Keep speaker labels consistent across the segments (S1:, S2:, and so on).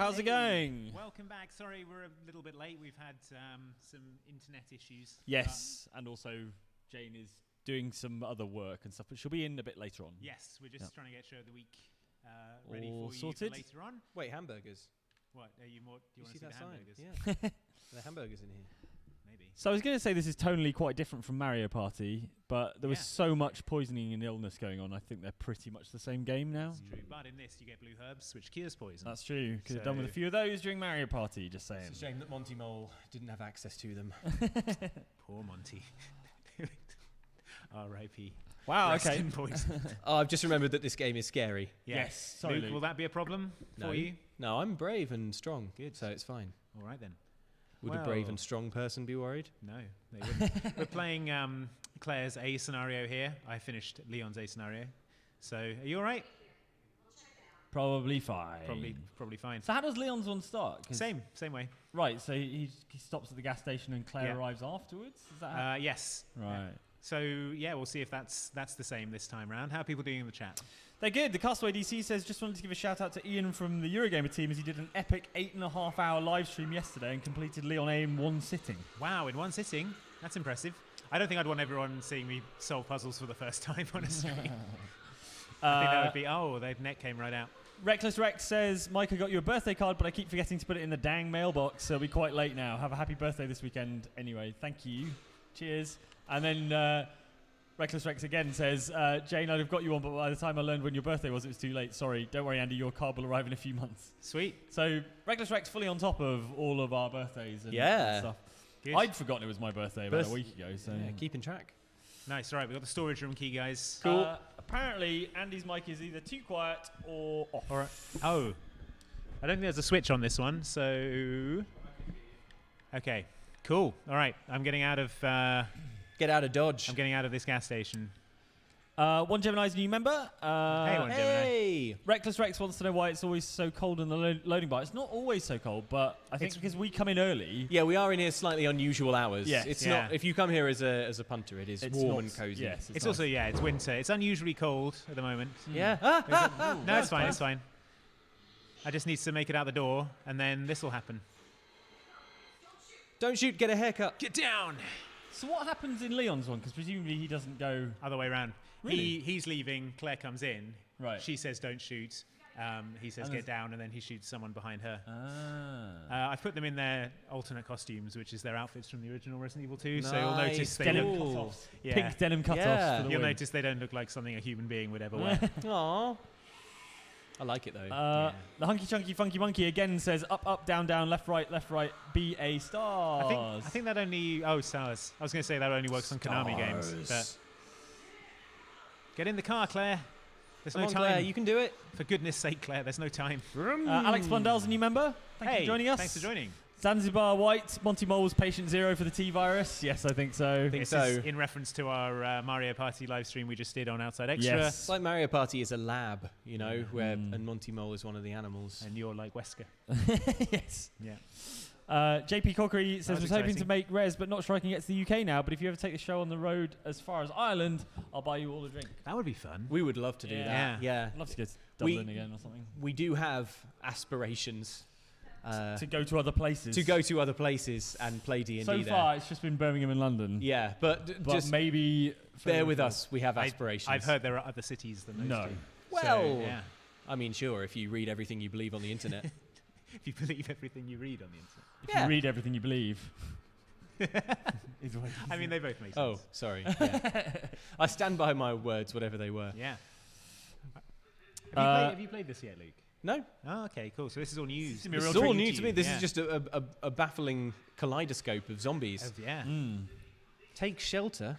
S1: how's it going?
S2: Welcome back. Sorry, we're a little bit late. We've had some internet issues.
S1: Yes, and also Jane is doing some other work and stuff, but she'll be in a bit later on.
S2: Yes, we're just trying to get show of the week ready
S1: All
S2: for you
S1: sorted?
S2: for later on.
S3: Wait, hamburgers?
S2: What, are you more, do you want to see
S3: that
S2: the
S3: sign?
S2: hamburgers?
S3: Yeah. There are hamburgers in here.
S2: Maybe.
S1: So I was going to say this is tonally quite different from Mario Party, but there was so much poisoning and illness going on. I think they're pretty much the same game now.
S2: That's true, but in this you get blue herbs, which cures poison.
S1: That's true. Could have done with a few of those during Mario Party, just saying.
S3: It's a shame that Monty Mole didn't have access to them.
S2: Poor Monty. R.I.P.
S1: Wow,
S2: Rest
S1: okay.
S2: in poison.
S3: Oh, I've just remembered that this game is scary.
S1: Yes, sorry, Luke.
S2: Will that be a problem
S3: No.
S2: for you?
S3: No, I'm brave and strong.
S2: Good.
S3: So it's fine.
S2: All right then.
S3: Would a brave and strong person be worried?
S2: No, they wouldn't. We're playing Claire's A scenario here. I finished Leon's A scenario. So, are you all right?
S1: Probably fine.
S2: Probably fine.
S1: So how does Leon's one start?
S2: Same way.
S1: Right, so he stops at the gas station and Claire arrives afterwards? Is that how?
S2: Yes.
S1: Right.
S2: Yeah. So, yeah, we'll see if that's the same this time round. How are people doing in the chat?
S1: They're good. The Castaway DC says, just wanted to give a shout out to Ian from the Eurogamer team as he did an epic 8.5 hour live stream yesterday and completed Leon A in one sitting.
S2: Wow, in one sitting? That's impressive. I don't think I'd want everyone seeing me solve puzzles for the first time on a stream. I think that would be, the net came right out.
S1: Reckless Rex says, Mike, I got you a birthday card, but I keep forgetting to put it in the dang mailbox, so it'll be quite late now. Have a happy birthday this weekend anyway. Thank you. Cheers. And then Reckless Rex again says, Jane, I'd have got you one, but by the time I learned when your birthday was, it was too late. Sorry. Don't worry, Andy, your card will arrive in a few months.
S2: Sweet.
S1: So Reckless Rex fully on top of all of our birthdays and stuff.
S2: Good.
S1: I'd forgotten it was my birthday about a week ago. So
S3: keeping track.
S2: Nice. All right, we've got the storage room key, guys.
S1: Cool. Apparently, Andy's mic is either too quiet or off.
S2: All right. Oh. I don't think there's a switch on this one, so... Okay. Cool. All right. I'm getting out of...
S3: Get out of Dodge.
S2: I'm getting out of this gas station.
S1: One Gemini's a new member.
S2: Hey, One Gemini.
S3: Hey!
S1: Reckless Rex wants to know why it's always so cold in the loading bar. It's not always so cold, but I think it's because we come in early.
S3: Yeah, we are in here slightly unusual hours.
S1: Yes.
S3: It's not. If you come here as a punter, it's warm and cozy.
S1: Yes,
S2: It's
S1: nice.
S2: also, it's winter. It's unusually cold at the moment.
S3: Yeah.
S2: No, it's fine. It's fine. I just need to make it out the door, and then this will happen.
S3: Don't shoot. Get a haircut.
S2: Get down.
S1: So what happens in Leon's one? Because presumably he doesn't go...
S2: Other way around.
S1: Really?
S2: He's leaving. Claire comes in.
S1: Right.
S2: She says, "Don't shoot." He says, "Get down," and then he shoots someone behind her. I've put them in their alternate costumes, which is their outfits from the original Resident Evil 2. So you'll notice they
S1: denim
S2: look...
S1: cut-offs.
S2: Yeah.
S1: Pink denim cut-offs for the
S2: You'll
S1: win.
S2: notice they don't look like something a human being would ever wear.
S3: Aww. I like it though.
S1: The Hunky Chunky Funky Monkey again says, up, up, down, down, left, right, B-A stars.
S2: I think that only... Oh, stars. I was going to say that only works on Konami games. But get in the car, Claire. There's
S3: Come
S2: no
S3: on,
S2: time.
S3: Claire, you can do it.
S2: For goodness sake, Claire, there's no time.
S1: Alex Blundell's a new member. Thank you for joining us.
S2: Thanks for joining.
S1: Zanzibar White, Monty Mole's patient zero for the T-virus. Yes, I think so.
S2: This is in reference to our Mario Party live stream we just did on Outside Extra.
S1: Yes.
S3: It's like Mario Party is a lab, you know, where and Monty Mole is one of the animals.
S2: And you're like Wesker.
S1: Yes.
S2: Yeah.
S1: JP Cockery says, was hoping
S2: exciting.
S1: to make Res, but not sure I can get to the UK now. But if you ever take the show on the road as far as Ireland, I'll buy you all a drink.
S2: That would be fun.
S3: We would love to do that. Yeah.
S1: I'd love to go to Dublin again or something.
S3: We do have aspirations.
S1: To go to other places.
S3: To go to other places and play D&D
S1: so
S3: there.
S1: far, it's just been Birmingham and London.
S3: Yeah, but just
S1: maybe...
S3: bear with us. We have aspirations.
S2: I've heard there are other cities than those two.
S3: Well,
S2: so, yeah.
S3: I mean, sure, if you read everything you believe on the internet.
S2: If you believe everything you read on the internet.
S1: If you read everything you believe.
S2: I mean, they both make sense.
S3: Oh, sorry. Yeah. I stand by my words, whatever they were.
S2: Yeah. Have you played this yet, Luke?
S3: No.
S2: Oh, okay, cool. So this is all news.
S3: This is all new to me. This is just a baffling kaleidoscope of zombies.
S2: Yeah.
S3: Take shelter.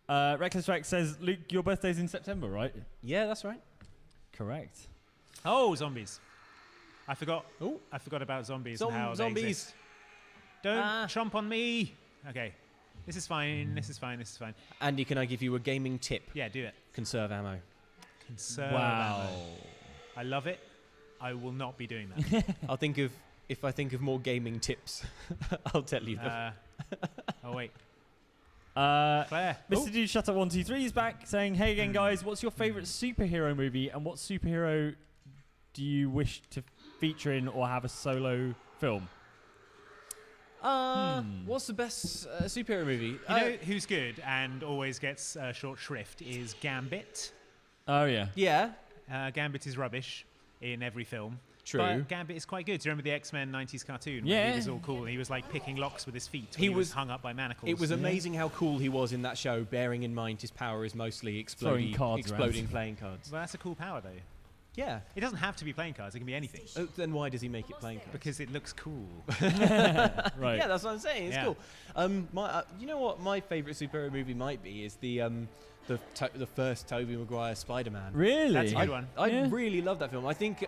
S1: Reckless Rex says, Luke, your birthday's in September, right?
S3: Yeah, that's right.
S1: Correct.
S2: Oh, zombies. I forgot.
S3: Oh,
S2: I forgot about zombies and how they
S3: zombies.
S2: exist. Don't chomp on me. Okay. This is fine. This is fine. This is fine.
S3: Andy, can I give you a gaming tip?
S2: Yeah, do it.
S3: Conserve ammo.
S2: Conserve
S1: Wow.
S2: ammo. I love it. I will not be doing that.
S3: If I think of more gaming tips, I'll tell you them.
S2: Oh, wait.
S1: Claire. Mr. Dude Shut Up 123 is back saying, hey again, guys, what's your favourite superhero movie and what superhero do you wish to featuring or have a solo film?
S3: What's the best superhero movie?
S2: You know who's good and always gets short shrift is Gambit.
S1: Oh, yeah.
S3: Yeah.
S2: Gambit is rubbish in every film.
S3: True.
S2: But Gambit is quite good. Do you remember the X-Men 90s cartoon?
S1: Yeah.
S2: Where he was all cool and he was like picking locks with his feet. He was hung up by manacles.
S3: It was amazing how cool he was in that show, bearing in mind his power is mostly exploding playing cards.
S2: Well, that's a cool power, though.
S3: Yeah.
S2: It doesn't have to be playing cards. It can be anything.
S3: Then why does he make it playing cards?
S2: Because it looks cool.
S1: Right.
S3: Yeah, that's what I'm saying. It's
S2: Yeah.
S3: cool. You know what my favourite superhero movie might be is the first Tobey Maguire Spider-Man.
S1: Really?
S2: That's a good one.
S3: I really love that film. I think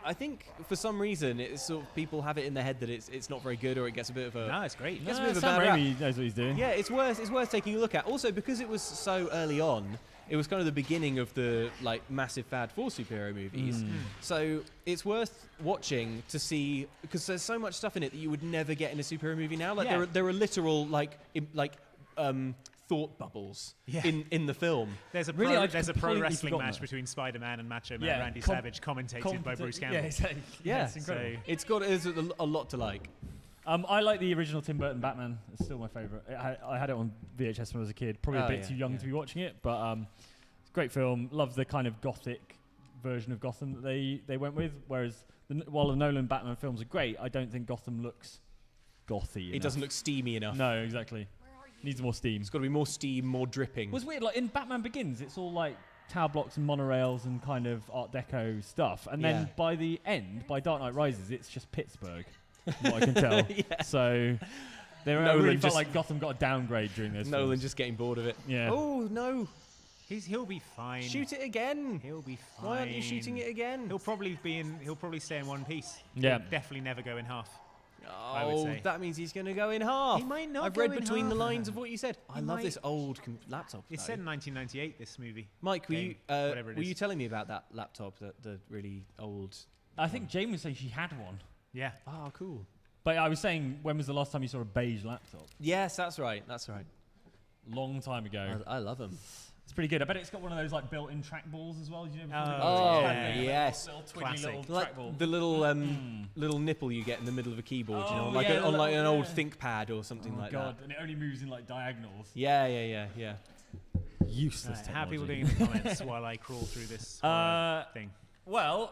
S3: for some reason it's sort of people have it in their head that it's not very good or it gets a bit of a
S2: No, it's great.
S3: Gets a bit of a
S1: Sam
S3: bad rap.
S1: Raimi knows what he's doing.
S3: Yeah, it's worth taking a look at. Also, because it was so early on, it was kind of the beginning of the like massive fad for superhero movies. So it's worth watching to see because there's so much stuff in it that you would never get in a superhero movie now. Like there are literal thought bubbles in the film.
S2: There's a
S1: Really,
S2: there's a pro
S1: completely
S2: wrestling
S1: forgotten
S2: match
S1: that.
S2: between Spider-Man and Macho Man
S1: Yeah,
S2: Randy Savage, commentated by Bruce Campbell.
S1: Yeah, exactly.
S3: Yeah,
S1: it's incredible.
S3: There's a lot to like.
S1: I like the original Tim Burton Batman. It's still my favourite. I had it on VHS when I was a kid. Probably a bit too young to be watching it, but it's a great film. Love the kind of gothic version of Gotham that they went with. Whereas while the Nolan Batman films are great, I don't think Gotham looks gothy enough.
S3: It doesn't look steamy enough.
S1: No, exactly. Needs more steam.
S3: It's got to be more steam, more dripping.
S1: It was weird. Like in Batman Begins, it's all like tower blocks and monorails and kind of Art Deco stuff. And then by the end, by Dark Knight Rises, it's just Pittsburgh. From what I can tell. So they really felt like Gotham got a downgrade during this.
S3: Nolan just getting bored of it.
S1: Yeah.
S3: Oh no!
S2: He'll be fine.
S3: Shoot it again.
S2: He'll be fine.
S3: Why aren't you shooting it again?
S2: He'll probably stay in one piece.
S1: Yeah.
S2: He'll definitely never go in half. I would say.
S3: That means he's going to go in half.
S2: He might not
S3: I've
S2: go
S3: read
S2: in
S3: between the
S2: half.
S3: lines of what you said. I love
S2: might.
S3: this old laptop.
S2: It's set in 1998. This movie.
S3: Mike, were you
S2: whatever it
S3: were
S2: is.
S3: you telling me about that laptop, the really old?
S1: I think Jane was saying she had one.
S2: Yeah.
S3: Oh, cool.
S1: But I was saying, when was the last time you saw a beige laptop?
S3: Yes, that's right. That's right.
S1: Long time ago.
S3: I love them.
S1: It's pretty good. I bet it's got one of those like built-in trackballs as well. Did you know?
S3: Oh,
S2: yeah.
S3: yes.
S1: Little twiggly
S2: Classic.
S1: little
S3: Like
S1: trackball.
S3: the little nipple you get in the middle of a keyboard, you know,
S1: Oh,
S3: like
S1: yeah,
S3: on like an old
S1: yeah.
S3: ThinkPad or something like
S1: God,
S3: that.
S1: and it only moves in like diagonals.
S3: Yeah.
S1: Useless
S2: How are people doing
S1: technology.
S2: in the comments while I crawl through this thing?
S1: Well,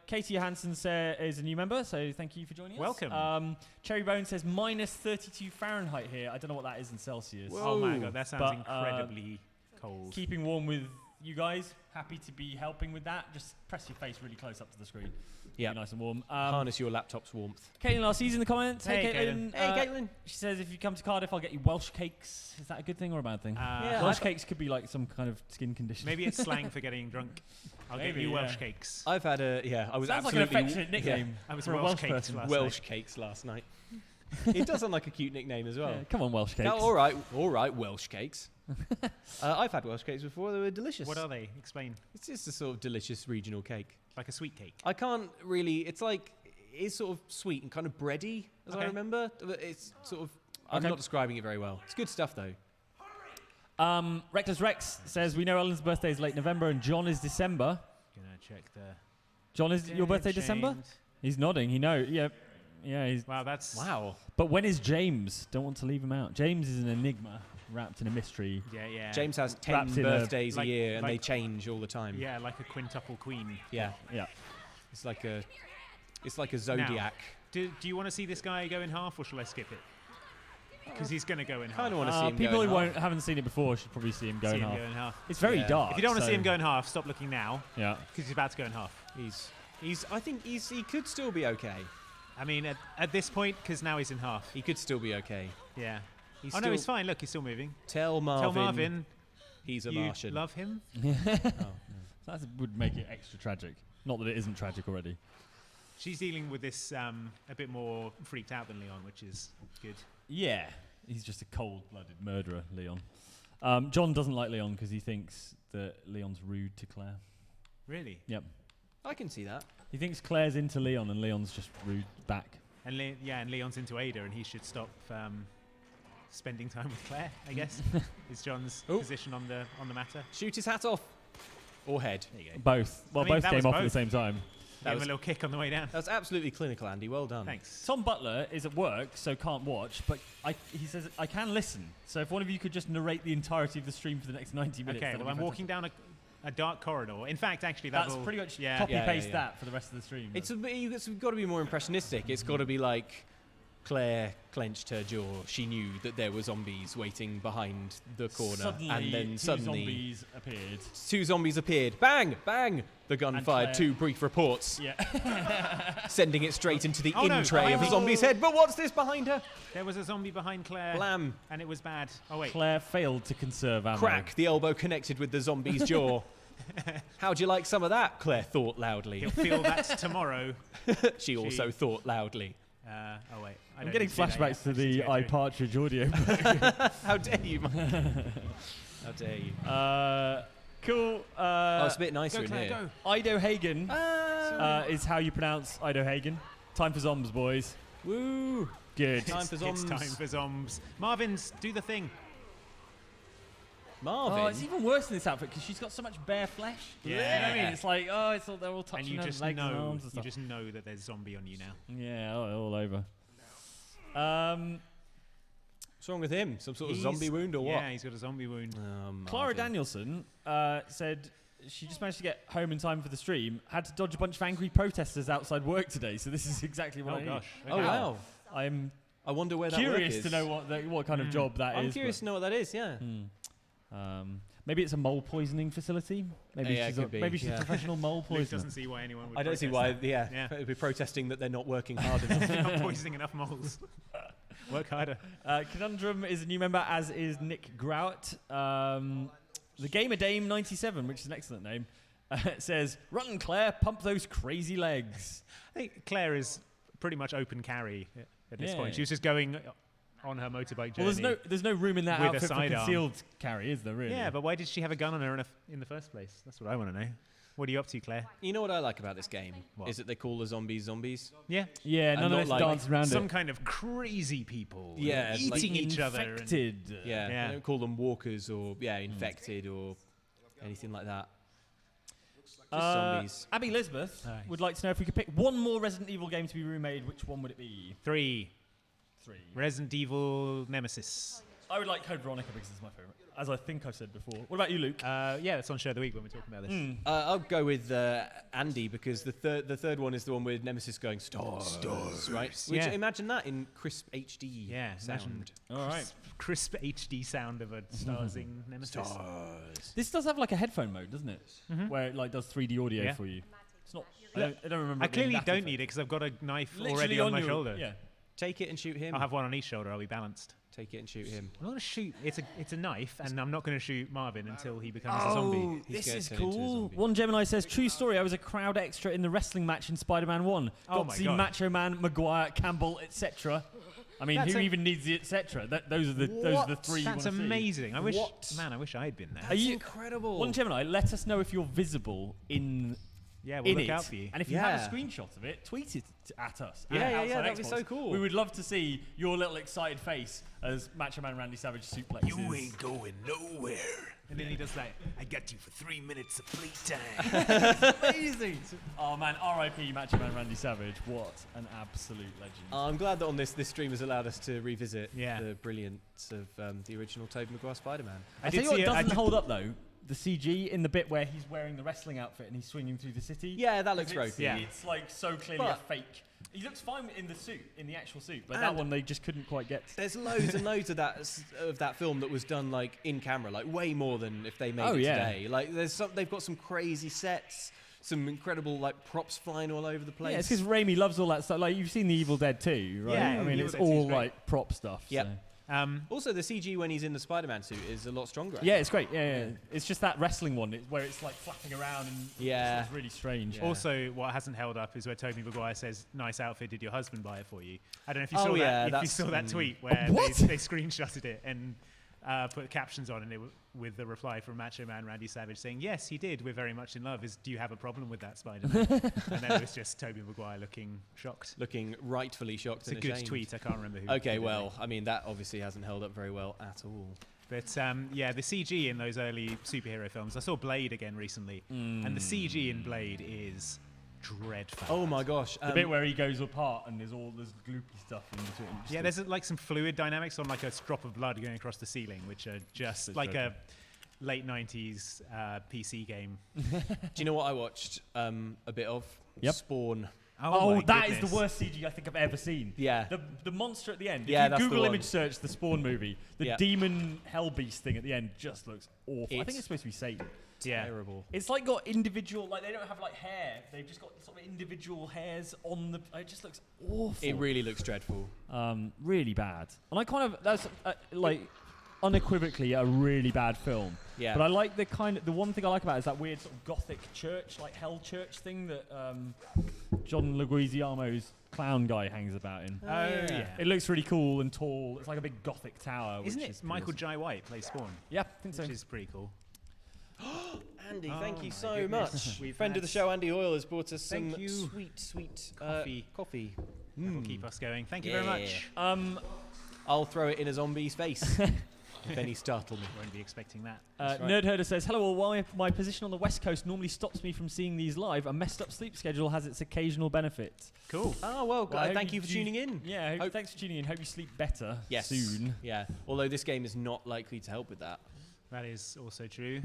S1: Katie Johansson is a new member, so thank you for joining us.
S2: Welcome.
S1: Cherry Bone says minus 32 Fahrenheit here. I don't know what that is in Celsius.
S3: Whoa.
S2: Oh my god, that sounds
S1: But,
S2: incredibly cold.
S1: Keeping warm with you guys. Happy to be helping with that. Just press your face really close up to the screen.
S3: Yeah.
S1: Be nice and warm.
S3: Harness your laptop's warmth.
S1: Caitlin RC's in the comments.
S2: Hey,
S1: Caitlin.
S3: Hey, Caitlin.
S1: She says if you come to Cardiff, I'll get you Welsh cakes. Is that a good thing or a bad thing?
S3: Yeah,
S1: Welsh
S3: I've-
S1: cakes could be like some kind of skin condition.
S2: Maybe it's slang for getting drunk. I'll get
S1: Maybe,
S2: you
S1: yeah.
S2: Welsh cakes.
S3: I've had I was
S1: Sounds like an
S3: absolutely
S1: affectionate nickname.
S2: I was
S1: for a
S2: Welsh
S1: Welsh
S2: cakes
S1: person.
S2: last
S3: Welsh
S2: night.
S3: cakes last night. It does sound like a cute nickname as well.
S1: Yeah, come on, Welsh cakes.
S3: No, all right, Welsh cakes. I've had Welsh cakes before. They were delicious.
S2: What are they? Explain.
S3: It's just a sort of delicious regional cake.
S2: Like a sweet cake.
S3: I can't really. It's sort of sweet and kind of bready, as I
S2: Okay.
S3: remember. But it's sort of. I'm
S1: Okay.
S3: not describing it very well. It's good stuff though.
S1: Reckless Rex says we know Ellen's birthday is late November and John is December.
S2: Gonna check the.
S1: John, is your birthday December?
S2: Chained.
S1: He's nodding. He knows. Yeah. He's.
S2: Wow, that's.
S3: Wow.
S1: But when is James? Don't want to leave him out. James is an enigma wrapped in a mystery.
S2: Yeah.
S3: James has 10
S1: Wrapped in a-
S3: birthdays a
S2: like-
S3: year, and they
S2: like-
S3: change all the time.
S2: Yeah, like a quintuple queen.
S3: Yeah.
S1: Yeah.
S3: It's like a zodiac.
S2: Do you want to see this guy go in half, or shall I skip it? Because he's gonna go in half.
S3: Kind of want to see him
S1: people
S3: go
S1: who
S3: in half.
S1: haven't seen it before should probably see him go
S2: See
S1: in
S2: him
S1: half.
S2: go in half.
S1: It's very
S3: Yeah.
S1: dark.
S2: If you don't want to
S1: so-
S2: see him go in half, stop looking now,
S1: Yeah.
S2: because he's about to go in half.
S3: I think he could still be okay.
S2: I mean, at this point, because now he's in half.
S3: He could still be okay.
S2: Yeah.
S3: He's
S2: Oh no, he's fine. Look, he's still moving.
S3: Tell Marvin.
S2: Tell Marvin
S3: He's a
S2: you
S3: Martian.
S2: love him.
S1: That would make it extra tragic. Not that it isn't tragic already.
S2: She's dealing with this a bit more freaked out than Leon, which is good.
S1: Yeah. He's just a cold-blooded murderer, Leon. John doesn't like Leon because he thinks that Leon's rude to Claire.
S2: Really?
S1: Yep.
S3: I can see that.
S1: He thinks Claire's into Leon and Leon's just rude back.
S2: And and Leon's into Ada, and he should stop spending time with Claire. I guess is John's position on the matter.
S3: Shoot his hat off. Or head.
S2: There you go.
S1: Both. Well,
S2: I mean,
S1: both
S2: that
S1: came
S2: was
S1: off at the
S2: both.
S1: same time.
S2: Gave him a little kick on the way down.
S3: That was absolutely clinical, Andy. Well done.
S2: Thanks.
S1: Tom Butler is at work, so can't watch, but he says I can listen. So if one of you could just narrate the entirety of the stream for the next 90 minutes.
S2: Okay, well, I'm walking down a dark corridor. In fact, actually,
S1: that's pretty much copy-paste that for the rest of the stream.
S3: It's got to be more impressionistic. It's got to be like Claire clenched her jaw. She knew that there were zombies waiting behind the corner. And then suddenly two zombies appeared. Bang! Bang! The gun fired 2 brief reports.
S1: Yeah.
S3: Sending it straight into the tray of a zombie's head. But what's this behind her?
S2: There was a zombie behind Claire.
S3: Blam.
S2: And it was bad. Oh, wait.
S1: Claire failed to conserve ammo.
S3: Crack. The elbow connected with the zombie's jaw. How'd you like some of that? Claire thought loudly.
S2: He'll feel that tomorrow.
S3: She also thought loudly.
S2: Oh, wait.
S1: I'm getting flashbacks to the iPartridge audio.
S3: How dare you, Mike? How dare you?
S1: Cool.
S3: It's a bit nicer in here.
S2: Go.
S1: Ido Hagen is how you pronounce Ido Hagen. Time for zombs, boys.
S3: Woo!
S1: Good.
S3: Time for zombs.
S2: It's time for zombs. Marvin's, do the thing.
S3: Marvin?
S1: Oh, it's even worse in this outfit because she's got so much bare flesh.
S2: Yeah.
S1: You know what I mean? It's like, it's all, they're all touching
S2: And you
S1: her
S2: just
S1: legs and
S2: know,
S1: arms and stuff.
S2: you just know that there's zombie on you now.
S1: Yeah, all over.
S3: What's wrong with him? Some sort of zombie wound or what?
S2: Yeah, he's got a zombie wound.
S1: Clara Danielson said she just managed to get home in time for the stream, had to dodge a bunch of angry protesters outside work today, so this is exactly what I need.
S2: Gosh.
S3: Okay. Oh, wow.
S1: I
S3: wonder where that work
S1: curious
S3: is.
S1: to know what kind of job that is.
S3: I'm curious to know what that is, yeah.
S1: Maybe it's a mole poisoning facility. Maybe she's a professional mole
S2: Luke
S1: poisoner.
S2: doesn't see why anyone would
S3: I don't see why, they'd be protesting that they're not working hard enough.
S2: They're not poisoning enough moles. Work harder.
S1: Conundrum is a new member, as is Nick Grout. The Gamer Dame 97, which is an excellent name, says, "Run, Claire, pump those crazy legs."
S2: I think Claire is pretty much open carry at this point. She was just going on her motorbike journey.
S1: Well, there's no room in that
S2: with a
S1: outfit for
S2: sidearm.
S1: concealed carry, is there really?
S2: Yeah, but why did she have a gun on her in the first place? That's what I want to know. What are you up to, Claire?
S3: You know what I like about this game?
S2: What?
S3: Is that they call the zombies.
S1: Yeah,
S3: And
S1: none
S3: not
S1: of us
S3: like
S1: dance around
S2: Some
S1: it.
S2: kind of crazy people.
S3: Yeah,
S2: eating
S3: like
S2: each other.
S1: Infected.
S3: They don't call them walkers or infected or anything like that. Just zombies.
S1: Abby Elizabeth would like to know if we could pick one more Resident Evil game to be remade. Which one would it be?
S2: 3.
S1: 3.
S2: Resident Evil Nemesis.
S1: I would like Code Veronica because it's my favourite, as I think I've said before. What about you, Luke?
S2: Yeah, that's on Show of the Week when we're talking about this.
S3: I'll go with Andy because the third one is the one with Nemesis going stars, right? Which imagine that in crisp HD sound.
S1: All right.
S2: Crisp HD sound of a starsing Nemesis.
S3: Stars.
S1: This does have like a headphone mode, doesn't it? Where it like does 3D audio for you. It's not. I don't remember.
S2: I clearly don't need it because I've got a knife already on my shoulder.
S1: Yeah.
S3: Take it and shoot him.
S2: I'll have one on each shoulder. I'll be balanced.
S3: Take it and shoot him.
S2: I'm not going to shoot. It's a knife, and I'm not going to shoot Marvin until he becomes a zombie.
S1: This is cool. One Gemini says, "True story. I was a crowd extra in the wrestling match in Spider-Man 1. Got to see Macho Man, Maguire, Campbell, etc." I mean, who even needs the etc.? Those are the three.
S2: That's amazing. I wish I had been there.
S3: That's incredible.
S1: One Gemini, let us know if you're visible in.
S2: Yeah, we'll
S1: in
S2: look
S1: it.
S2: out for you.
S1: And if you have a screenshot of it, tweet it at us.
S3: Yeah, that'd be so cool.
S1: We would love to see your little excited face as Macho Man Randy Savage suplexes.
S4: You ain't going nowhere.
S2: And then he does that.
S4: I got you for 3 minutes of playtime.
S1: Amazing. Oh man, R.I.P. Macho Man Randy Savage. What an absolute legend.
S3: I'm glad that on this stream has allowed us to revisit
S2: Yeah.
S3: the brilliance of the original Tobey Maguire Spider-Man.
S1: I tell you what doesn't hold up though. The CG in the bit where he's wearing the wrestling outfit and he's swinging through the city.
S3: Yeah, that looks ropey.
S2: Yeah.
S1: It's like so clearly a fake. He looks fine in the suit, in the actual suit, but that one they just couldn't quite get.
S3: There's loads and loads of that film that was done like in camera, like way more than if they made it today. Like they've got some crazy sets, some incredible like props flying all over the place.
S1: Yeah, it's because Raimi loves all that stuff. Like you've seen the Evil Dead 2, right?
S2: Yeah,
S1: I mean
S2: Evil
S1: it's
S2: Dead 2 's
S1: all
S2: great.
S1: like prop stuff.
S3: Yep.
S1: So.
S3: Also, the CG when he's in the Spider-Man suit is a lot stronger.
S1: Yeah, it's great. Yeah. It's just that wrestling one where it's like flapping around and it's really strange.
S2: Yeah. Also, what hasn't held up is where Tobey Maguire says, "Nice outfit. Did your husband buy it for you?" I don't know if you saw that. If you saw that tweet where they screenshotted it and put captions on, and with the reply from Macho Man Randy Savage saying, "Yes, he did. We're very much in love. Do you have a problem with that, Spider-Man?" And then it was just Tobey Maguire looking shocked.
S3: Looking rightfully shocked.
S2: It's a good tweet. I can't remember who.
S3: Okay, well, I mean that obviously hasn't held up very well at all.
S2: But the CG in those early superhero films. I saw Blade again recently, and the CG in Blade is dread fast.
S3: Oh my gosh.
S1: The bit where he goes apart and there's gloopy stuff in between.
S2: Yeah, there's like some fluid dynamics on like a drop of blood going across the ceiling, which are just
S1: It's
S2: like
S1: dreadful.
S2: a late 90s PC game.
S3: Do you know what I watched a bit of?
S1: Yep.
S3: Spawn.
S1: Oh,
S2: my
S1: that is
S2: goodness.
S1: the worst CG I think I've ever seen.
S3: Yeah.
S1: The monster at the end.
S3: Yeah,
S1: If
S3: that's
S1: you
S3: the
S1: Google
S3: one.
S1: image search the Spawn movie, the
S3: Yeah.
S1: demon hell beast thing at the end just looks awful. I think
S3: It's-
S1: it's supposed to be Satan.
S2: Yeah.
S3: Terrible.
S1: It's like got individual, like they don't have like hair. They've just got sort of individual hairs on the. It just looks awful.
S3: It really looks dreadful.
S1: Really bad. And I kind of that's like unequivocally a really bad film.
S3: Yeah.
S1: But I like the one thing I like about it is that weird sort of gothic church, like hell church thing that John Leguizamo's clown guy hangs about in.
S2: Oh, yeah.
S1: It looks really cool and tall. It's like a big gothic tower.
S2: Isn't
S1: which
S2: it
S1: is
S2: Michael
S1: awesome.
S2: Jai White plays Spawn?
S1: Yeah, I think so.
S2: Which is pretty cool.
S3: Andy,
S2: Oh
S3: thank you
S2: my
S3: so
S2: goodness.
S3: much.
S2: We've
S3: Friend of the
S2: had-
S3: show, Andy Oil, has brought us some
S2: Thank you.
S3: sweet
S2: Coffee.
S3: coffee.
S2: That will keep us going. Thank you very
S3: Yeah.
S2: much.
S3: I'll throw it in a zombie's face. If any startle me.
S2: Won't be expecting that.
S3: That's right.
S1: Nerd Herder says, hello all, while my position on the West Coast normally stops me from seeing these live, a messed up sleep schedule has its occasional benefits.
S2: Cool.
S3: Oh, well,
S1: Well, I hope
S3: thank you for tuning in.
S1: Yeah,
S3: Hope-
S1: thanks for tuning in. Hope you sleep better
S3: Yes.
S1: soon.
S3: Yeah. Although this game is not likely to help with that.
S2: That is also true.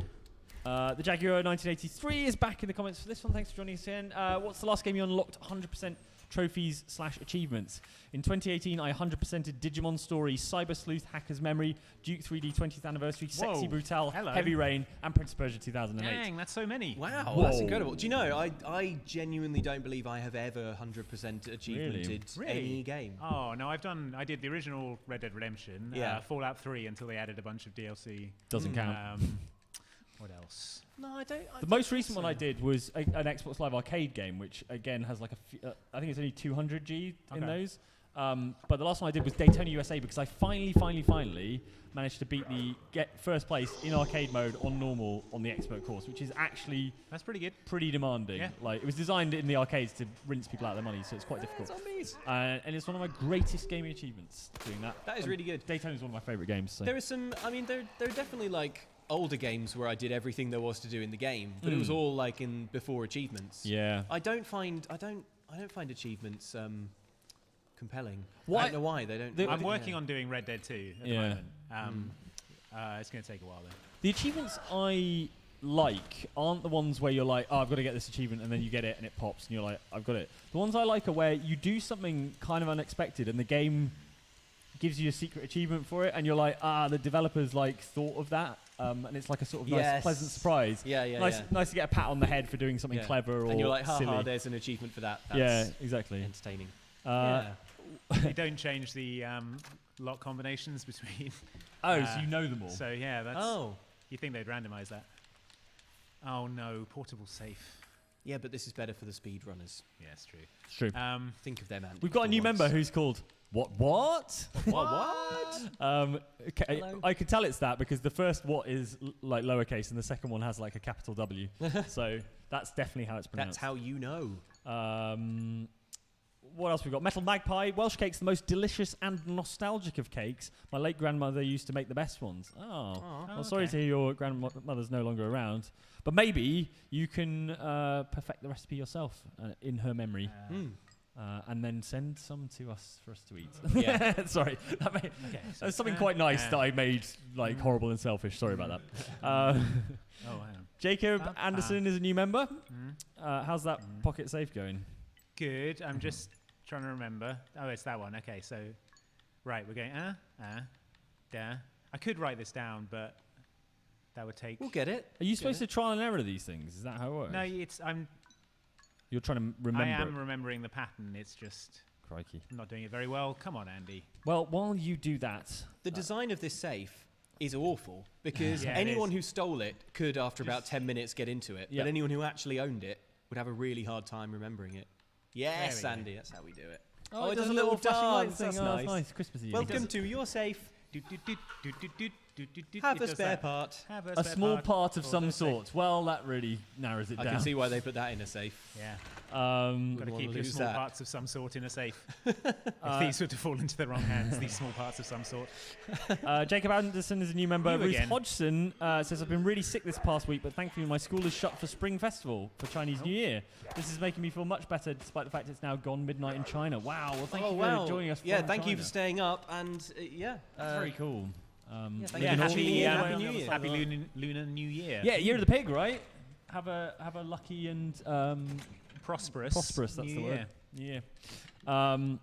S1: The Jaguar 1983 is back in the comments for this one. Thanks for joining us again. What's the last game you unlocked 100% trophies / achievements? In 2018, I 100%ed Digimon Story, Cyber Sleuth, Hacker's Memory, Duke 3D 20th Anniversary, Sexy
S2: Whoa.
S1: Brutal,
S2: Hello.
S1: Heavy Rain, and Prince of Persia 2008.
S2: Dang, that's so many.
S3: Wow,
S1: Whoa.
S3: that's incredible. Do you know, I genuinely don't believe I have ever 100% achievemented
S2: Really?
S3: any game.
S2: Oh no, I did the original Red Dead Redemption,
S3: Yeah.
S2: Fallout 3 until they added a bunch of DLC.
S1: Doesn't count.
S2: What else?
S3: No, I don't.
S1: The most recent one I did was an Xbox Live Arcade game, which again has like I think it's only 200 G in
S2: Okay.
S1: those. But the last one I did was Daytona USA because I finally managed to get first place in arcade mode on normal on the expert course, which is actually
S2: That's pretty good.
S1: pretty demanding.
S2: Yeah.
S1: Like it was designed in the arcades to rinse people out of their money, so it's quite difficult.
S3: Zombies.
S1: And it's one of my greatest gaming achievements doing that.
S3: That is really good.
S1: Daytona is one of my favorite games. So.
S3: There are some. I mean, there are definitely like older games where I did everything there was to do in the game, but it was all like in before achievements.
S1: Yeah.
S3: I don't find achievements compelling.
S1: Why-
S3: I don't know why they don't.
S2: I'm working on doing Red Dead 2 at the
S1: Yeah.
S2: moment. It's going to take a while though.
S1: The achievements I like aren't the ones where you're like, oh, I've got to get this achievement, and then you get it and it pops, and you're like, I've got it. The ones I like are where you do something kind of unexpected, and the game gives you a secret achievement for it, and you're like, the developers like thought of that, and it's like a sort of nice,
S3: Yes.
S1: pleasant surprise.
S3: Yeah, yeah,
S1: nice,
S3: yeah.
S1: nice to get a pat on the head for doing something
S3: Yeah.
S1: clever or
S3: and you're like,
S1: silly.
S3: haha, there's an achievement for that. That's
S1: Yeah, exactly.
S3: entertaining.
S1: Uh,
S2: They don't change the lock combinations between.
S1: so you know them all.
S2: So yeah, that's.
S3: Oh,
S2: You think they'd randomize that? Oh no, portable safe.
S3: yeah, but this is better for the speedrunners.
S2: Yeah, it's true.
S1: It's true.
S3: Think of them, Andy.
S1: We've got a
S3: for
S1: new
S3: once.
S1: member who's called What?
S3: What?
S1: Okay,
S3: Hello.
S1: I could tell it's that because the first what is like lowercase and the second one has like a capital W. So that's definitely how it's
S3: That's
S1: pronounced.
S3: how you know.
S1: What else we got? Metal Magpie. Welsh cake's the most delicious and nostalgic of cakes. My late grandmother used to make the best ones. Oh, well, sorry to hear your grandmother's no longer around. But maybe you can perfect the recipe yourself in her memory. And then send some to us for us to eat.
S3: Yeah.
S1: Sorry, that's something quite nice that I made like horrible and selfish. Sorry about that.
S2: Oh, hang on.
S1: Jacob Anderson is a new member.
S2: Mm.
S1: How's that pocket safe going?
S2: Good. I'm just trying to remember. Oh, it's that one. Okay, so right, we're going da. I could write this down, but that would take.
S3: We'll get it.
S1: Are you supposed to trial and error these things? Is that how it works?
S2: No,
S1: You're trying to remember.
S2: I am
S1: it.
S2: remembering the pattern. It's just
S1: Crikey.
S2: I'm not doing it very well. Come on, Andy.
S1: Well, while you do that,
S3: The design of this safe is awful because
S2: Yeah, it
S3: anyone
S2: is.
S3: who stole it could, after about 10 minutes, get into it.
S1: Yeah.
S3: But anyone who actually owned it would have a really hard time remembering it. Yes,
S2: There we go.
S3: Andy, that's how we do it.
S1: it does a little flashing light
S3: dance.
S1: thing.
S3: That's
S1: Oh,
S3: nice.
S1: that's nice. Christmassy.
S3: Welcome to your safe.
S2: Do, do, do, do, do, do,
S3: Have a spare part.
S2: Have
S1: A
S2: spare
S1: small
S2: part
S1: part of
S2: for
S1: some
S2: the safe.
S1: sort. Well, that really narrows it
S3: I
S1: down.
S3: can see why they put that in a safe.
S2: Yeah. Got to
S3: Wouldn't
S2: keep
S3: wanna
S2: your
S3: lose
S2: small
S3: that.
S2: parts of some sort in a safe. If these were to fall into the wrong hands, these small parts of some sort.
S1: Jacob Anderson is a new member.
S2: You
S1: Ruth
S2: again.
S1: Hodgson says, I've been really sick this past week, but thankfully my school is shut for Spring Festival for Chinese New Year. This is making me feel much better despite the fact it's now gone midnight in China. Wow. Well, thank you for joining us
S3: Yeah,
S1: from
S3: thank you
S1: China.
S3: for staying up. And
S1: That's very cool.
S3: thank
S2: Yeah,
S3: you.
S2: happy
S3: New Year.
S2: Happy Lunar New Year.
S1: Yeah, Year of the Pig, right? Have a lucky and
S2: Prosperous.
S1: prosperous. That's
S2: New
S1: the
S2: Year.
S1: word. Yeah.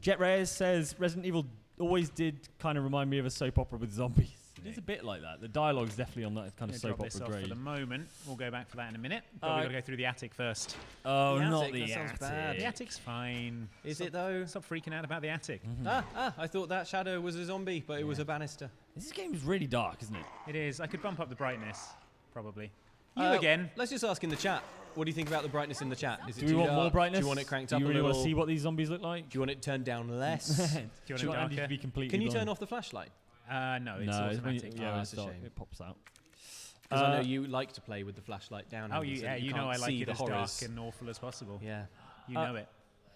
S1: Jet Reyes says Resident Evil always did kind of remind me of a soap opera with zombies. It is a bit like that. The dialogue's definitely on that kind of soap
S2: Drop this
S1: opera
S2: off for
S1: grade.
S2: the moment. We'll go back for that in a minute. But we've got to go through the attic first.
S1: Oh,
S3: The
S1: not
S3: attic,
S1: the
S3: that sounds
S1: attic.
S3: bad.
S2: The attic's fine.
S3: Is it though?
S2: Stop freaking out about the attic.
S3: I thought that shadow was a zombie, but it was a banister.
S1: This game is really dark, isn't it?
S2: It is. I could bump up the brightness, probably. You
S3: Uh,
S2: again.
S3: Let's just ask in the chat. What do you think about the brightness in the chat? Is it
S1: Do we
S3: too
S1: want
S3: dark?
S1: more brightness?
S3: Do you want it cranked
S1: Do
S3: up
S1: you
S3: a
S1: really
S3: little?
S1: want to see what these zombies look like?
S3: Do you want it turned down less?
S2: Do you
S1: Do
S2: want
S1: you
S2: it
S1: want Andy to
S2: darker?
S1: be completely
S3: Can you
S1: blind?
S3: turn off the flashlight?
S2: No, it's
S1: No, it's when you,
S2: automatic.
S1: yeah,
S3: that's a
S1: start,
S3: shame.
S1: it pops out.
S3: Because I know you like to play with the flashlight down.
S2: Oh,
S3: Andy, so
S2: yeah,
S3: that
S2: you know
S3: can't
S2: I like
S3: see
S2: it
S3: the
S2: as
S3: horrors.
S2: dark and awful as possible.
S3: Yeah.
S2: You know it.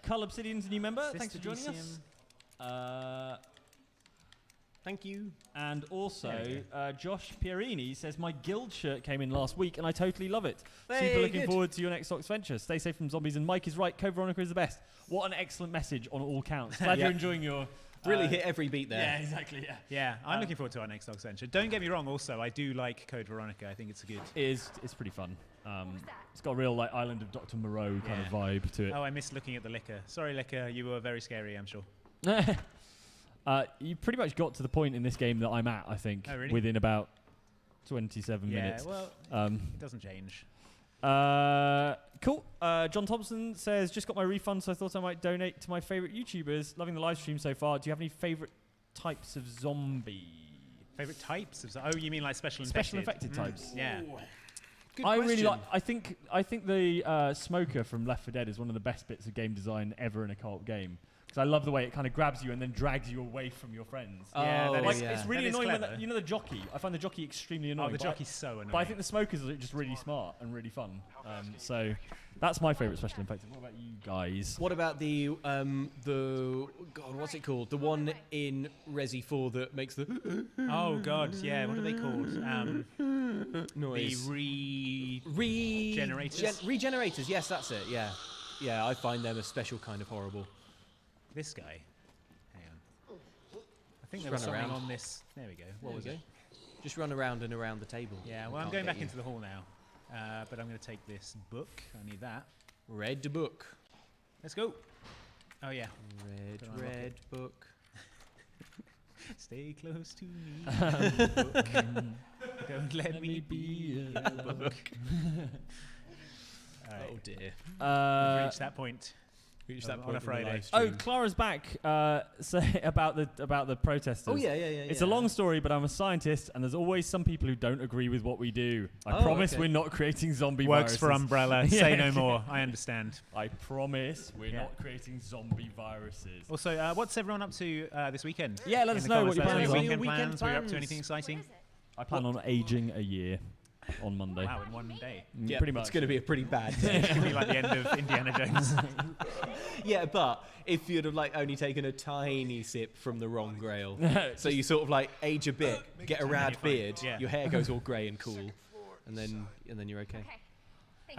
S1: Cull Obsidian's a new member.
S2: Sister
S1: Thanks for joining us.
S3: Thank you.
S1: And also,
S2: There we
S1: Josh Pierini says, my guild shirt came in last week and I totally love it.
S3: Hey,
S1: Super looking
S3: good.
S1: forward to your next Ox venture. Stay safe from zombies. And Mike is right. Code Veronica is the best. What an excellent message on all counts. Glad
S3: Yeah.
S1: you're enjoying your...
S3: Really hit every beat there.
S1: Yeah, exactly, yeah.
S2: Yeah, I'm looking forward to our next Ox venture. Don't get me wrong, also, I do like Code Veronica. I think it's a good...
S1: It's pretty fun. It's got a real like Island of Dr. Moreau kind of
S2: Yeah.
S1: vibe to it.
S2: Oh, I missed looking at the liquor. Sorry, liquor. You were very scary, I'm sure.
S1: You pretty much got to the point in this game that I'm at, I think,
S2: Oh, really?
S1: within about 27
S2: Yeah,
S1: minutes.
S2: well,
S1: Um,
S2: it doesn't change.
S1: Cool. John Thompson says, just got my refund, so I thought I might donate to my favourite YouTubers. Loving the live stream so far. Do you have any favourite types of zombie?
S2: Favorite types of... Oh, you mean like special
S1: Special
S2: infected?
S1: infected types.
S2: Yeah.
S3: Good
S1: I really
S3: question.
S1: like. I think the smoker from Left 4 Dead is one of the best bits of game design ever in a co-op game. Because I love the way it kind of grabs you and then drags you away from your friends.
S2: Yeah,
S3: Oh,
S2: that
S1: Like
S2: is-
S1: it's really
S2: that is
S1: annoying when
S2: clever.
S1: you know the jockey. I find the jockey extremely annoying.
S2: Oh, the
S1: but
S2: jockey's so annoying.
S1: But I think the smokers are just really smart and really fun. So that's my favourite special infected. What about you guys?
S3: What about the God, what's it called? The one in Resi 4 that makes the
S2: Oh, God, yeah. What are they called?
S3: noise.
S2: The
S3: Regenerators.
S2: Generators?
S3: Regenerators. Yes, that's it. Yeah, yeah. I find them a special kind of horrible.
S2: This guy. Hang on. I think there
S3: Just
S2: was
S3: run
S2: something
S3: around.
S2: on this. There we go. What
S3: There
S2: was
S3: we
S2: it?
S3: go. Just run around and around the table.
S2: Yeah,
S3: I
S2: well, I'm
S3: can't
S2: going
S3: get
S2: back
S3: you.
S2: into the hall now. But I'm going to take this book. I need that.
S3: Red book.
S2: Let's go. Oh, yeah.
S3: Red,
S2: Put on my
S3: red book.
S2: Stay close to me. book. Don't let me be a book. All right.
S3: Oh dear.
S2: We've reached that point.
S3: Reached
S2: on
S3: that
S2: a
S3: point in the
S2: Friday.
S3: live
S1: Oh,
S3: stream.
S1: Clara's back. Say about the protesters.
S3: Oh yeah.
S1: It's a long story, but I'm a scientist, and there's always some people who don't agree with what we do. I
S3: Oh,
S1: promise
S3: okay.
S1: we're not creating zombie
S2: Works
S1: viruses.
S2: for Umbrella.
S1: Yeah.
S2: Say no more. I understand.
S1: I promise we're
S2: Yeah.
S1: not creating zombie viruses.
S2: Also, what's everyone up to this weekend?
S1: Yeah, let
S2: In
S1: us
S2: the
S1: know what
S2: comments
S1: your
S2: section.
S1: plans
S2: Any
S1: are.
S2: weekend
S3: Weekend
S2: plans? Were you up to
S3: plans.
S2: anything exciting?
S1: I plan on aging a year on Monday.
S2: Wow, in one day.
S3: Yeah,
S1: pretty much.
S3: It's going to be a pretty bad day.
S2: It's going to be like the end of Indiana Jones.
S3: Yeah, but if you'd have like only taken a tiny sip from the wrong grail, so you sort of like age a bit, get a rad
S2: you're fine.
S3: beard,
S2: Yeah.
S3: your hair goes all grey and cool, and then you're okay.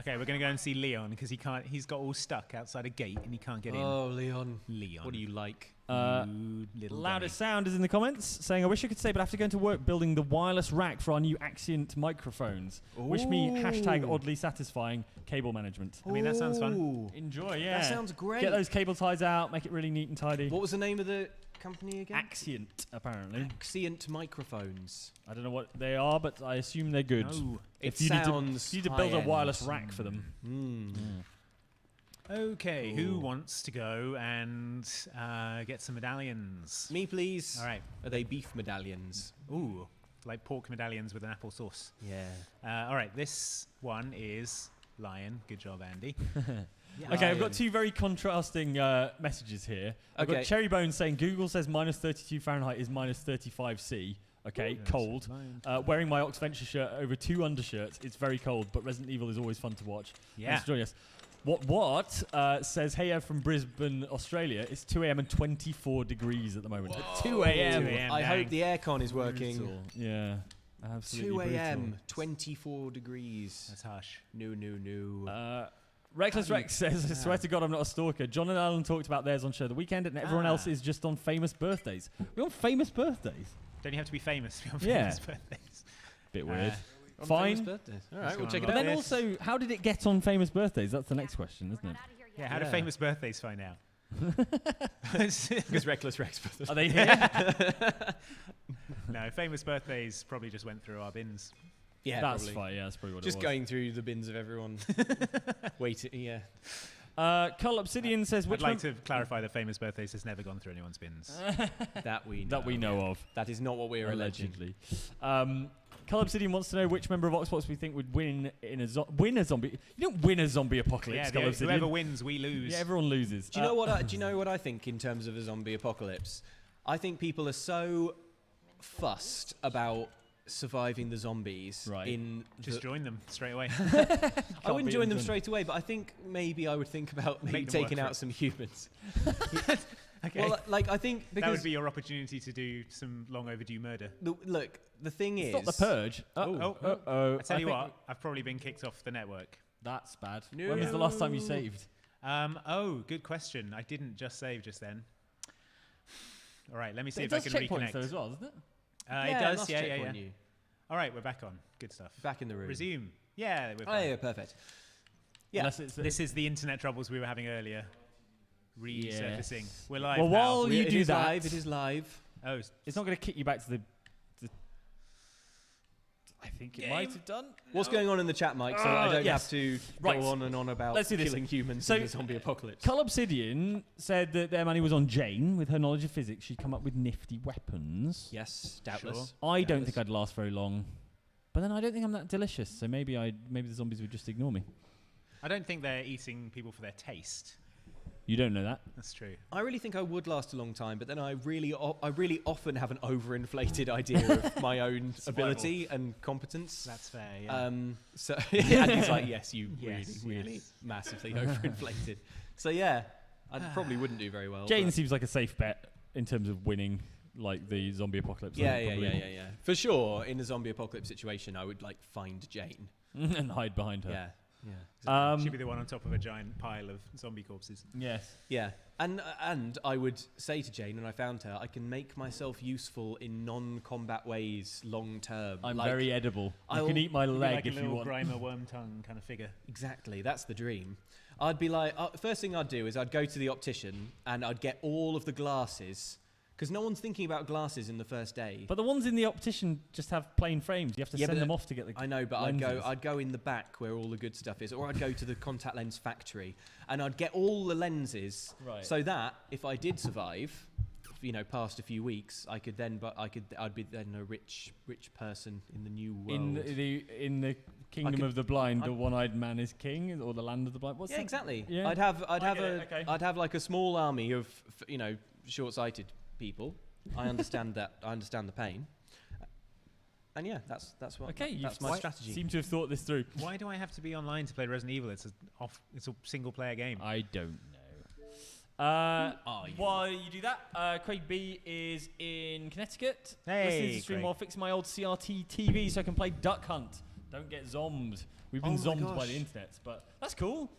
S2: Okay, we're going to go and see Leon because he can't. He's got all stuck outside a gate and he can't get
S3: Oh, Leon,
S2: in. Leon,
S3: what do you like?
S2: you little
S1: Loudest Sound is in the comments saying, I wish I could say, but I have to go into work building the wireless rack for our new Axient microphones. Wish me hashtag oddly satisfying cable management.
S2: I mean, that sounds fun.
S3: Ooh,
S1: Enjoy, yeah.
S3: That sounds great.
S1: Get those cable ties out, make it really neat and tidy.
S3: What was the name of the company again?
S1: Axient, apparently.
S3: Axient microphones.
S1: I don't know what they are, but I assume they're good.
S2: No.
S3: It
S1: you
S3: sounds
S1: need to build a
S3: high-end.
S1: wireless rack for them.
S2: Okay, who
S3: Ooh.
S2: wants to go and get some medallions?
S3: Me, please.
S2: All right.
S3: Are they beef medallions?
S2: Ooh, like pork medallions with an apple sauce.
S3: Yeah.
S2: All right, this one is lion. Good job, Andy.
S1: Okay, I've got
S3: Lion.
S1: two very contrasting messages here. I've got
S3: Okay.
S1: Cherry Bones saying Google says minus 32 Fahrenheit is minus 35 C. Okay, cold. Wearing my Oxventure shirt over 2 undershirts. It's very cold, but Resident Evil is always fun to watch.
S2: Yeah.
S1: Thanks for joining us. What says, hey, from Brisbane, Australia. It's 2 a.m. and 24 degrees at the moment. At 2 a.m.
S2: 2 a.m.
S3: I
S2: dang.
S3: hope the aircon is working.
S1: Brutal. Yeah, absolutely
S3: 2 a.m.,
S1: brutal.
S3: 24 degrees.
S2: That's harsh.
S3: No.
S1: Reckless Rex says, I swear to God I'm not a stalker. John and Alan talked about theirs on Show the Weekend, and everyone else is just on famous birthdays. We're on famous birthdays?
S2: Don't you have to be famous to be on
S1: Yeah.
S2: famous birthdays?
S1: Bit weird.
S3: On
S1: Fine.
S3: famous birthdays. All right,
S2: Let's
S3: we'll
S2: go
S3: check
S2: on
S3: it
S1: But
S3: out.
S1: then
S2: Yes.
S1: also, how did it get on famous birthdays? That's the next question, isn't it?
S2: Yeah, how do
S3: Yeah.
S2: famous birthdays find out?
S3: Because Reckless Rex birthdays.
S1: Are they here?
S2: No, famous birthdays probably just went through our bins.
S3: Yeah,
S1: That's
S3: probably.
S1: fine. Yeah, that's probably what
S3: Just
S1: it was.
S3: going through the bins of everyone. Waiting, yeah.
S1: Carl Obsidian says,
S2: I'd
S1: which
S2: like to clarify that famous birthdays has never gone through anyone's bins.
S3: That we know.
S1: that we know of.
S3: That is not what we're alleging.
S1: Allegedly. Carl Obsidian wants to know which member of Oxbox we think would win a zombie. You don't win a zombie apocalypse,
S2: Yeah,
S1: Carl Obsidian.
S2: whoever wins, we lose.
S1: Yeah, everyone loses.
S3: Do you know what? Do you know what I think in terms of a zombie apocalypse? I think people are so fussed about surviving the zombies.
S1: Right.
S2: Just join them straight away.
S3: I wouldn't
S1: beat
S3: join
S1: them
S3: them straight away, but I think maybe I would think about maybe
S2: Make them work
S3: taking
S2: for
S3: out
S2: it.
S3: some humans.
S2: Okay.
S3: Well, like I think
S2: that
S3: because
S2: would be your opportunity to do some long overdue murder.
S3: look, the thing
S1: It's
S3: is,
S1: not the Purge.
S2: Oh.
S1: Uh-oh.
S2: I tell you
S1: think
S2: what, I've probably been kicked off the network.
S1: That's bad.
S3: No.
S1: When was the last time you saved?
S2: Good question. I didn't just save just then. All right, let me see
S1: It
S2: if I
S1: does
S2: can
S1: checkpoints
S2: reconnect.
S1: though as well, doesn't it?
S2: It does,
S3: must
S2: yeah.
S3: checkpoint you.
S2: All right, we're back on. Good stuff.
S3: Back in the room.
S2: Resume. Yeah, we're
S3: Oh
S2: fine.
S3: yeah, perfect. Yeah.
S1: Unless it's
S2: This is the internet troubles we were having earlier. Resurfacing.
S1: Yes.
S2: We're live
S1: Well,
S2: now.
S1: while you
S3: It
S1: do
S3: is
S1: that,
S3: live. It is live.
S2: Oh,
S1: it's not going to kick you back to the. I think it might have done.
S3: What's going on in the chat, Mike? So I don't
S1: yes.
S3: have to
S1: Right.
S3: go on and on about
S1: Let's do this.
S3: killing humans
S1: So-
S3: in the zombie apocalypse.
S1: Cull Obsidian said that their money was on Jane. With her knowledge of physics, she'd come up with nifty weapons.
S3: Yes, doubtless.
S1: I don't
S3: Doubtless.
S1: think I'd last very long. But then I don't think I'm that delicious, so maybe the zombies would just ignore me.
S2: I don't think they're eating people for their taste.
S1: You don't know that.
S2: That's true.
S3: I really think I would last a long time, but then I really often have an overinflated idea of my own ability and competence.
S2: That's fair, yeah.
S3: So and he's like, yes, you
S2: Yes,
S3: really
S2: yes.
S3: massively overinflated. So yeah, I probably wouldn't do very well.
S1: Jane
S3: but-
S1: seems like a safe bet in terms of winning, like the zombie apocalypse.
S3: Yeah. For sure, in a zombie apocalypse situation, I would like find Jane.
S1: And hide behind her.
S3: Yeah.
S2: She'd be the one on top of a giant pile of zombie corpses.
S1: Yes.
S3: Yeah, and I would say to Jane, when I found her, I can make myself useful in non-combat ways long term.
S1: I'm
S3: Like,
S1: very edible. You
S3: I'll
S1: can eat my
S2: You'd be
S1: leg
S2: like
S1: if
S2: a
S1: you
S2: little
S1: want.
S2: Grimer worm tongue kind of figure.
S3: Exactly, that's the dream. I'd be like, first thing I'd do is I'd go to the optician and I'd get all of the glasses, because no one's thinking about glasses in the first day.
S1: But the ones in the optician just have plain frames. You have to
S3: Yeah,
S1: send
S3: but
S1: them off to get the.
S3: I know, but
S1: lenses.
S3: I'd go in the back where all the good stuff is, or I'd go to the contact lens factory and I'd get all the lenses,
S1: Right.
S3: so that if I did survive, past a few weeks, I'd be then a rich person in the new world.
S1: In the kingdom
S3: could-
S1: of the blind, the one-eyed man is king, or the land of the blind. What's
S3: Yeah,
S1: that?
S3: exactly.
S1: Yeah.
S3: I'd have
S1: get it, okay.
S3: I'd have like a small army of short-sighted people. I understand that. I understand the pain. And yeah, that's what.
S1: Okay,
S3: that's my strategy.
S1: Seem to have thought this through.
S2: Why do I have to be online to play Resident Evil? It's a single-player game.
S1: I don't know.
S3: Are you?
S1: While you do that, Craig B is in Connecticut.
S2: Hey,
S1: listening to the stream
S2: Craig.
S1: while fixing my old CRT TV so I can play Duck Hunt. Don't get zombed. We've been
S3: Oh my
S1: zombed by
S3: gosh.
S1: the internet, but that's cool.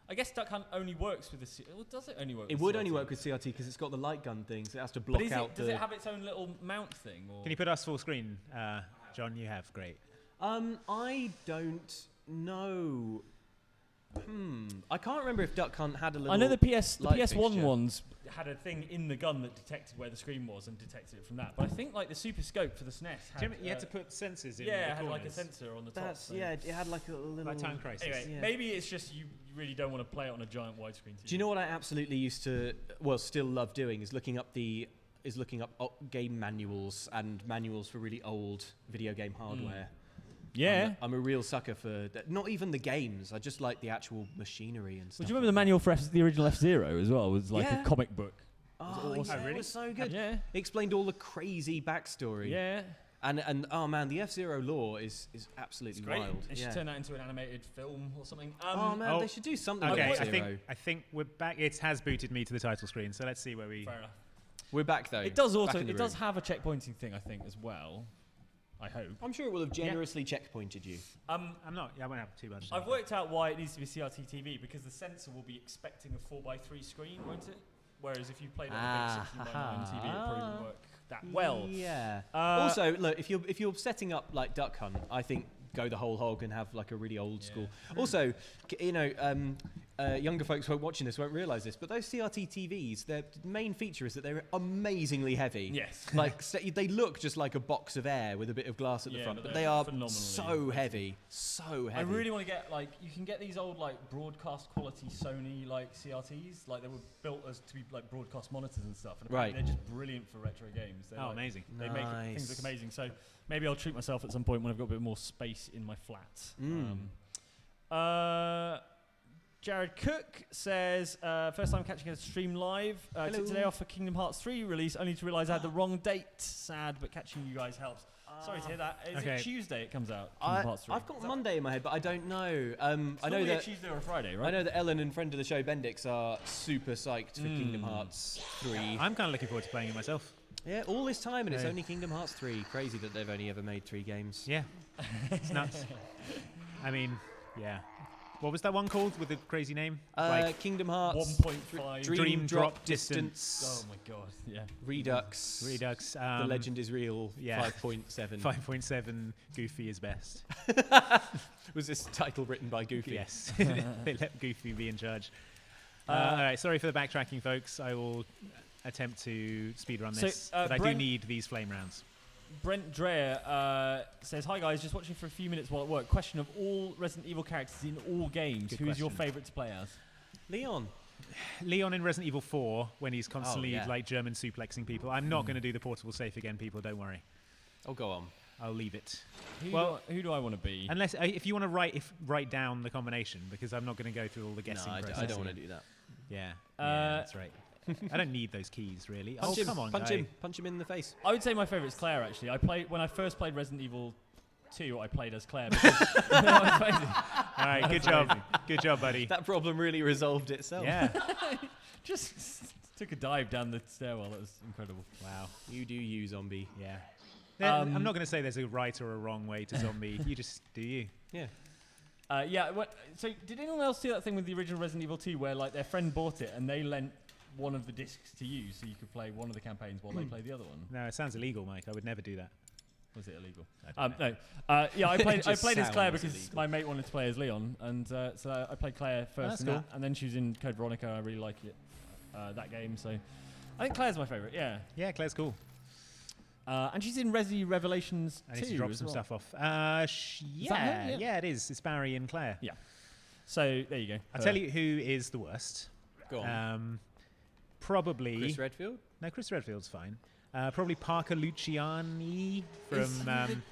S1: I guess Duck Hunt only works with the. Well, does it only work?
S3: It
S1: with
S3: would
S1: CRT?
S3: only work with CRT because it's got the light gun thing, so it has to
S1: But
S3: block
S1: is
S3: out
S1: does
S3: the.
S1: it have its own little mount thing? Or?
S2: Can you put us full screen, John? You have, great.
S3: I don't know. I can't remember if Duck Hunt had a little.
S1: I know the
S3: light
S1: PS1
S3: fixture.
S1: ones had a thing in the gun that detected where the screen was and detected it from that. But I think like the Super Scope for the SNES
S2: Do you
S1: had,
S2: remember you had to put sensors in
S1: yeah,
S2: the
S1: it had
S2: corners.
S1: like a sensor on the top.
S3: That's
S1: so-
S3: yeah. It had like a little.
S2: Like Time Crisis.
S1: Anyway,
S3: Yeah.
S1: maybe it's just you really don't want to play it on a giant widescreen TV.
S3: Do you know what I absolutely used to, still love doing is looking up game manuals and manuals for really old video game hardware.
S1: Yeah.
S3: I'm a real sucker for not even the games. I just like the actual machinery and
S1: Well,
S3: stuff.
S1: do you remember the manual for the original F-Zero as well? It was like
S3: Yeah.
S1: a comic book.
S3: Oh,
S1: awesome.
S3: yeah,
S2: really?
S3: it was so good.
S1: Yeah.
S3: It explained all the crazy backstory.
S1: Yeah.
S3: And oh man, the F-Zero lore is absolutely wild.
S1: They should turn that into an animated film or something.
S3: Oh man, they should do something
S2: okay,
S3: with F-Zero.
S2: I think we're back. It has booted me to the title screen, so let's see where we...
S1: Fair enough.
S3: We're back though.
S1: It does also. It does have a checkpointing thing, I think, as well. I hope.
S3: I'm sure it will have generously checkpointed you.
S2: I'm not. I won't have too much.
S1: I've worked out why it needs to be CRT TV because the sensor will be expecting a 4:3 screen, won't it? Whereas if you played on a big 16:9 TV, it probably wouldn't work that well.
S3: Yeah. Also, look, if you're setting up like Duck Hunt, I think go the whole hog and have like a really old school. Also, you know, younger folks who are watching this won't realise this, but those CRT TVs, their main feature is that they're amazingly heavy.
S1: Yes.
S3: Like they look just like a box of air with a bit of glass at the front, but they are so heavy, so heavy.
S1: I really want to get like you can get these old like broadcast quality Sony like CRTs, like they were built as to be like broadcast monitors and stuff. And
S3: right.
S1: They're just brilliant for retro games. They're
S2: amazing.
S1: They make things look amazing. So maybe I'll treat myself at some point when I've got a bit more space in my flat. Jared Cook says, first time catching a stream live. Took today off for Kingdom Hearts 3 release, only to realise I had the wrong date. Sad, but catching you guys helps. Sorry to hear that. Is it Tuesday it comes out? Kingdom Hearts 3?
S3: I've got Monday in my head, but I don't know.
S1: I know that Tuesday or Friday, right?
S3: I know that Ellen and friend of the show Bendix are super psyched for Kingdom Hearts 3.
S2: I'm kind of looking forward to playing it myself.
S3: Yeah, all this time and it's only Kingdom Hearts 3. Crazy that they've only ever made 3 games.
S2: Yeah, it's nuts. I mean, yeah. What was that one called with the crazy name?
S3: Kingdom Hearts
S1: 1.5
S3: Dream Drop Distance.
S1: Oh my god, yeah.
S3: Redux. The Legend is Real.
S2: Yeah.
S3: 5.7.
S2: 5.7. Goofy is best.
S3: Was this title written by Goofy?
S2: Yes. They let Goofy be in charge. All right, sorry for the backtracking, folks. I will attempt to speedrun this, but I do need these flame rounds.
S1: Brent Dreyer says, hi guys, just watching for a few minutes while at work. Question of all Resident Evil characters in all games, who is your favourite to play as?
S3: Leon.
S2: Leon in Resident Evil 4, when he's constantly like German suplexing people. I'm not going to do the portable safe again, people, don't worry.
S3: Oh, go on.
S2: I'll leave it.
S1: Who do I want to be?
S2: Unless, if you want to write down the combination, because I'm not going to go through all the guessing process.
S3: I don't want to do that.
S2: Yeah, that's right. I don't need those keys, really. Come on,
S3: punch him in the face.
S1: I would say my favourite is Claire, actually. When I first played Resident Evil 2, I played as Claire. All
S2: right, good job. Good job, buddy.
S3: That problem really resolved itself.
S1: Yeah. Just took a dive down the stairwell. That was incredible.
S3: Wow. You do you, zombie.
S2: Yeah. I'm not going to say there's a right or a wrong way to zombie. You just do you.
S3: Yeah.
S1: So did anyone else see that thing with the original Resident Evil 2 where like their friend bought it and they lent one of the discs to you so you could play one of the campaigns while they played the other one?
S2: No, it sounds illegal, Mike. I would never do that.
S1: Was it illegal?
S2: No.
S1: I played as Claire because my mate wanted to play as Leon, and so I played Claire first, and then she was in Code Veronica. I really like it, that game. So I think Claire's my favourite. Yeah.
S2: Yeah, Claire's cool.
S1: And she's in Resi Revelations 2.
S2: I need to drop some stuff off. Yeah, it is. It's Barry and Claire.
S1: Yeah. So there you go.
S2: I'll tell you who is the worst.
S3: Go on.
S2: Probably
S3: Chris Redfield?
S2: No, Chris Redfield's fine. Probably Parker Luciani from...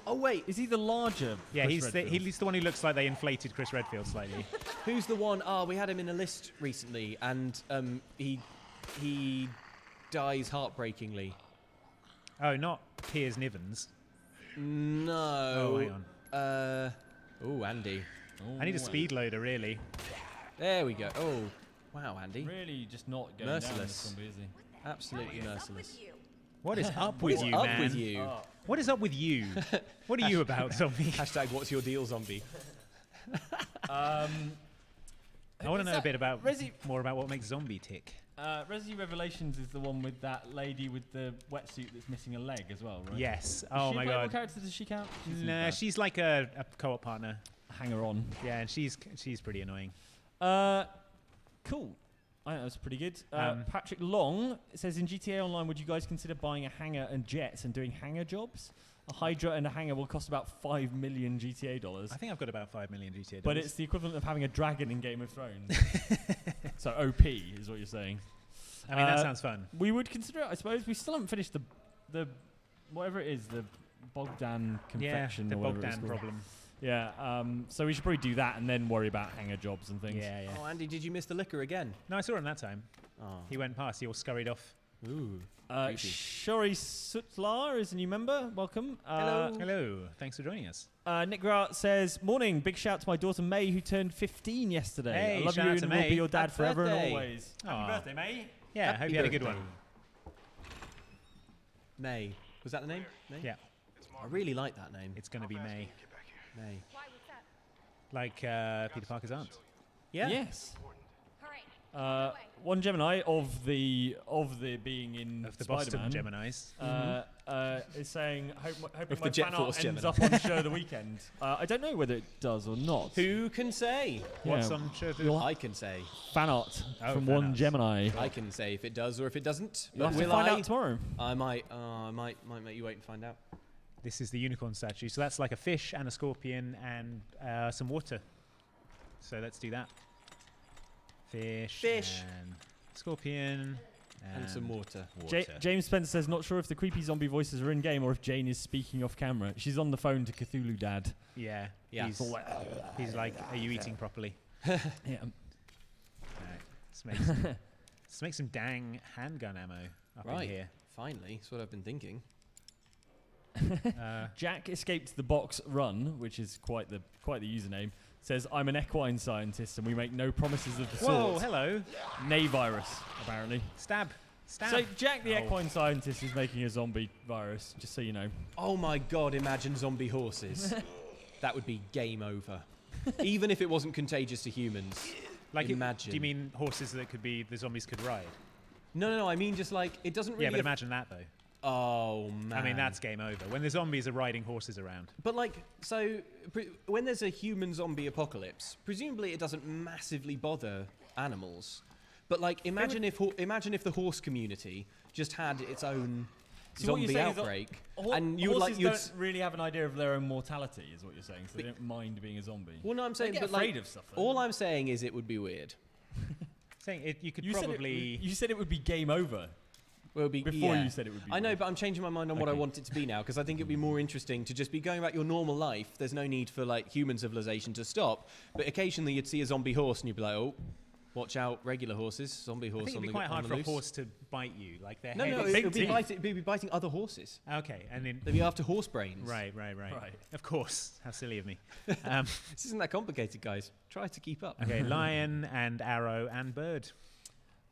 S3: Oh, wait.
S1: Is he the larger
S2: Yeah,
S1: Chris
S2: he's the one who looks like they inflated Chris Redfield slightly.
S3: Who's the one? We had him in a list recently, and he dies heartbreakingly.
S2: Oh, not Piers Nivens.
S3: No.
S2: Oh, hang on.
S3: Andy.
S2: I need a speed loader, really.
S3: There we go. Oh, wow, Andy.
S1: Really just not going
S3: merciless.
S1: down this zombie, is he?
S3: Absolutely merciless.
S2: What is up with you, man?
S3: What is up with you?
S2: What is up with you? What are you about, zombie?
S3: Hashtag what's your deal, zombie?
S2: I want to know a bit about more about what makes zombie tick.
S1: Resi Revelations is the one with that lady with the wetsuit that's missing a leg as well, right?
S2: Yes. Oh my god.
S1: What character does she count?
S2: Nah, she's like a co-op partner.
S1: Hanger on.
S2: Yeah, and she's pretty annoying.
S1: Cool. I think that's pretty good. Patrick Long says, in GTA Online, would you guys consider buying a hangar and jets and doing hangar jobs? A Hydra and a hangar will cost about $5 million GTA dollars.
S2: I think I've got about $5 million GTA dollars.
S1: But it's the equivalent of having a dragon in Game of Thrones. So OP is what you're saying.
S2: I mean, that sounds fun.
S1: We would consider it, I suppose. We still haven't finished the whatever it is, the Bogdan confection.
S2: Yeah, the
S1: or
S2: Bogdan problem.
S1: Yeah, so we should probably do that and then worry about hangar jobs and things.
S2: Yeah.
S3: Oh, Andy, did you miss the liquor again?
S2: No, I saw him that time.
S3: Oh.
S2: He went past. He all scurried off.
S3: Ooh. Creepy.
S1: Shori Sutlar is a new member. Welcome.
S2: Hello. Thanks for joining us.
S1: Nick Grant says, morning. Big shout to my daughter May, who turned 15 yesterday.
S2: Hey,
S1: I love
S2: shout
S1: you
S2: out to
S1: and will
S2: May.
S1: be your dad
S3: Happy
S1: forever
S3: birthday.
S1: and always.
S2: Aw.
S1: Happy birthday, May.
S2: Yeah, hope you had a good one.
S3: May. Was that the name? May?
S2: Yeah,
S3: I really like that name.
S2: it's going to be May.
S3: May.
S2: Like Peter Parker's aunt.
S3: Yeah.
S1: Yes. One Gemini of the being in
S2: Of the Boston
S1: Spider-Man
S2: Geminis.
S1: is saying, hoping
S3: Of
S1: my
S3: the Jet
S1: fan art
S3: Force
S1: ends
S3: Gemini.
S1: up on Show of the Weekend. I don't know whether it does or not.
S3: Who can say?
S2: What's
S1: Yeah.
S2: on show?
S1: You'll
S3: I can say.
S1: fan art
S2: Oh,
S1: from
S2: fan
S1: One
S2: art.
S1: Gemini.
S3: I can say if it does or if it doesn't.
S1: You'll
S3: But
S1: have to
S3: will
S1: find
S3: I?
S1: out tomorrow.
S3: I might. I might make you wait and find out.
S2: This is the unicorn statue. So that's like a fish and a scorpion and some water. So let's do that. Fish. And scorpion.
S3: And some water.
S1: James Spencer says, not sure if the creepy zombie voices are in game or if Jane is speaking off camera. She's on the phone to Cthulhu Dad.
S2: Yeah.
S3: Yeah.
S2: He's like, are you eating properly?
S1: Yeah.
S2: Right. Let's make some dang handgun ammo up in
S3: Right.
S2: here.
S3: Finally, that's what I've been thinking.
S1: Jack escaped the box run, which is quite the username. Says, I'm an equine scientist and we make no promises of the
S2: Whoa,
S1: sort.
S2: hello.
S1: Nay virus, apparently.
S2: Stab.
S1: So Jack the
S2: Oh.
S1: equine scientist is making a zombie virus, just so you know.
S3: Oh my god, imagine zombie horses. That would be game over. Even if it wasn't contagious to humans.
S2: Like
S3: imagine.
S2: do you mean horses that the zombies could ride?
S3: No, I mean just like, it doesn't really...
S2: Yeah, but imagine that though.
S3: Oh, man.
S2: I mean, that's game over. When the zombies are riding horses around.
S3: But like, so when there's a human zombie apocalypse, presumably it doesn't massively bother animals. But like, imagine if the horse community just had its own
S1: So what you're
S3: zombie
S1: saying is that
S3: outbreak, and you would
S1: horses
S3: like you'd.
S1: don't really have an idea of their own mortality, is what you're saying. So they don't mind being a zombie.
S3: Well, no, I'm
S1: They
S3: saying,
S1: get
S3: but
S1: afraid
S3: like,
S1: of stuff. though.
S3: all I'm saying is it would be weird.
S2: Saying you could
S1: you
S2: probably.
S1: Said you said it would be game over
S3: Well, it'd be,
S1: before
S3: yeah.
S1: you said it would be.
S3: I know, but I'm changing my mind on what I
S1: Okay.
S3: want it to be now because I think it'd be more interesting to just be going about your normal life. There's no need for like human civilization to stop, but occasionally you'd see a zombie horse and you'd be like, oh, watch out, regular horses, zombie
S2: I
S3: horse
S2: think
S3: on
S2: it'd
S3: the
S2: be quite hard
S3: on
S2: for
S3: the
S2: a
S3: loose.
S2: horse to bite you. Like their
S3: No,
S2: head.
S3: no,
S2: is-
S3: it'd be biting other horses.
S2: Okay, and then.
S3: They'd be after horse brains.
S2: Right.
S1: Right.
S2: Of course. How silly of me.
S3: This isn't that complicated, guys. Try to keep up.
S2: Okay, lion and arrow and bird.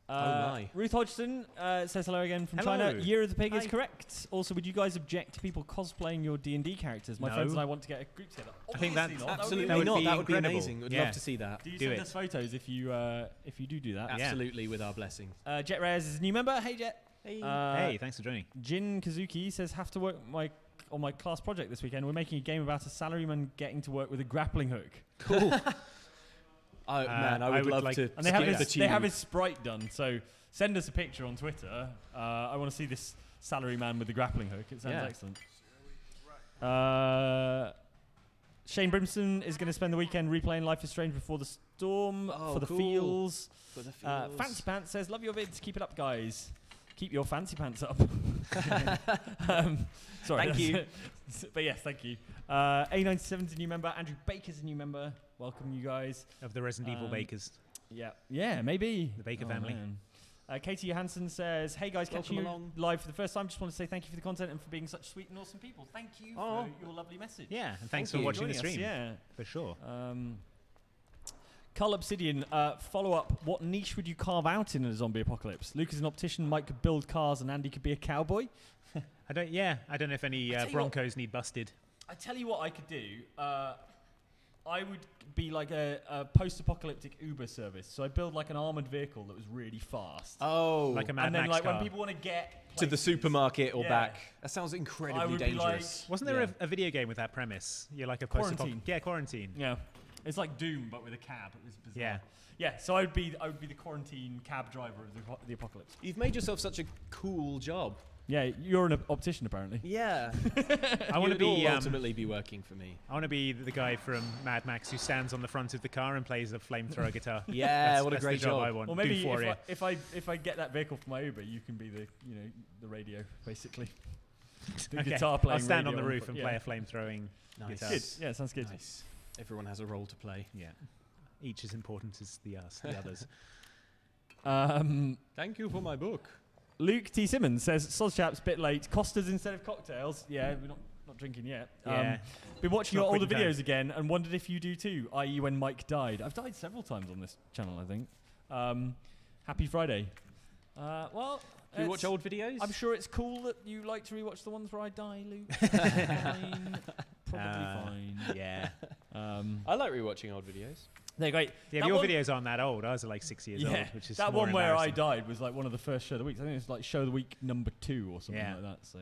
S3: my.
S1: Ruth Hodgson says hello again from
S2: Hello.
S1: China. Year of the Pig is
S2: Hi.
S1: correct. Also, would you guys object to people cosplaying your D&D characters? My
S2: No.
S1: friends and I want to get a group together.
S2: I think
S1: Obviously
S2: that's
S1: not.
S3: Absolutely
S2: That would
S3: not.
S2: be
S3: That would be
S2: incredible.
S3: amazing. Would
S2: Yeah.
S3: love to see that.
S1: Do you
S2: Do
S1: send
S2: it.
S1: us photos if you do that?
S2: Yeah.
S3: Absolutely, with our blessing.
S1: Jet Reyes is a new member. Hey, Jet.
S3: Hey.
S2: Hey, thanks for joining.
S1: Jin Kazuki says, have to work on my class project this weekend. We're making a game about a salaryman getting to work with a grappling hook.
S3: Cool. Oh man, I would love
S2: like-
S3: to.
S1: And they have,
S3: skip
S1: his,
S3: the
S1: they have
S3: tube.
S1: his sprite done. So send us a picture on Twitter. I want to see this salaryman with the grappling hook. It sounds
S3: Yeah.
S1: excellent. Shane Brimson is going to spend the weekend replaying Life is Strange Before the Storm
S3: Oh,
S1: for the
S3: cool.
S1: feels.
S3: For the feels.
S1: Fancy Pants says, love your vids. Keep it up, guys. Keep your fancy pants up. Sorry.
S3: Thank you.
S1: But yes, thank you. A97's a new member. Andrew Baker's a new member. Welcome, you guys.
S2: Of the Resident Evil
S1: Um,
S2: bakers.
S1: Yeah, maybe.
S2: The Baker family.
S1: man. Katie Johansson says, hey guys, catching
S3: Welcome
S1: you
S3: along.
S1: live for the first time. Just want to say thank you for the content and for being such sweet and awesome people. Thank you
S3: Oh.
S1: for your lovely message.
S2: Yeah, and thanks
S3: Thank
S2: for
S3: you.
S2: watching the
S1: Joining us,
S2: stream.
S1: yeah.
S2: For sure.
S1: Carl Obsidian, follow up. What niche would you carve out in a zombie apocalypse? Luke is an optician, Mike could build cars, and Andy could be a cowboy.
S2: I don't know if any
S1: I tell you
S2: Broncos need busted.
S1: I tell you what I could do. I would be like a post-apocalyptic Uber service. So I build like an armored vehicle that was really fast.
S3: Oh,
S2: Like a Mad
S1: and then
S2: Max
S1: like
S2: car.
S1: when people want to get
S3: to the
S1: places-
S3: supermarket or
S1: Yeah.
S3: back. That sounds
S1: I
S3: incredibly
S1: would be
S3: dangerous.
S2: Wasn't there
S3: Yeah.
S2: a video game with that premise? You're like a
S1: Quarantine.
S2: Yeah, Quarantine.
S1: Yeah, it's like Doom but with a cab. It was bizarre.
S2: Yeah.
S1: Yeah, so I would be the quarantine cab driver of the apocalypse.
S3: You've made yourself such a cool job.
S1: Yeah, you're an optician apparently.
S3: Yeah.
S2: I want to be
S3: ultimately be working for me.
S2: I want to be the guy from Mad Max who stands on the front of the car and plays a flamethrower guitar.
S3: Yeah, what a
S2: That's
S3: great
S2: the job
S3: job.
S2: I want.
S1: Or maybe
S2: Do for you.
S1: if I get that vehicle for my Uber, you can be the radio basically. The
S2: Okay.
S1: guitar playing.
S2: I'll stand on
S1: radio
S2: the roof and
S1: yeah.
S2: play a flamethrowing
S3: Nice.
S2: guitar.
S1: Good. Yeah, sounds good.
S3: Nice. Everyone has a role to play.
S2: Yeah. Each as important as the others.
S1: Um,
S3: Thank you for my book.
S1: Luke T. Simmons says, Soz chaps, bit late. Costas instead of cocktails. Yeah, we're not drinking yet.
S2: Yeah.
S1: Been watching
S2: Not
S1: your older
S2: quitting time.
S1: videos again and wondered if you do too, i.e. when Mike died. I've died several times on this channel, I think. Happy Friday. Well,
S3: Do you watch old videos?
S1: I'm sure it's cool that you like to rewatch the ones where I die, Luke. Fine. Probably fine.
S2: Yeah.
S3: I like rewatching old videos.
S1: They're great.
S2: Yeah,
S1: That
S2: your
S1: one-
S2: videos aren't that old. Ours are like 6 years old, which is
S1: that
S2: more
S1: one where I
S2: embarrassing.
S1: died was like one of the first show of the week. I think it's like show of the week number 2 or something
S2: Yeah.
S1: like that. So,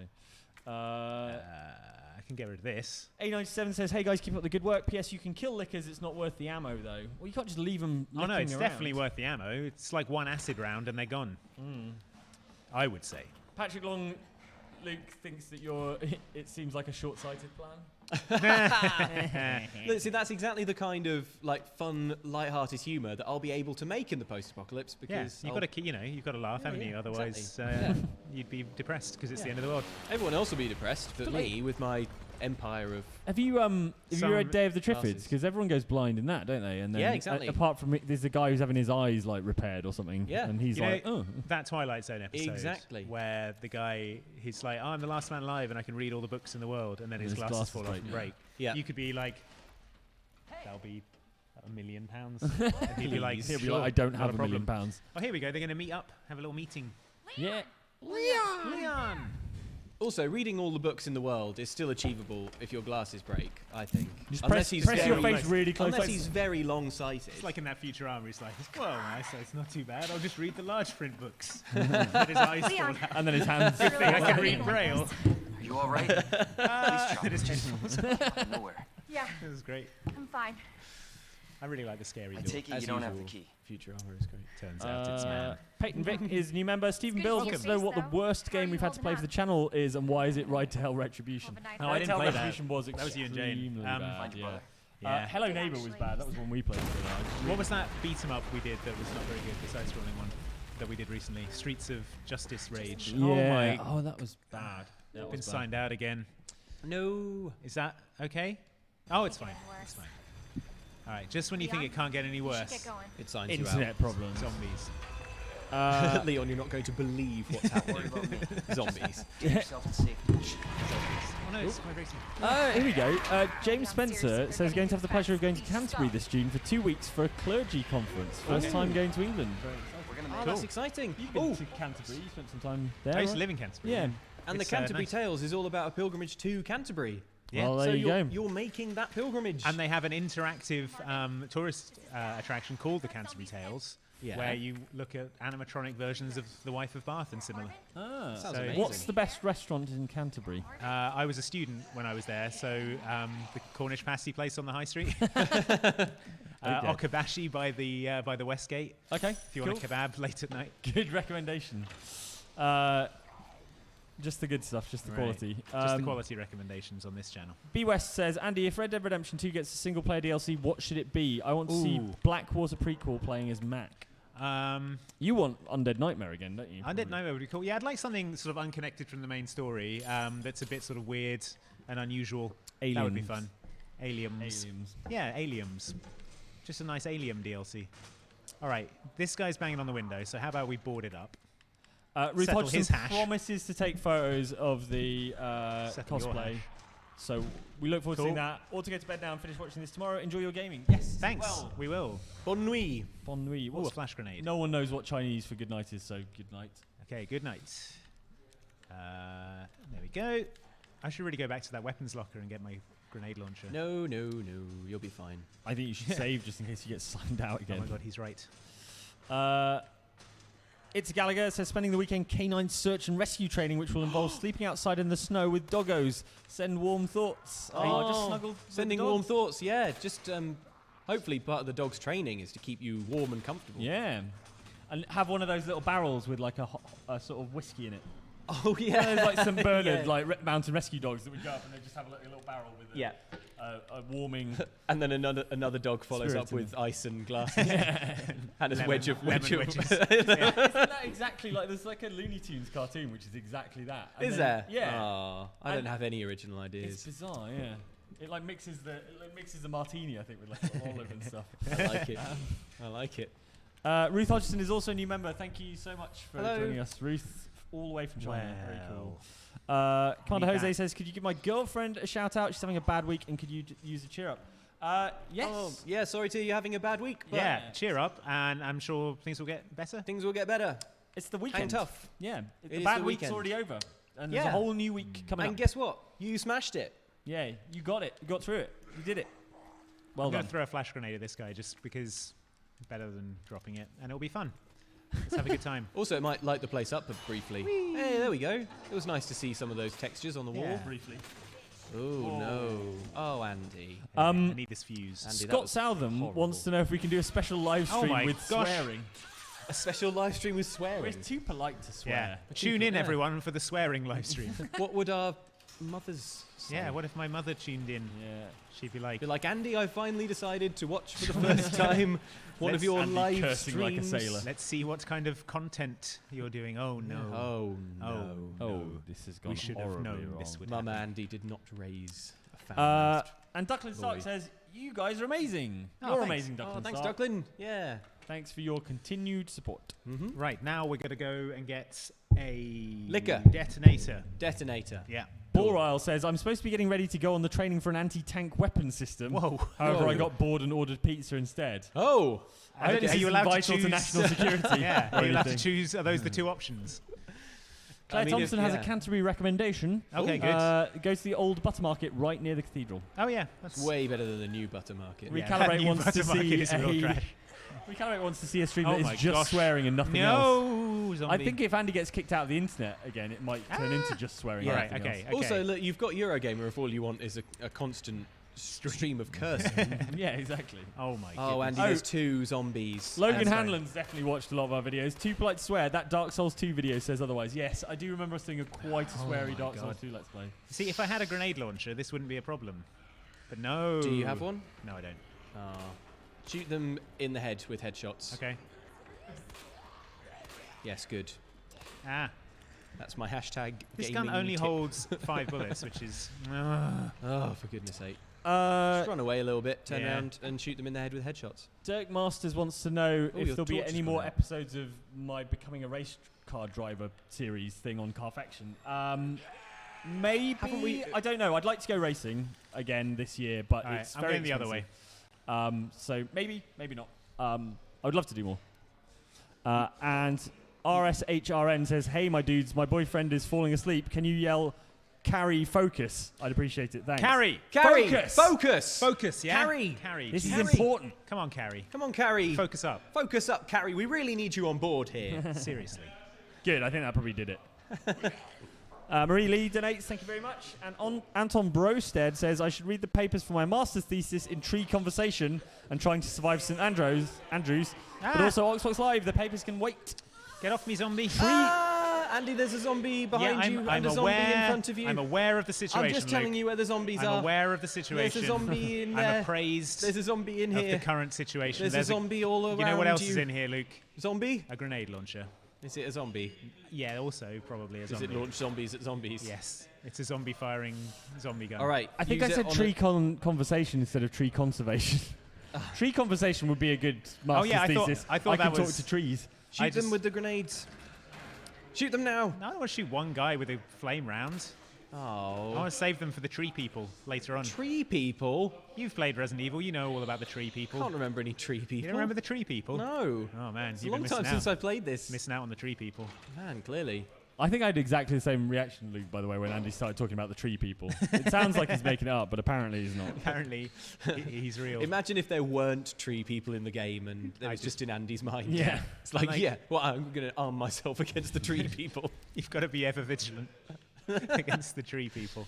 S2: I can get rid of this.
S1: A97 says, "Hey guys, keep up the good work. P.S. You can kill lickers. It's not worth the ammo though. Well, you can't just leave them.
S2: Oh no, it's definitely worth the ammo. It's like one acid round and they're gone. I would say.
S1: Patrick Long, Luke thinks that you're. It seems like a short-sighted plan.
S3: Look, see, that's exactly the kind of like fun, light-hearted humour that I'll be able to make in the post-apocalypse because
S2: you've got to, you've got to laugh, haven't you? Otherwise,
S3: exactly.
S2: you'd be depressed because it's the end of the world.
S3: everyone else will be depressed, but me with my empire of.
S1: Have you read Day of the Triffids?
S3: glasses.
S1: Because everyone goes blind in that, don't they? And then,
S3: Yeah, exactly.
S1: apart from it, there's a guy who's having his eyes like repaired or something.
S3: Yeah.
S1: and he's
S2: You
S1: like,
S2: know,
S1: oh.
S2: That Twilight Zone episode,
S3: Exactly.
S2: where the guy, he's like, I'm the last man alive and I can read all the books in the world, and then his glasses fall off and break.
S3: Yeah.
S2: You could be like, that'll be £1 million, and he'd be like,
S1: He'll be
S2: "Sure,
S1: like, I don't
S2: not
S1: have
S2: a
S1: £1
S2: problem."
S1: million.
S2: Oh, here we go. They're going to meet up, have a little meeting.
S1: Yeah.
S2: Leon.
S3: Also, reading all the books in the world is still achievable if your glasses break, I think.
S1: Just
S3: Unless
S1: press your
S3: very-
S1: face really close.
S3: Unless
S1: like-
S3: he's very long-sighted.
S2: It's like in that Futurama, he's like, well, so it's not too bad. I'll just read the large print books. Let his eyes fall out.
S1: and then his hands.
S2: Good thing I can read Braille.
S5: Are you all right?
S2: It is just
S5: Nowhere.
S6: Yeah,
S2: It was great.
S6: I'm fine.
S2: I really like the scary
S5: I
S2: door.
S5: take it
S3: As
S5: you don't have the
S3: usual.
S5: key.
S3: Futurama is great.
S2: Turns out it's man.
S1: Peyton Vick is new member. Stephen
S6: good
S1: Bill
S6: to see
S1: wants to
S6: your
S1: know what the
S6: face, though.
S1: worst
S6: How are
S1: game
S6: you
S1: we've had to play
S6: holding
S1: for the channel is, and why is it Ride to Hell Retribution?
S6: Have a nice
S2: Oh, I
S1: Ride
S2: didn't
S1: to Hell
S2: play that.
S1: Retribution was
S2: That was you and Jane.
S1: extremely bad.
S5: Find your
S1: Yeah.
S5: brother.
S2: Yeah.
S1: Hello
S6: It
S1: Neighbour was
S6: actually
S1: bad.
S6: is.
S1: That was one we played.
S2: What was that beat 'em up we did that was not very good? The side-scrolling one that we did recently. Streets of Justice Rage.
S1: Yeah.
S2: Oh my!
S1: Oh, that was bad. That
S2: Been
S1: was bad.
S2: signed out again.
S3: No.
S2: Is that okay? Oh, it's
S6: Can't
S2: fine.
S6: get any
S2: It's
S6: worse.
S2: fine. All right. Just when you think
S6: Leon,
S2: it can't get any
S6: You should
S2: worse.
S6: get going.
S3: It signs you
S1: Internet problems.
S2: Zombies.
S3: Leon, you're not going to believe what's
S5: Don't worry
S3: happening.
S5: about me.
S3: Zombies.
S5: Get yourself to safety.
S2: Oh no, it's vibrating.
S1: Here we go. James
S6: I'm
S1: Spencer
S6: seriously
S1: says going to have the pleasure of going to
S6: depressed.
S1: Canterbury this June for 2 weeks for a clergy conference. First time going to England.
S5: We're gonna
S3: Oh,
S5: make
S3: that's
S2: Cool.
S3: exciting.
S1: You've been
S3: Oh,
S1: to Canterbury. You spent some time there.
S2: I used to
S1: right?
S2: live in Canterbury.
S1: Yeah.
S3: and the
S2: It's,
S3: Canterbury
S2: nice.
S3: Tales is all about a pilgrimage to Canterbury.
S2: Yeah.
S1: Well,
S3: so
S1: there you go.
S3: you're making that pilgrimage.
S2: And they have an interactive tourist attraction called the Canterbury Tales,
S3: Yeah.
S2: where you look at animatronic versions of The Wife of Bath and similar.
S1: Ah.
S3: Sounds
S2: So-
S3: amazing.
S1: What's the best restaurant in Canterbury?
S2: I was a student when I was there, so the Cornish pasty place on the High Street, Okabashi by the Westgate.
S1: Okay.
S2: If you want a kebab late at night,
S1: Good recommendation. Just the good stuff, just the
S2: Right.
S1: quality.
S2: just the quality recommendations on this channel.
S1: B West says, Andy, if Red Dead Redemption 2 gets a single player DLC, what should it be? I want to see
S2: Ooh.
S1: Black Water prequel playing as Mac. You want Undead Nightmare again, don't you?
S2: I didn't know it would be cool. Yeah, I'd like something sort of unconnected from the main story that's a bit sort of weird and unusual.
S1: Aliens.
S2: That would be fun. Aliens.
S1: Aliens.
S2: Yeah, aliens. Just a nice alien DLC. All right, this guy's banging on the window, so how about we board it up?
S1: Ruth
S2: Settle
S1: Hodgson
S2: his hash.
S1: promises to take photos of the
S2: Settle your
S1: cosplay.
S2: hash.
S1: So we look forward to
S2: Cool.
S1: seeing that. Or to go to bed now and finish watching this tomorrow. Enjoy your gaming. Yes.
S2: Thanks.
S1: Well,
S2: We will.
S3: Bon nuit.
S1: bon nuit.
S2: Ooh, a flash grenade.
S1: No one knows what Chinese for good night is, so good night.
S2: Okay, good night. There we go. I should really go back to that weapons locker and get my grenade launcher.
S3: No, no, no. You'll be fine.
S1: I think you should save just in case you get signed out
S2: Oh
S1: again.
S2: my god, he's right.
S1: It's Gallagher says spending the weekend canine search and rescue training, which will involve sleeping outside in the snow with doggos. Send warm thoughts.
S3: Oh,
S1: just snuggle. with
S3: Sending
S1: the dog.
S3: warm thoughts, yeah. Just hopefully part of the dog's training is to keep you warm and comfortable.
S1: Yeah, and have one of those little barrels with like a sort of whiskey in it.
S3: Oh
S1: Yeah,
S3: yeah.
S1: there's like St Bernard,
S3: Yeah.
S1: like mountain rescue dogs that would go up and they just have a little barrel with
S3: Yeah.
S1: a warming.
S3: And then another dog follows
S1: Spirit
S3: up
S1: in
S3: with ice and glasses and a
S2: Lemon-
S3: wedge of
S2: lemon wedges.
S1: Isn't that exactly like there's like a Looney Tunes cartoon which is exactly that? And
S3: Is
S1: then-
S3: there?
S1: Yeah.
S3: Oh, I
S1: And
S3: don't have any original
S1: It's
S3: ideas.
S1: bizarre, yeah. It like mixes the martini, I think, with like sort of olive and stuff.
S3: I like it. I like it.
S1: Ruth Hodgson is also a new member. Thank you so much for
S3: Hello.
S1: joining us, Ruth. all the way from China. Very cool.
S2: Wow.
S1: Commander
S2: Need
S1: Jose
S2: that.
S1: says, could you give my girlfriend a shout out? She's having a bad week, and could you use a cheer up? Yes.
S3: Oh, yeah, sorry to hear you're having a bad week. But
S2: Yeah, cheer up, and I'm sure things will get better.
S3: things will get better.
S1: It's the weekend.
S3: Hang tough.
S1: Yeah.
S3: It
S1: The
S3: is
S1: bad
S3: the
S1: week's
S3: weekend.
S1: already over. And there's a
S3: Yeah.
S1: whole new week coming
S3: And
S1: up.
S3: guess what? You smashed it.
S1: Yeah, you got it. You got through it. You did it. Well
S2: I'm
S1: done.
S2: going to throw a flash grenade at this guy just because better than dropping it, and it'll be fun. Let's have a good time.
S3: Also, it might light the place up briefly. Hey, there we go. It was nice to see some of those textures on the wall.
S2: Yeah.
S1: Briefly.
S3: Oh, no. Oh, Andy.
S2: I need this fuse.
S3: Andy, that
S1: Scott
S3: was
S1: Southam
S3: horrible.
S1: wants to know if we can do a special live
S2: Oh
S1: stream
S2: my
S1: with
S2: gosh.
S1: swearing.
S3: A special live stream with
S1: We're
S3: swearing.
S1: too polite to swear.
S2: Yeah. Tune in,
S3: Yeah.
S2: everyone, for the swearing live stream.
S3: What would our mothers say?
S2: Yeah, what if my mother tuned in?
S1: Yeah.
S2: She'd be like,
S3: Be like, Andy, I finally decided to watch for the first time one of your
S1: Andy
S3: live
S1: cursing like a
S3: streams.
S1: sailor.
S2: let's see what kind of content you're doing. Oh, no.
S3: Oh, no.
S1: Oh, this has gone
S2: We should have
S1: horribly
S2: known
S1: wrong.
S2: this would
S3: Mum
S2: happen.
S3: Andy did not raise a family.
S1: And Duckland Stark
S3: Boy.
S1: says, you guys are amazing.
S2: Oh,
S1: You're
S2: thanks.
S1: amazing,
S3: Oh,
S1: Duckland
S3: thanks,
S1: Stark.
S3: Duckland. Yeah.
S1: Thanks for your continued support.
S3: Mm-hmm.
S2: Right, now we're going to go and get a...
S3: Liquor.
S2: Detonator.
S3: Detonator.
S2: Yeah.
S1: Borisle says, I'm supposed to be getting ready to go on the training for an anti-tank weapon system.
S2: Whoa.
S1: However,
S3: Whoa.
S1: I got bored and ordered pizza instead.
S3: Oh.
S1: I don't
S2: Okay.
S1: know
S2: Are
S1: if
S2: you
S1: it's
S2: allowed to
S1: vital to
S2: choose-
S1: national security.
S2: Yeah,
S1: or
S2: are you allowed to
S1: anything.
S2: choose? Are those the two options?
S1: Claire
S3: I mean,
S1: Thompson
S3: if-
S1: has
S3: yeah.
S1: a Canterbury recommendation.
S2: Okay, good.
S1: Go to the old butter market right near the cathedral.
S2: Oh, yeah. That's
S3: Way better than the new butter market.
S1: Re-
S2: yeah,
S1: Recalibrate
S2: that new
S1: wants to
S2: butter market
S1: see
S2: is real
S1: a-
S2: trash.
S1: Recalibrate wants to see a stream
S2: Oh
S1: that
S2: my
S1: is just
S2: gosh.
S1: swearing and nothing else.
S2: No, zombie.
S1: I think if Andy gets kicked out of the internet again, it might turn into just swearing.
S3: Yeah.
S1: and
S2: Right,
S1: nothing
S2: okay,
S1: else.
S2: okay.
S3: Also, look, you've got Eurogamer if all you want is a constant stream of cursing.
S1: Yeah, exactly.
S2: Oh, my
S3: Oh,
S2: goodness.
S3: Andy, there's two zombies.
S1: Logan
S2: That's right.
S1: Hanlon's definitely watched a lot of our videos. Too polite to swear. That Dark Souls 2 video says otherwise. Yes, I do remember us doing a quite a
S2: Oh
S1: sweary
S2: my
S1: Dark Souls
S2: God.
S1: 2 Let's Play.
S2: See, if I had a grenade launcher, this wouldn't be a problem. But no.
S3: Do you have one?
S2: No, I don't.
S3: Oh. Shoot them in the head with headshots.
S2: Okay.
S3: Yes, good.
S2: Ah.
S3: That's my hashtag.
S2: This gun
S3: gaming
S2: only
S3: tip.
S2: holds 5 bullets, which is...
S3: Oh, for goodness sake.
S1: Uh,
S3: Just run away a little bit, turn
S2: yeah.
S3: around, and shoot them in the head with headshots.
S1: Dirk Masters wants to know
S3: Oh,
S1: if
S3: your
S1: there'll be
S3: torch
S1: any
S3: has
S1: more
S3: gone out.
S1: episodes of my becoming a race car driver series thing on Carfaction. Maybe.
S3: Haven't we-
S1: I don't know. I'd like to go racing again this year, but
S2: All right,
S1: it's
S2: I'm
S1: very
S2: going the other way.
S1: expensive. So maybe not. I would love to do more. And RSHRN says, "Hey, my dudes, my boyfriend is falling asleep. Can you yell, carry focus? I'd appreciate it. Thanks."
S2: Carry!
S3: Carrie!
S1: Focus!
S3: Focus!
S2: Focus, yeah?
S3: Carry!
S2: Carry.
S1: This is
S3: Carry.
S1: important.
S2: Come on, Carry.
S3: Come on, Carrie.
S2: Focus up.
S3: Focus up, Carrie. We really need you on board here.
S2: Seriously.
S1: Good. I think that probably did it. Marie Lee donates. Thank you very much. And Anton Brostead says, "I should read the papers for my master's thesis in tree conversation and trying to survive St Andrews, but also Xbox Live. The papers can wait."
S2: Get off me, zombie.
S3: Andy, there's a zombie behind you and a zombie in front of you.
S2: I'm aware of the situation,
S3: I'm just telling
S2: Luke.
S3: you where the zombies
S2: I'm
S3: are.
S2: aware of the situation.
S3: There's a zombie in there.
S2: I'm appraised
S3: There's a zombie in
S2: of
S3: here.
S2: the current situation.
S3: There's a zombie all around
S2: You know what else
S3: you.
S2: is in here, Luke?
S3: Zombie?
S2: A grenade launcher.
S3: Is it a zombie?
S2: Yeah, also probably a
S3: Does
S2: zombie.
S3: it launch zombies at zombies?
S2: Yes. It's a zombie firing zombie gun.
S3: All right.
S1: I think
S3: use
S1: I
S3: it
S1: said
S3: on
S1: tree conversation instead of tree conservation. Tree conversation would be a good master's
S2: yeah, I thought-
S1: thesis.
S2: I thought
S1: I
S2: that
S1: can talk
S2: was-
S1: to trees.
S3: Shoot
S2: I
S3: them
S2: just-
S3: with the grenades. Shoot them now.
S2: No, I don't want to shoot one guy with a flame round. I
S3: Oh.
S2: want to save them for the tree people later on.
S3: Tree people?
S2: You've played Resident Evil. You know all about the tree people.
S3: Can't remember any tree people.
S2: You don't remember the tree people?
S3: No.
S2: Oh, man.
S3: It's a
S2: You've
S3: long
S2: been
S3: time
S2: missing
S3: since
S2: out.
S3: I played this.
S2: Missing out on the tree people.
S3: Man, clearly.
S1: I think I had exactly the same reaction, Luke, by the way, when Andy started talking about the tree people. It sounds like he's making it up, but apparently he's not.
S2: Apparently, he's real.
S3: Imagine if there weren't tree people in the game and it was just in Andy's mind.
S1: Yeah.
S3: It's like,
S2: Like-
S3: yeah, well, I'm going to arm myself against the tree people.
S2: You've got to be ever vigilant against the tree people.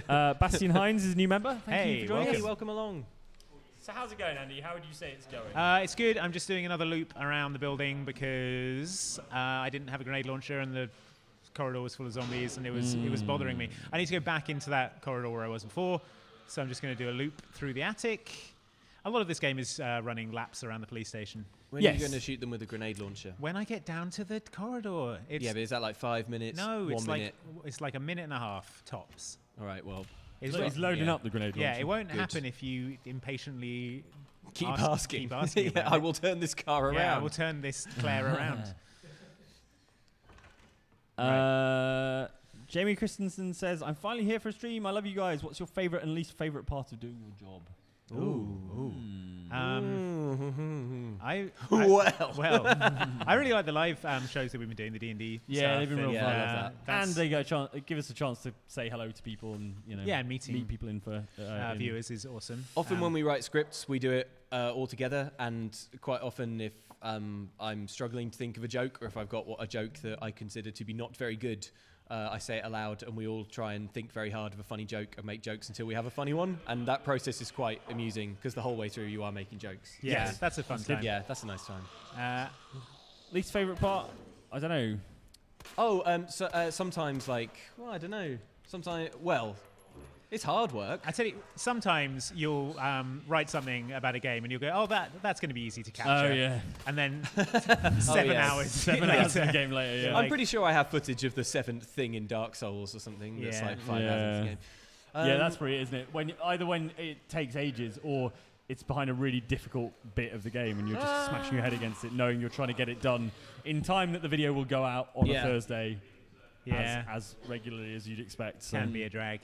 S1: Bastian Hines is a new member. Thank
S2: Hey,
S1: you for joining
S3: Hey,
S1: us.
S3: welcome along.
S1: So how's it going, Andy? How would you say it's going?
S2: It's good. I'm just doing another loop around the building because I didn't have a grenade launcher and the corridor was full of zombies and it was bothering me. I need to go back into that corridor where I was before, so I'm just going to do a loop through the attic. A lot of this game is running laps around the police station.
S3: When are you
S1: Yes.
S3: going to shoot them with a grenade launcher?
S2: When I get down to the corridor, it's
S3: Yeah, but is that like 5 minutes?
S2: no,
S3: 1
S2: it's
S3: minute?
S2: it's like a minute and a half tops.
S3: All right, well,
S2: It's
S1: He's loading
S3: yeah.
S1: up the grenade
S2: yeah,
S1: launcher.
S2: it won't
S3: Good.
S2: happen if you impatiently
S3: keep
S2: Ask-
S3: asking.
S2: keep asking
S3: Yeah,
S2: about
S3: I
S2: it.
S3: will turn this car around.
S2: Yeah, we'll turn this Claire around.
S1: Jamie Christensen says, I'm finally here for a stream. I love you guys. What's your favourite and least favourite part of doing your job?
S2: Ooh. I really like the live shows that we've been doing, the D&D
S1: Yeah,
S2: stuff.
S1: they've been real fun.
S3: I love that.
S1: And they give us a chance to say hello to people and meet people in for
S2: viewers is awesome.
S3: Often when we write scripts, we do it all together, and quite often if I'm struggling to think of a joke, or if I've got a joke that I consider to be not very good, I say it aloud, and we all try and think very hard of a funny joke and make jokes until we have a funny one. And that process is quite amusing because the whole way through you are making jokes.
S2: Yeah, that's a fun time.
S3: Yeah, that's a nice time.
S1: Least favourite part? I don't know.
S3: Sometimes I don't know. Sometimes, it's hard work.
S2: I tell you, sometimes you'll write something about a game and you'll go, oh, that's going to be easy to capture.
S1: Oh, yeah.
S2: And then 7 hours.
S1: 7 hours in the game later, yeah.
S3: I'm pretty sure I have footage of the 7th thing in Dark Souls or something. That's like 5 hours into the game.
S1: Yeah, that's pretty, isn't it? When it takes ages, or it's behind a really difficult bit of the game and you're just smashing your head against it, knowing you're trying to get it done in time that the video will go out on a Thursday as regularly as you'd expect. So.
S2: Can be a drag.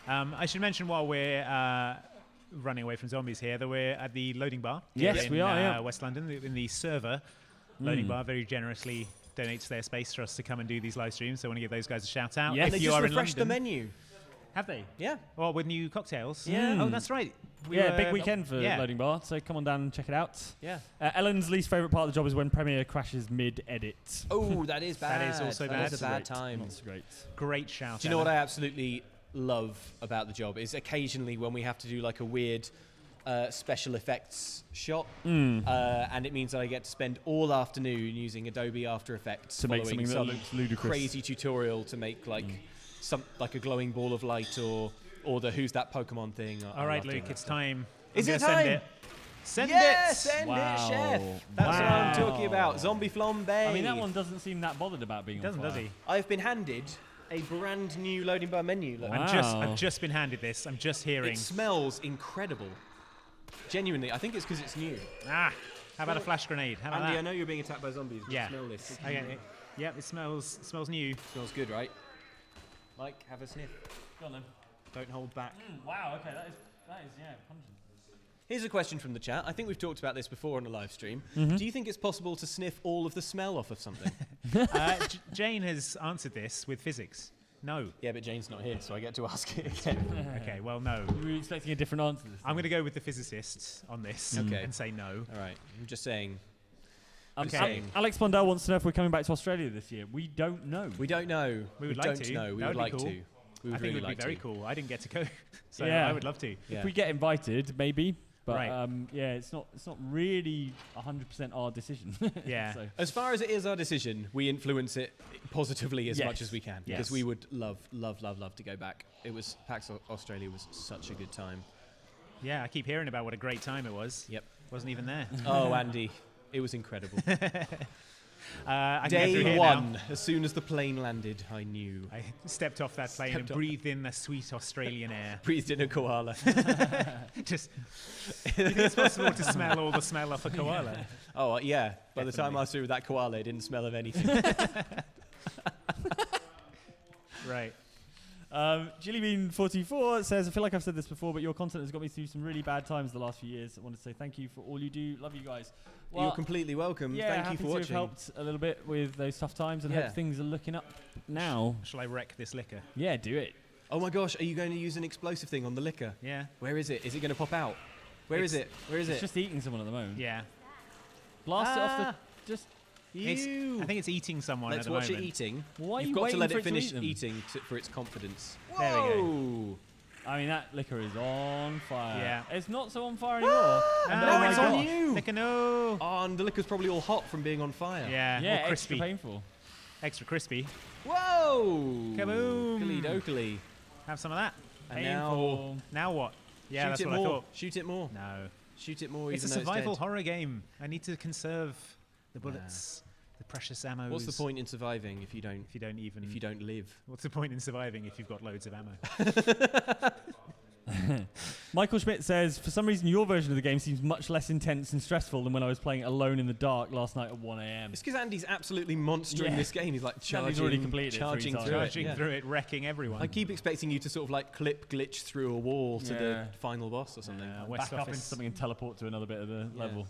S2: I should mention while we're running away from zombies here that we're at the loading bar.
S1: Yes, we are,
S2: West London, in the server loading bar, very generously donates their space for us to come and do these live streams. So I want to give those guys a shout out.
S1: Yes.
S3: And they
S2: if you
S3: just
S2: are
S3: refreshed
S2: in
S3: the
S2: London,
S3: menu.
S1: Have they?
S3: Yeah.
S2: Well, with new cocktails.
S3: Yeah.
S2: Oh, that's right.
S1: Big weekend for Loading Bar, so come on down and check it out.
S3: Yeah.
S1: Ellen's least favourite part of the job is when Premiere crashes mid-edit.
S3: Oh, that is bad.
S2: That is also bad.
S3: That is a bad time.
S1: Not so great.
S2: Great shout.
S3: Do you know what I absolutely love about the job is occasionally when we have to do like a weird special effects shot, and it means that I get to spend all afternoon using Adobe After Effects
S1: to make something that looks ludicrous.
S3: Crazy tutorial to make like a glowing ball of light or the Who's That Pokemon thing.
S2: All right, Luke, it's time.
S3: Is it
S2: time?
S3: time?
S2: Send
S3: it!
S2: Send
S3: it, chef! That's what I'm talking about. Zombie flambe.
S1: I mean, that one doesn't seem that bothered about being on fire.
S2: Does he?
S3: I've been handed a brand new loading bar menu. Look.
S1: Wow.
S2: I've just been handed this. I'm just hearing.
S3: It smells incredible. Genuinely, I think it's because it's new.
S2: How about a flash grenade? How about
S3: Andy,
S2: that?
S3: I know you're being attacked by zombies, but smell this.
S2: Okay. Yep, it smells new.
S3: Smells good, right? Mike, have a sniff.
S1: Go on then.
S3: Don't hold back.
S1: Wow, okay, that is pungent.
S3: Here's a question from the chat. I think we've talked about this before on a live stream. Do you think it's possible to sniff all of the smell off of something?
S2: Jane has answered this with physics. No.
S3: Yeah, but Jane's not here, so I get to ask it again.
S2: Okay, well, no.
S1: We were expecting a different answer this time.
S2: I'm going to go with the physicists on this and say no.
S3: All right, I'm just saying.
S2: Okay.
S1: Alex Bondell wants to know if we're coming back to Australia this year. We don't know.
S3: We don't know.
S2: We would like to.
S3: Know. We
S2: That
S3: would
S2: would
S3: like
S2: be cool.
S3: to. We
S2: I think it would
S3: like
S2: be very
S3: to.
S2: cool. I didn't get to go, so
S1: Yeah.
S2: I would love to.
S3: Yeah.
S1: If we get invited, maybe. But
S2: Right.
S1: it's not really 100% our decision.
S2: Yeah.
S1: So.
S3: As far as it is our decision, we influence it positively as
S1: Yes.
S3: much as we can because
S2: Yes.
S3: we would love to go back. PAX Australia was such a good time.
S2: Yeah, I keep hearing about what a great time it was.
S3: Yep.
S2: Wasn't even there.
S3: Oh, Andy, it was incredible.
S2: I can get through
S3: Day
S2: here
S3: one,
S2: now.
S3: as soon as the plane landed, I knew.
S2: I stepped off that plane and
S3: Stepped off.
S2: breathed in the sweet Australian air.
S3: Breathed in a koala.
S2: Just, you think it's possible to smell all the smell off a koala?
S3: Oh, yeah. By the time
S2: Definitely.
S3: I was through with that koala, it didn't smell of anything.
S2: Right.
S1: Jillybean44 says, I feel like I've said this before, but your content has got me through some really bad times the last few years. I want to say thank you for all you do. Love you guys. Well,
S3: You're completely welcome.
S1: yeah,
S3: Thank
S1: happy
S3: you for
S1: to
S3: watching.
S1: have helped a little bit with those tough times and
S3: Yeah.
S1: hope things are looking up now.
S2: Shall I wreck this liquor?
S1: Yeah, do it.
S3: Oh my gosh, are you going to use an explosive thing on the liquor?
S2: Yeah.
S3: Where is it? Is it going to pop out? Where is it? Where is
S1: It's
S3: it?
S1: just eating someone at the moment.
S2: Yeah.
S1: Blast it off
S3: Ah.
S1: the... Just...
S2: I think it's eating someone
S3: Let's
S2: at the
S3: watch
S2: moment.
S3: it eating.
S1: Why are
S3: You've
S1: you
S3: got to
S1: waiting
S3: let
S1: for
S3: it
S1: to
S3: finish
S1: eat them?
S3: eating for its confidence.
S2: There we go.
S3: Whoa.
S1: I mean, that liquor is on fire.
S2: Yeah.
S1: It's not so on fire anymore.
S3: No, it's on you.
S2: Liquor, no.
S3: Oh, and the liquor's probably all hot from being on fire.
S2: Yeah,
S1: Yeah,
S2: more
S1: extra
S2: crispy.
S1: painful.
S2: Extra crispy.
S3: Whoa!
S2: Kaboom.
S3: Okily-dokily.
S2: Have some of that.
S3: And now,
S1: Painful.
S2: Now what? Yeah,
S3: shoot
S2: that's
S3: it
S2: what
S3: more.
S2: I thought.
S3: Shoot it more.
S2: No.
S3: Shoot it more.
S2: It's a
S3: even though
S2: survival
S3: it's dead.
S2: horror game. I need to conserve the bullets, the precious ammo.
S3: What's the point in surviving if you don't
S2: if you don't even?
S3: live?
S2: What's the point in surviving if you've got loads of ammo?
S1: Michael Schmidt says, for some reason your version of the game seems much less intense and stressful than when I was playing alone in the dark last night at 1 a.m.
S3: It's because Andy's absolutely monstering this game. He's like
S1: Andy's already completed
S3: charging
S2: through it, wrecking everyone.
S3: I keep expecting you to sort of like clip glitch through a wall to the final boss or something.
S1: Back up into something and teleport to another bit of the level.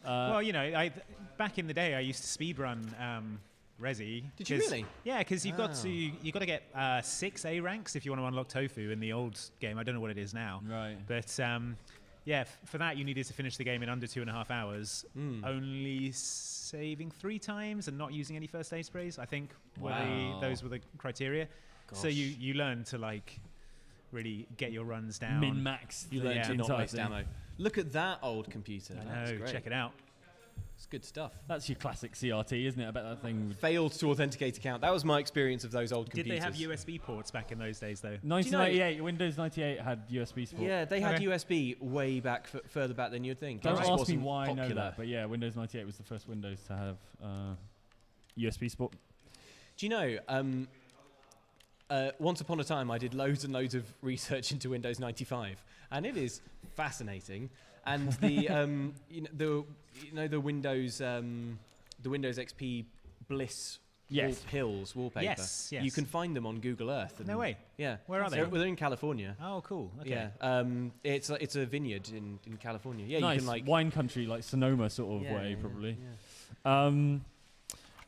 S2: Well, you know, back in the day, I used to speedrun Resi.
S3: Did you really?
S2: Yeah, because you've got to get 6 A ranks if you want to unlock Tofu in the old game. I don't know what it is now.
S1: Right.
S2: But yeah, for that you needed to finish the game in under 2.5 hours. Only saving 3 times and not using any first aid sprays. I think those were the criteria.
S3: Gosh.
S2: So you learn to like really get your runs down.
S1: Min-max.
S3: You learn to not waste ammo. Look at that old computer.
S2: I know, check it out.
S3: It's good stuff.
S1: That's your classic CRT, isn't it? I bet that thing would...
S3: Failed to authenticate account. That was my experience of those old computers.
S2: Did they have USB ports back in those days, though?
S1: 1998, Windows 98 had USB support.
S3: Yeah, they had USB way back, further back than you'd think.
S1: Don't
S3: It just
S1: ask me
S3: wasn't
S1: why I know
S3: popular.
S1: that, but yeah, Windows 98 was the first Windows to have USB support.
S3: Do you know, once upon a time I did loads and loads of research into Windows 95, and it is fascinating. And the the Windows XP Bliss Hills wallpaper.
S2: Yes.
S3: You can find them on Google Earth.
S2: No way.
S3: Yeah.
S2: Where are they?
S3: They're in California.
S2: Oh, cool. Okay.
S3: Yeah. It's a vineyard in California. Yeah.
S1: Nice.
S3: You can like
S1: wine country, like Sonoma sort of way, probably.
S3: Yeah.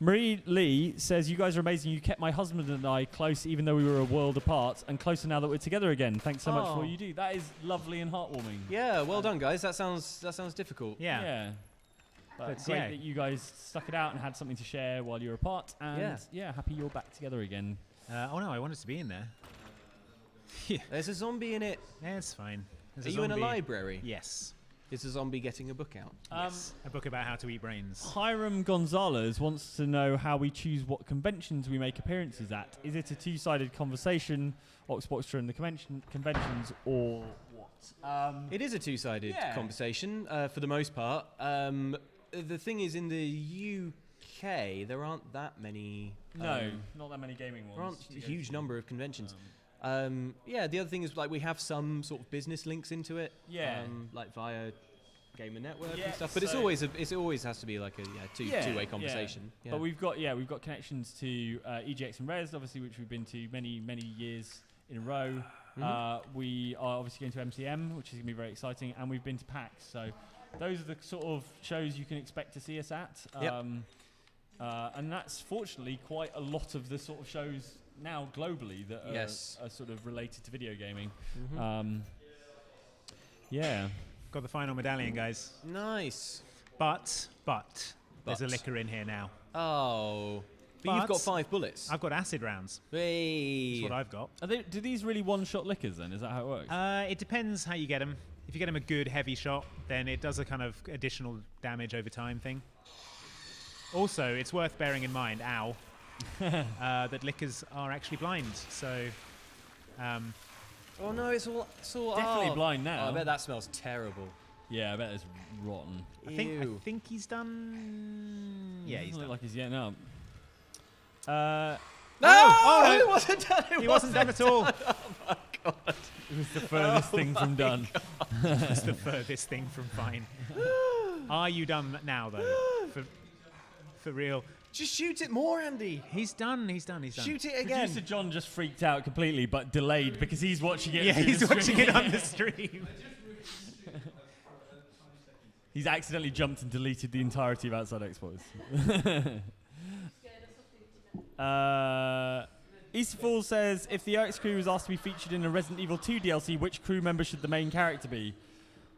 S1: Marie Lee says, you guys are amazing. You kept my husband and I close even though we were a world apart, and closer now that we're together again. Thanks so much for what you do. That is lovely and heartwarming.
S3: Yeah, well done, guys. That sounds difficult.
S1: Yeah. But great that you guys stuck it out and had something to share while you were apart. And happy you're back together again.
S2: Oh no, I wanted to be in there.
S3: There's a zombie in it.
S2: Yeah, it's fine.
S3: Are you in a library?
S2: Yes.
S3: Is a zombie getting a book out?
S2: Yes. A book about how to eat brains.
S1: Hiram Gonzalez wants to know how we choose what conventions we make appearances at. Is it a two-sided conversation, Oxbox during the conventions, or what?
S3: It is a two-sided conversation for the most part. The thing is, in the UK, there aren't that many.
S1: No, not that many gaming ones.
S3: There aren't a huge number of conventions. The other thing is like we have some sort of business links into it. Yeah. Like via Gamer Network and stuff. But it always has to be like a two-way conversation.
S1: Yeah. But we've got connections to EGX and Res, obviously, which we've been to many years in a row. We are obviously going to MCM, which is going to be very exciting, and we've been to PAX. So those are the sort of shows you can expect to see us at. And that's fortunately quite a lot of the sort of shows now globally that are sort of related to video gaming.
S2: Got the final medallion, guys.
S3: Nice.
S2: But there's a liquor in here now.
S3: Oh. But you've got 5 bullets.
S2: I've got acid rounds.
S3: Hey.
S2: That's what I've got.
S1: Do these really one-shot liquors then? Is that how it works?
S2: It depends how you get them. If you get them a good heavy shot, then it does a kind of additional damage over time thing. Also, it's worth bearing in mind, that liquors are actually blind. So,
S3: oh no, it's all
S1: definitely blind now.
S3: Oh, I bet that smells terrible.
S1: Yeah, I bet it's rotten.
S2: I think he's done. Yeah, he's done.
S1: Like he's getting up.
S3: No, it wasn't done.
S2: He wasn't done at all.
S3: Oh my god!
S1: It was the furthest thing from done.
S2: It's the furthest thing from fine. Are you done now, though? For real?
S3: Just shoot it more, Andy.
S2: He's done.
S3: Shoot it again.
S1: Producer John just freaked out completely, but delayed because he's watching it.
S2: Yeah, he's watching it on the stream.
S1: He's accidentally jumped and deleted the entirety of Outside Xbox. Easterfall says, if the OX crew was asked to be featured in a Resident Evil 2 DLC, which crew member should the main character be?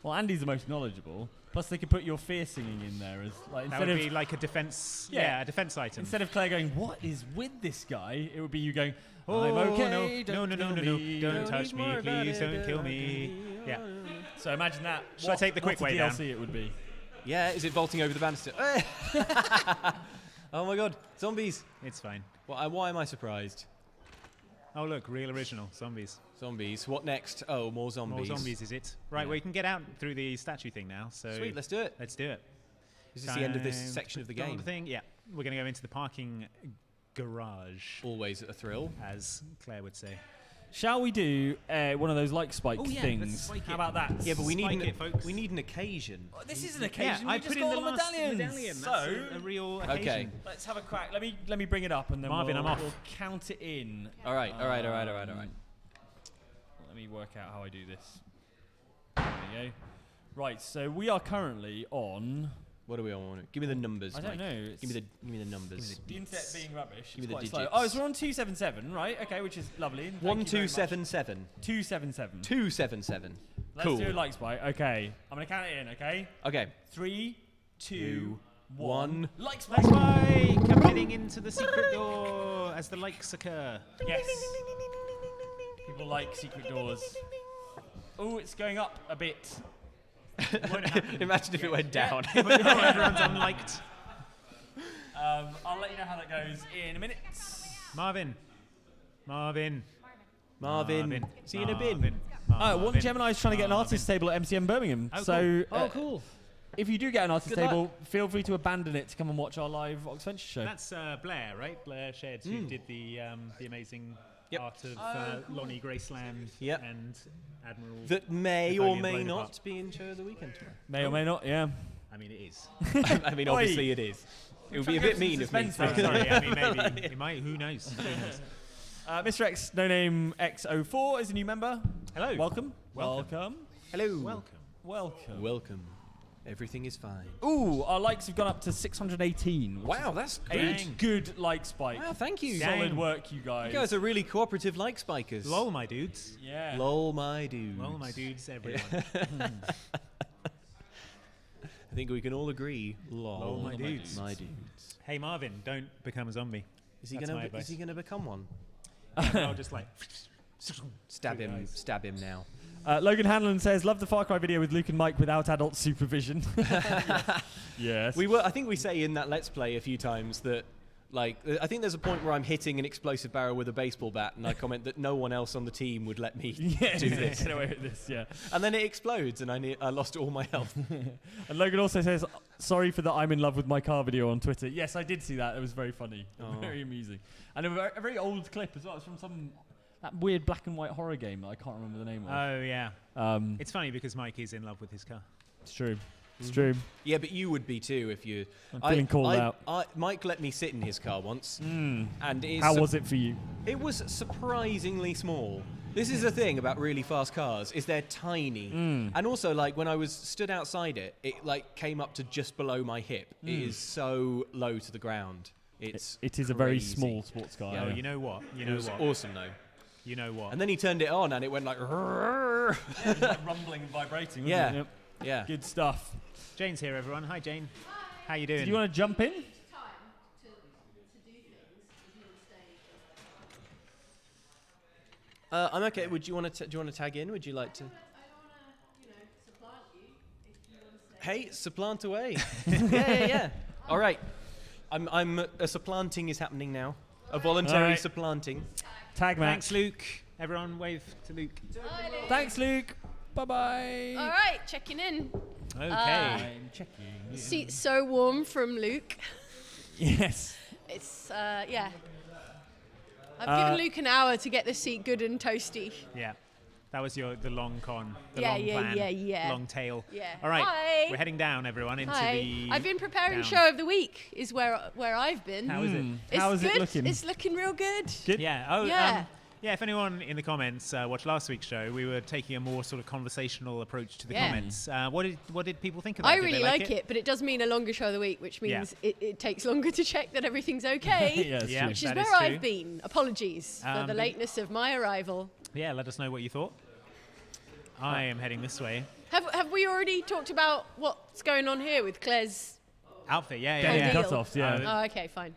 S1: Well, Andy's the most knowledgeable. Plus, they could put your fear singing in there as like
S2: that would be like a defense. Yeah, a defense item.
S1: Instead of Claire going, "What is with this guy?" It would be you going,
S2: "Oh,
S1: I'm okay.
S2: No, don't touch me, please, don't kill me." Yeah.
S1: So imagine that.
S2: Should I take the quick way
S1: DLC
S2: down?
S1: It would be.
S3: Yeah, is it vaulting over the banister? Oh my god, zombies!
S2: It's fine.
S3: Why am I surprised?
S2: Oh look, real original zombies.
S3: Zombies. What next? Oh, more zombies.
S2: More zombies, is it? Right, we can get out through the statue thing now. So
S3: sweet, let's do it.
S2: Let's do it.
S3: Is this the end of this section of the game?
S2: Yeah, we're going to go into the parking garage.
S3: Always a thrill,
S2: as Claire would say.
S1: Shall we do one of those like spike
S2: let's
S1: things?
S2: spike
S1: How
S2: it.
S1: about that?
S3: Yeah, but we
S2: Spike
S3: need
S2: it, folks.
S3: we need an occasion.
S1: Oh, this is an occasion.
S2: Yeah, I
S1: we
S2: put
S1: just
S2: in
S1: got
S2: the
S1: all
S2: last
S1: medallions.
S2: medallion.
S1: So
S2: That's a real occasion.
S3: Okay.
S1: let's have a crack. Let me bring it up and then
S2: Marvin,
S1: we'll,
S2: I'm off.
S1: we'll count it in.
S3: All right.
S1: Let me work out how I do this. There we go. Right, so we are currently on.
S3: What do we all want? Give me the numbers.
S1: I don't
S3: Mike.
S1: know.
S3: Give me the numbers.
S1: The internet being rubbish.
S3: Give me
S1: It's
S3: the
S1: quite slow.
S3: digits.
S1: Oh, so we're on 277, right? Okay, which is lovely. Thank you very much.
S3: 1277.
S1: 277.
S3: 277.
S1: Let's
S3: Cool.
S1: do a like spike. Okay, I'm gonna count it in. Okay,
S3: Okay.
S1: 3, 2,
S3: 1.
S1: 1. Like
S2: Like
S1: spike.
S2: spike. I'm heading into the secret door as the likes occur.
S1: Yes. People like secret doors. Oh, it's going up a bit.
S3: Imagine if it went down.
S2: Everyone's unliked.
S1: I'll let you know how that goes in a minute.
S2: Marvin.
S3: Marvin. See you in a
S2: Marvin.
S3: bin.
S1: Oh, one Gemini is trying to get an artist table at MCM Birmingham.
S2: Oh,
S1: so,
S2: cool.
S3: Cool.
S1: if you do get an artist
S3: Good luck.
S1: table, feel free to abandon it to come and watch our live Oxventure show.
S2: That's Blair, right? Blair Sheds, who did the amazing
S3: Yep.
S2: art of Lonnie Graceland
S3: Yep.
S2: and Admiral.
S3: That may
S2: Napoleon
S3: or may
S2: blown
S3: not
S2: apart.
S3: be in show of the weekend tomorrow.
S1: May or may not, yeah.
S2: I mean, it is.
S3: I mean, obviously it is. It would be a bit mean of me.
S1: suspense
S2: Oh, sorry, I mean, maybe it might. Who knows? Who knows?
S1: Mr. X, no name X04 is a new member.
S2: Hello.
S1: Welcome.
S2: Welcome.
S3: Hello.
S2: Welcome.
S3: Welcome. Everything is fine.
S1: Ooh, our likes have gone up to 618.
S3: Wow, that's
S1: A
S3: good.
S1: good like spike.
S3: Wow, thank you.
S2: Dang.
S1: Solid work, you guys.
S3: You guys are really cooperative like spikers.
S2: Lol, my dudes.
S1: Yeah.
S3: Lol, my dudes.
S2: Lol, my dudes. Everyone.
S3: I think we can all agree. Lol,
S2: Lol, my dudes.
S3: My dudes.
S2: Hey, Marvin, don't become a zombie.
S3: Is he
S2: That's my
S3: gonna?
S2: advice.
S3: Is he gonna become one?
S2: I'll just like.
S3: Stab
S2: Good
S3: him.
S2: guys.
S3: Stab him now.
S1: Logan Hanlon says, love the Far Cry video with Luke and Mike without adult supervision. Yes.
S3: I think we say in that Let's Play a few times that, like, I think there's a point where I'm hitting an explosive barrel with a baseball bat, and I comment that no one else on the team would let me
S1: Yeah,
S3: do this.
S1: Get away with this, yeah.
S3: And then it explodes, and I lost all my health.
S1: And Logan also says, sorry for the I'm in love with my car video on Twitter. Yes, I did see that. It was very funny.
S3: Oh.
S1: Very amusing. And a very old clip as well. It's from that weird black and white horror game that I can't remember the name of.
S2: Oh yeah.
S1: Um,
S2: It's funny because Mike is in love with his car.
S1: it's true. It's true.
S3: Yeah, but you would be too if you.
S1: I'm feeling called out.
S3: Mike let me sit in his car once, and
S1: How was it for you?
S3: It was surprisingly small. This is the thing about really fast cars, is they're tiny. And also, like, when I was stood outside it, like came up to just below my hip. It is so low to the ground.
S1: It is a very
S3: crazy.
S1: small sports car.
S3: Yeah.
S2: Oh, you know what? You
S3: It
S2: know
S3: was
S2: what?
S3: awesome though.
S2: You know what?
S3: And then he turned it on, and it went like.
S1: It was like rumbling and vibrating, wasn't
S3: Yeah.
S1: it? Yep.
S3: Yeah.
S1: Good stuff.
S2: Jane's here, everyone. Hi, Jane. How you doing?
S1: Do you want to jump in?
S6: time to do things is you stay.
S3: I'm okay. Would you want to? Do you want to tag in? Would you like to?
S6: I don't want to, supplant you if you want to stay.
S3: Hey, supplant away. yeah. All right. A supplanting is happening now. A voluntary
S1: All right.
S3: supplanting.
S1: Tag match.
S2: Thanks, Luke. Everyone, wave to Luke.
S1: Thanks, Luke. Bye-bye.
S6: All right, checking in.
S2: Okay.
S1: I'm checking.
S6: Seat's so warm from Luke.
S1: Yes.
S6: It's yeah. I've given Luke an hour to get the seat good and toasty.
S2: Yeah. That was the long con. The
S6: Yeah,
S2: long
S6: yeah,
S2: plan.
S6: yeah.
S2: Long tail.
S6: Yeah.
S2: All right.
S6: Hi.
S2: We're heading down, everyone, into
S6: Hi.
S2: the.
S6: I've been preparing
S2: down.
S6: show of the week. Is where I've been.
S2: How is it?
S6: It's
S1: How is
S6: good.
S1: it looking?
S6: It's looking real good.
S1: Good.
S2: Yeah. Oh,
S6: Yeah.
S2: yeah. If anyone in the comments watched last week's show, we were taking a more sort of conversational approach to the
S6: Yeah.
S2: comments. What did people think of that?
S6: I
S2: Did they
S6: really like it, but it does mean a longer show of the week, which
S2: Yeah.
S6: means it takes longer to check that everything's okay.
S1: Yeah, it's
S2: Yeah.
S1: true.
S6: Which is
S2: That
S6: where
S2: is true.
S6: I've been. Apologies for the
S2: but-
S6: lateness of my arrival.
S2: Yeah. Let us know what you thought. I am heading this way.
S6: Have we already talked about what's going on here with Claire's?
S2: Outfit. Yeah.
S6: Cool
S2: Yeah.
S6: deal.
S1: Cut-offs, yeah.
S6: Oh, okay, fine.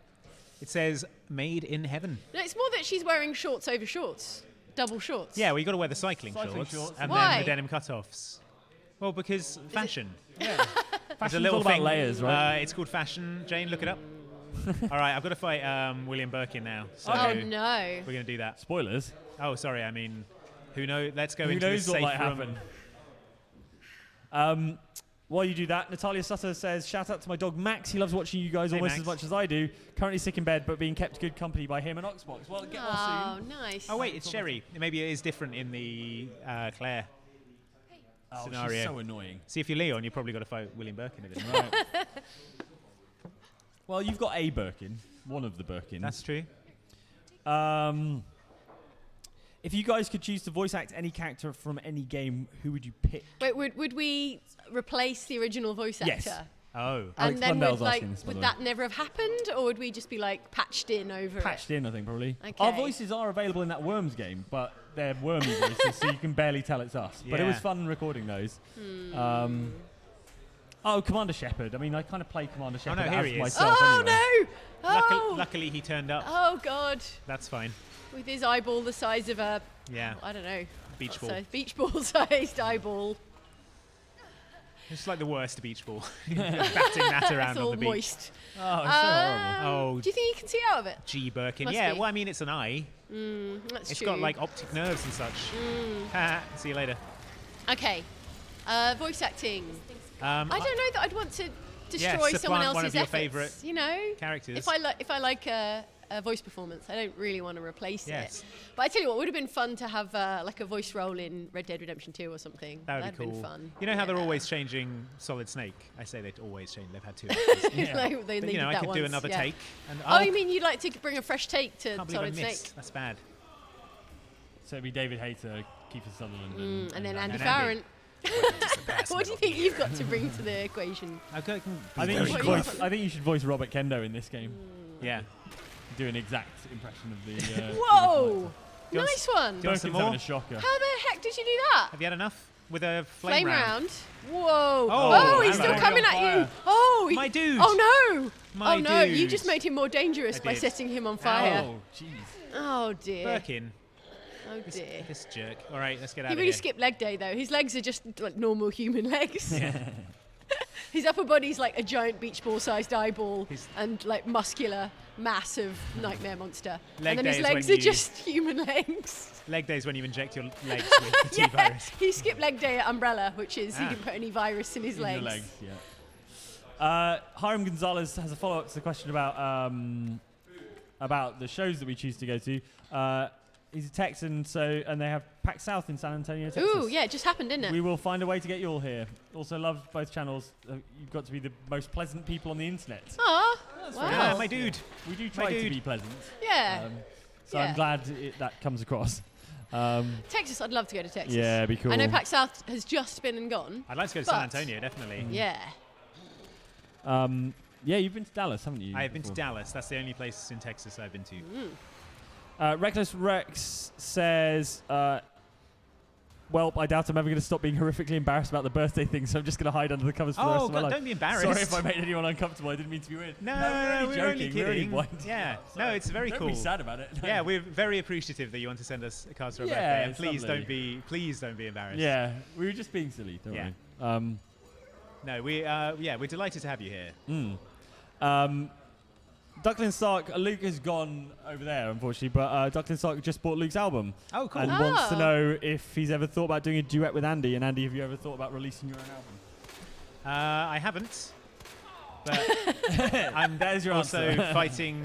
S2: It says "Made in Heaven."
S6: No, it's more that she's wearing shorts over shorts, double shorts.
S2: Yeah. Well, you got to wear the cycling
S1: Cycling
S2: shorts
S1: shorts.
S2: and
S6: Why?
S2: then the denim cutoffs. Well, because fashion. There's
S1: Fashion's
S2: a little
S1: all about
S2: thing.
S1: layers, right?
S2: It's called fashion. Jane, look it up. All right, I've got to fight William Birkin now. So
S6: Oh
S2: we're
S6: no.
S2: going to do that.
S1: Spoilers.
S2: Oh, sorry. I mean, who knows? Let's go
S1: Who
S2: into
S1: knows
S2: this
S1: what
S2: safe
S1: might
S2: room.
S1: happen? While you do that, Natalia Sutter says, shout out to my dog Max. He loves watching you guys almost
S2: Max.
S1: as much as I do. Currently sick in bed, but being kept good company by him and Oxbox. Well, get well soon.
S6: Nice.
S2: Oh wait, it's Sherry. Maybe it is different in the Claire scenario.
S1: She's so annoying.
S2: See, if you're Leon, you've probably got to fight William Birkin a bit.
S1: Right. Well, you've got a Birkin. One of the Birkins.
S2: That's true.
S1: If you guys could choose to voice act any character from any game, who would you pick?
S6: Wait, would we replace the original voice actor?
S1: Yes.
S2: Oh.
S1: Alex
S6: And then
S1: Blundell's
S6: would, like,
S1: asking this, by
S6: would
S1: the
S6: that never have happened, or would we just be like patched in over
S1: Patched
S6: it?
S1: in, I think, probably.
S6: Okay.
S1: Our voices are available in that Worms game, but they're wormy voices, so you can barely tell it's us. But it was
S2: Yeah.
S1: fun recording those. Commander Shepard. I mean, I kind of play Commander Shepard
S2: no, here
S1: as
S2: he is.
S1: myself
S6: Oh
S1: anyway.
S6: no! Oh.
S2: Luckily, he turned up.
S6: Oh god!
S2: That's fine.
S6: With his eyeball the size of a,
S2: Yeah.
S6: I don't know,
S2: Beach ball.
S6: so beach ball sized eyeball.
S2: It's like the worst beach ball. Batting that around
S6: It's
S2: on
S6: all
S2: the beach.
S6: moist.
S1: Oh, it's so horrible.
S2: Oh,
S6: Do you think you can see out of it?
S2: G. Birkin.
S6: Must
S2: Yeah,
S6: be.
S2: well, I mean, it's an eye.
S6: That's
S2: It's
S6: true.
S2: got like optic nerves and such. Ha, see you later.
S6: Okay. Voice acting. I don't know that I'd want to
S2: Yeah,
S6: destroy someone
S2: supplant
S6: else's
S2: one of your
S6: efforts,
S2: favourite
S6: you know?
S2: characters.
S6: If I like a voice performance, I don't really want to replace
S2: Yes.
S6: it. But I tell you what, would have been fun to have like a voice role in Red Dead Redemption 2 or something.
S2: That would
S6: That'd
S2: be cool.
S6: been fun.
S2: You know how they're
S6: Yeah.
S2: always changing Solid Snake? I say they'd always change. They've had two actors.
S1: Yeah.
S6: Like, they
S2: But,
S6: needed
S2: I
S6: that
S2: could do
S6: once,
S2: another
S6: yeah.
S2: take. And
S6: Oh, you mean you'd like to bring a fresh take to
S2: can't believe I
S6: Solid Snake?
S2: missed. That's bad.
S1: So it'd be David Hayter, Kiefer Sutherland,
S6: And then Andy
S2: and
S6: Farron.
S4: Andy.
S6: What do you think you've got to bring to the equation?
S1: I think
S6: Very
S1: you should
S6: gruff.
S1: voice. I think you should voice Robert Kendo in this game.
S2: Yeah.
S1: Do an exact impression of the.
S6: Whoa!
S2: Do you want
S6: Nice one.
S2: do you want some
S1: Birkin's having
S2: more?
S1: a shocker.
S6: How the heck did you do that?
S2: Have you had enough? With a
S6: Flame round. Whoa!
S2: Oh,
S6: he's
S2: hello.
S6: still coming at you.
S2: Fire.
S6: Oh,
S2: My dude.
S6: Oh no!
S2: My
S6: oh no! You
S2: dude.
S6: just made him more dangerous
S2: I
S6: by
S2: did.
S6: setting him on fire.
S1: Oh, jeez.
S6: Oh dear.
S2: Birkin.
S6: Oh dear.
S2: This jerk. All right, let's get out
S6: He
S2: of
S6: really
S2: here.
S6: skipped leg day though. His legs are just like normal human legs. His upper body's like a giant beach ball sized eyeball
S2: His-
S6: and like muscular, massive nightmare monster.
S2: Leg
S6: and then
S2: day
S6: his
S2: is
S6: legs
S2: when
S6: are
S2: you-
S6: just human legs.
S2: Leg day is when you inject your legs with the
S6: Yeah,
S2: T-virus.
S6: he skipped leg day at Umbrella, which is he
S2: Ah.
S6: didn't put any virus in his
S1: In
S6: legs.
S1: the legs, yeah. Hiram Gonzalez has a follow-up to the question about the shows that we choose to go to. He's a Texan, and they have PAX South in San Antonio, Texas.
S6: Ooh, yeah, it just happened, didn't it?
S1: We will find a way to get you all here. Also, love both channels. You've got to be the most pleasant people on the internet.
S6: Aw,
S1: very
S6: wow.
S2: Yeah, my dude.
S1: We do try to
S2: dude.
S1: be pleasant.
S6: Yeah.
S1: So
S6: Yeah.
S1: I'm glad that comes across.
S6: Texas, I'd love to go to Texas.
S1: Yeah, it'd be cool.
S6: I know PAX South has just been and gone.
S2: I'd like to go to San
S6: But-
S2: Antonio, definitely.
S6: Yeah.
S1: Yeah, you've been to Dallas, haven't you?
S2: I have been to
S1: before?
S2: Dallas. That's the only place in Texas I've been to.
S1: Reckless Rex says, well, I doubt I'm ever going to stop being horrifically embarrassed about the birthday thing, so I'm just going to hide under the covers for the rest
S2: Oh,
S1: of my
S2: God,
S1: life.
S2: don't be embarrassed.
S1: Sorry if I made anyone uncomfortable. I didn't mean to be weird.
S2: No,
S1: we're only
S2: we're
S1: joking.
S2: only kidding.
S1: blind.
S2: Yeah, no,
S1: Sorry.
S2: it's very
S1: Don't
S2: cool.
S1: be sad about it.
S2: Yeah, we're very appreciative that you want to send us a card for our
S1: Yeah,
S2: birthday, and
S1: it's
S2: please don't be embarrassed.
S1: Yeah, we were just being silly. Don't
S2: Yeah.
S1: worry.
S2: No, we're delighted to have you here.
S1: Ducklin Stark, Luke has gone over there, unfortunately, but Ducklin Stark just bought Luke's album
S2: Oh, cool.
S1: and wants to
S6: Oh.
S1: know if he's ever thought about doing a duet with Andy. And Andy, have you ever thought about releasing your own album?
S2: I haven't. But I'm
S1: There's your
S2: also
S1: answer.
S2: fighting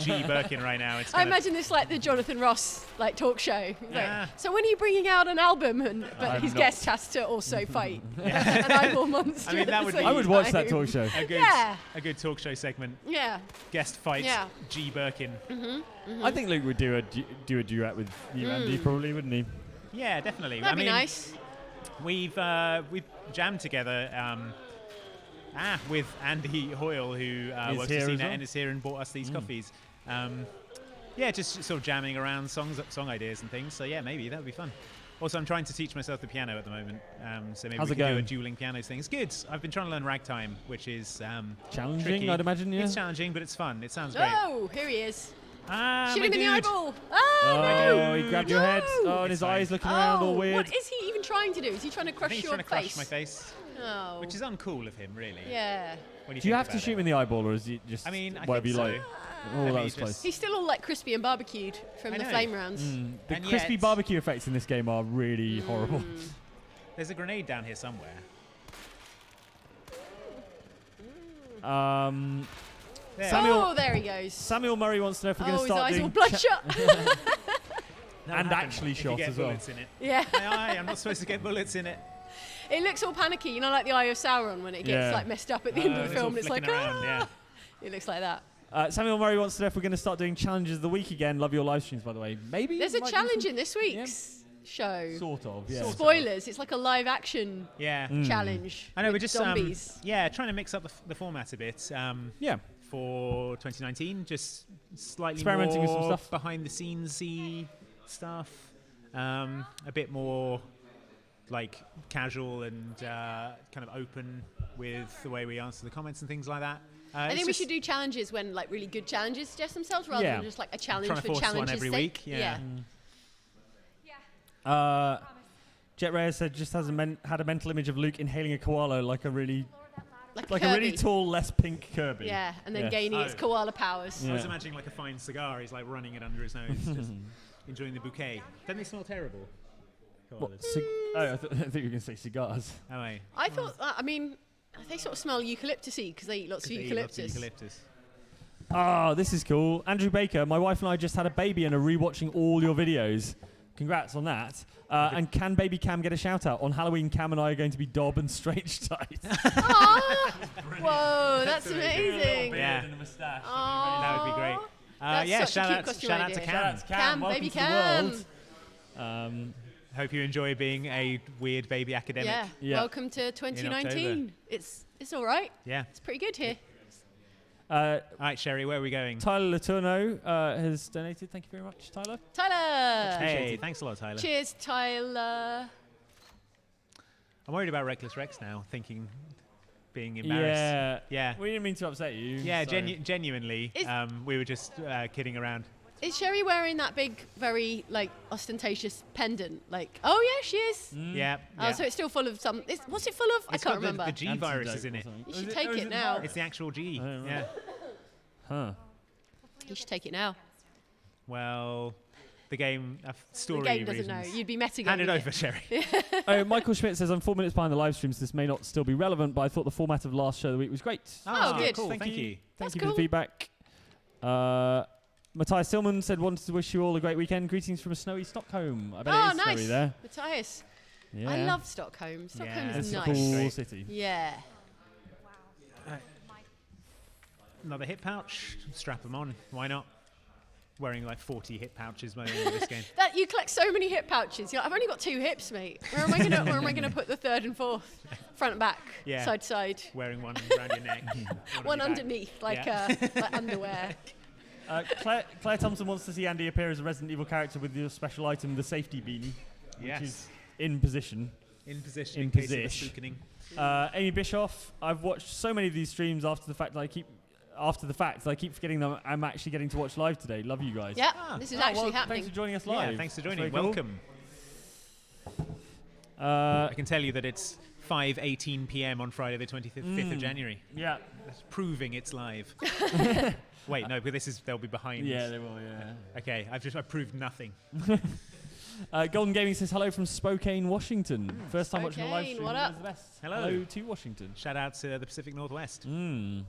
S2: G. Birkin right now. It's
S6: I
S2: kind of,
S6: imagine this like the Jonathan Ross like talk show. Like,
S2: Yeah.
S6: so when are you bringing out an album? But
S1: I'm
S6: his
S1: not.
S6: guest has to also fight an eyeball monster.
S2: I mean, that
S6: at the
S2: would
S6: same
S2: be-
S1: I would watch that
S6: time.
S1: talk show.
S6: Yeah.
S2: a good talk show segment.
S6: Yeah.
S2: Guest fight
S6: Yeah.
S2: G. Birkin.
S1: I think Luke would do a duet with you, Andy, probably, wouldn't he?
S2: Yeah, definitely.
S6: That'd
S2: I
S6: be
S2: mean,
S6: nice.
S2: We've jammed together with Andy Hoyle, who
S1: Is
S2: works
S1: here
S2: for
S1: as
S2: CNET
S1: well?
S2: and is here and bought us these coffees. Yeah, just sort of jamming around song ideas and things. So yeah, maybe that would be fun. Also, I'm trying to teach myself the piano at the moment, so maybe
S1: How's
S2: we
S1: it
S2: can do a
S1: going?
S2: dueling piano thing. It's good. I've been trying to learn ragtime, which is
S1: Challenging,
S2: tricky.
S1: I'd imagine, yeah.
S2: It's challenging, but it's fun. It sounds great.
S6: Oh, here he is.
S2: Ah,
S6: Shoot
S2: my
S6: him in the
S2: dude.
S6: eyeball. Oh, my
S1: Oh,
S6: dude.
S1: he grabbed your head.
S6: No.
S1: Oh, and his
S2: It's fine.
S1: eyes looking around all weird.
S6: What is he even trying to do? Is he trying to
S2: I
S6: crush
S2: think he's
S6: your
S2: trying to
S6: face?
S2: crush my face,
S6: Oh.
S2: which is uncool of him, really.
S6: Yeah.
S2: When
S1: Do you
S2: think
S1: have to
S2: about
S1: shoot him
S2: it.
S1: in the eyeball, or is it just
S2: I mean, I
S1: whatever
S2: think
S1: you
S2: so.
S1: like? Oh,
S2: Maybe
S1: that was
S2: just-
S1: close.
S6: He's still all like crispy and barbecued from
S2: I
S6: the
S2: know.
S6: flame rounds.
S1: The
S2: And
S1: crispy
S2: yet-
S1: barbecue effects in this game are really horrible.
S2: There's a grenade down here somewhere. There.
S1: Samuel-
S6: there he goes.
S1: Samuel Murray wants to know if we're going to
S6: His
S1: start
S6: eyes
S1: doing
S6: all bloodshot.
S2: That'll
S1: and
S2: happen
S1: actually
S2: if
S1: shot
S2: you get
S1: as well.
S2: bullets in it.
S6: Yeah.
S2: Aye, I'm not supposed to get bullets in it.
S6: It looks all panicky, you know, like the Eye of Sauron when it gets
S1: Yeah.
S6: like messed up at the end of the
S2: It's
S6: film.
S2: all
S6: It's like,
S2: flicking around, yeah.
S6: It looks like that.
S1: Samuel Murray wants to know if we're going to start doing challenges of the week again. Love your live streams, by the way. Maybe
S6: There's a
S1: might do
S6: challenge
S1: some-
S6: in this week's show.
S1: Sort of, yeah.
S6: Spoilers. It's like a live action
S2: Yeah.
S6: challenge.
S2: I know, we're
S6: with
S2: just
S6: zombies.
S2: trying to mix up the format a bit.
S1: Yeah.
S2: For 2019, just slightly
S1: Experimenting with
S2: more
S1: some stuff.
S2: behind the scenes-y stuff, a bit more like casual and kind of open with the way we answer the comments and things like that.
S6: I think we should do challenges when like really good challenges suggest themselves rather
S1: Yeah.
S6: than just like a challenge
S2: Trying to
S6: for
S2: force one
S6: challenges
S2: every
S6: sake.
S2: week, yeah.
S1: Jet Reyes said just had a mental image of Luke inhaling a koala like a really
S6: Like
S1: a really
S6: Kirby.
S1: tall, less pink Kirby.
S6: Yeah, and then
S1: Yeah.
S6: gaining its
S2: Oh.
S6: koala powers.
S2: I was
S1: Yeah.
S2: imagining like a fine cigar. He's like running it under his nose, just enjoying the bouquet. Don't they smell terrible?
S1: What,
S2: Koalas.
S1: I think you were going to say cigars.
S2: Oh, wait.
S6: I thought, I mean, they sort of smell eucalyptusy because they eat lots of
S2: 'Cause they eat lots of
S6: eucalyptus.
S2: eucalyptus.
S1: Oh, this is cool. Andrew Baker, my wife and I just had a baby and are rewatching all your videos. Congrats on that. And can Baby Cam get a shout out? On Halloween, Cam and I are going to be Dob and Strange Tight.
S6: Aw! Whoa, that's amazing.
S2: Yeah.
S1: And a moustache.
S6: Aw.
S2: That would be great.
S6: That's
S2: Yeah,
S6: such a cute costume
S2: shout out to
S6: idea.
S2: Cam.
S1: Shout out to Cam.
S6: Cam,
S1: Welcome
S6: Baby
S1: to
S6: Cam.
S1: the world.
S2: Hope you enjoy being a weird baby academic.
S6: Yeah.
S1: Yeah.
S6: Welcome to 2019. It's all right.
S2: Yeah.
S6: It's pretty good here.
S2: All right, Sherry, where are we going?
S1: Tyler Letourneau has donated. Thank you very much, Tyler.
S6: Tyler.
S2: Hey, thanks a lot, Tyler.
S6: Cheers, Tyler.
S2: I'm worried about Reckless Rex now, being embarrassed. Yeah.
S1: We didn't mean to upset you.
S2: Yeah,
S1: so-
S2: genuinely,
S6: Is-
S2: we were just kidding around.
S6: Is Sherry wearing that big, very like ostentatious pendant? Like, oh yeah, she is.
S2: Yeah.
S6: Oh, so it's still full of some. What's it full of? I
S2: It's
S6: can't
S2: got
S6: remember.
S2: the G virus is in it.
S6: You should take it now.
S2: It's the actual G.
S1: Oh, right.
S2: Yeah.
S1: Huh.
S6: You should take it now.
S2: Well, the game, story
S6: The game doesn't know.
S2: reasons.
S6: You'd be metagaming
S2: Hand it over, Sherry.
S1: Oh, Michael Schmidt says, I'm 4 minutes behind the live stream, so this may not still be relevant, but I thought the format of last show of the week was great.
S6: Oh, good.
S2: Cool.
S1: Thank
S2: Thank
S1: you.
S2: you.
S6: That's
S1: Thank you for
S6: cool.
S1: the feedback. Matthias Tillman said, wanted to wish you all a great weekend. Greetings from a snowy Stockholm. I bet
S6: Oh,
S1: it is snowy
S6: nice.
S1: there.
S6: Matthias.
S1: Yeah.
S6: I love Stockholm. Stockholm
S2: Yeah.
S6: is
S1: It's a
S6: nice.
S1: cool
S2: Great.
S1: city.
S6: Yeah.
S2: Another hip pouch. Strap them on. Why not? Wearing like 40 hip pouches by the end of this game.
S6: That you collect so many hip pouches. You're like, I've only got 2 hips, mate. Where am I gonna put the third and fourth? Front and back.
S2: Yeah.
S6: Side to side.
S2: Wearing one around your neck.
S6: One
S2: on your back.
S6: underneath, like
S2: Yeah.
S6: like underwear.
S1: Claire Thompson wants to see Andy appear as a Resident Evil character with your special item, the safety beanie,
S2: Yes.
S1: which is in position.
S2: In position
S1: in
S2: in case
S1: position.
S2: of the spookening.
S1: Amy Bischoff, I've watched so many of these streams after the fact that I keep forgetting that I'm actually getting to watch live today. Love you guys.
S6: Yeah, this is actually
S1: Well,
S6: happening.
S1: Thanks for joining us live.
S2: Yeah, thanks for
S1: That's
S2: joining.
S1: very cool.
S2: Welcome.
S1: Uh,
S2: I can tell you that it's 5:18 p.m. on Friday, the 25th of January.
S1: yeah.
S2: That's proving it's live. Wait, no, but they'll be behind.
S1: Yeah, they will, yeah.
S2: Okay, I've proved nothing.
S1: Golden Gaming says hello from Spokane, Washington. First time watching a live
S6: Spokane,
S1: stream.
S6: what
S1: You
S6: up?
S1: guys are the best.
S2: Hello.
S1: to Washington.
S2: Shout out to the Pacific Northwest.
S1: Uh,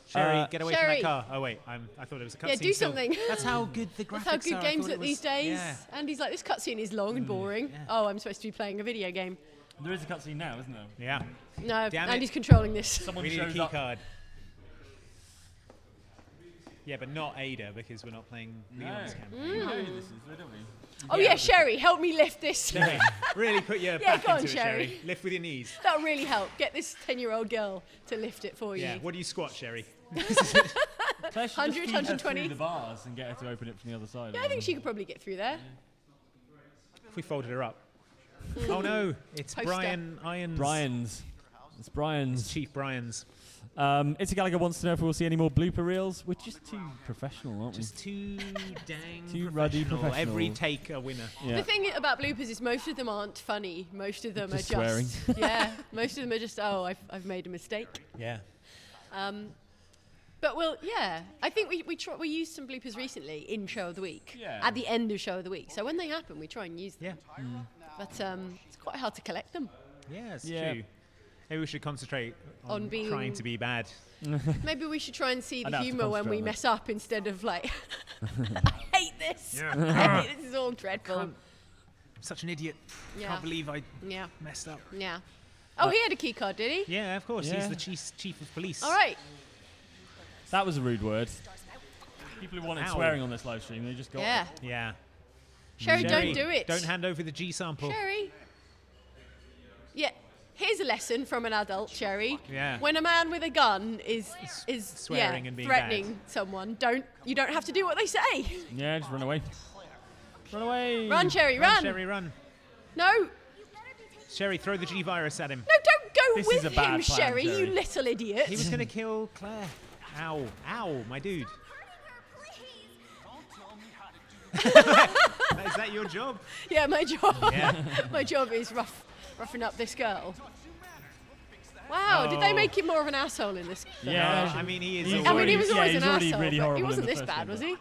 S2: Sherry, get away
S6: Sherry.
S2: from that car. Oh wait, I thought it was a cutscene.
S6: Yeah, do
S2: still.
S6: something.
S2: That's how good the graphics
S6: That's how good
S2: are. I
S6: games
S2: thought
S6: look
S2: it was-
S6: these days.
S2: Yeah.
S6: Andy's like, this cutscene is long and boring.
S2: yeah.
S6: Oh, I'm supposed to be playing a video game.
S1: There is a cutscene now, isn't there?
S2: Yeah.
S6: No,
S2: Damn it.
S6: Andy's controlling this.
S1: Someone
S2: We need a
S1: shows
S2: key
S1: up.
S2: card. Yeah, but not Ada because we're not playing Leon's campaign.
S1: We know who this is, though, don't we?
S6: Oh yeah, Sherry, help me lift this.
S2: Sherry, really put your
S6: Yeah,
S2: back
S6: go on,
S2: into it,
S6: Sherry.
S2: Sherry. Lift with your knees.
S6: That'll really help. Get this 10-year-old girl to lift it for
S2: Yeah.
S6: you.
S2: What do you squat, Sherry?
S1: Claire should just
S6: 100,
S1: feed her
S6: 120.
S1: through the bars and get her to open it from the other side.
S6: Yeah, I think she could probably get through there.
S2: If we folded her up. Oh no, it's
S6: Poster.
S2: Brian Irons.
S1: Brian's. It's Brian's.
S2: Chief Brian's.
S1: It's a Gallagher wants to know if we'll see any more blooper reels. We're just too professional, aren't we?
S2: Just too dang
S1: Too ruddy professional.
S2: Every take a winner.
S1: Yeah.
S6: The thing about bloopers is most of them aren't funny. Most of them
S1: Just
S6: are
S1: swearing.
S6: just yeah. Most of them are just I've made a mistake.
S2: Yeah.
S6: But I think we used some bloopers recently in Show of the Week.
S1: Yeah.
S6: At the end of Show of the Week. So when they happen, we try and use them.
S2: Yeah.
S6: But it's quite hard to collect them.
S2: Yeah, it's
S1: Yeah.
S2: true. Maybe we should concentrate
S6: On
S2: on
S6: being-
S2: trying to be bad.
S6: Maybe we should try and see
S1: I
S6: the
S1: don't have to
S6: humour when we
S1: concentrate on
S6: mess up instead of like, I hate this. This is all dreadful.
S2: I'm such an idiot.
S6: Yeah.
S2: Can't believe I
S6: Yeah,
S2: messed up.
S6: yeah. Oh, he had a key card, did he?
S2: Yeah, of course.
S1: Yeah.
S2: He's the chief of police.
S6: All right.
S1: That was a rude word. People who wanted
S2: Ow.
S1: swearing on this live stream, they just got
S6: Yeah.
S1: it.
S2: Yeah.
S6: Sherry, don't do it.
S2: Don't hand over the G sample.
S6: Sherry. Yeah. Here's a lesson from an adult, Sherry.
S2: Yeah.
S6: When a man with a gun is
S2: Swearing and being
S6: threatening someone, you don't have to do what they say.
S1: Yeah, just run away. Run away.
S6: Run, Sherry, run.
S2: Sherry, run.
S6: No,
S2: Sherry, throw the G virus at him.
S6: no, don't go
S1: This
S6: with
S1: is a bad
S6: him,
S1: plan,
S6: Sherry,
S1: Sherry.
S6: you little idiot.
S2: He was going to kill Claire. Ow. Ow, my dude. Is that your job?
S6: Yeah, my job.
S2: Yeah.
S6: My job is roughing up this girl. Wow, did they
S1: Oh.
S6: make him more of an asshole in this?
S1: Yeah.
S2: I mean, he is.
S1: He's
S2: always-
S6: I mean, he was
S1: yeah,
S6: always
S1: he's
S6: an
S1: already
S6: asshole,
S1: really
S6: but
S1: horrible
S6: he
S1: in
S6: wasn't
S1: the
S6: this
S1: first
S6: bad,
S1: game,
S6: was
S1: but-
S6: he?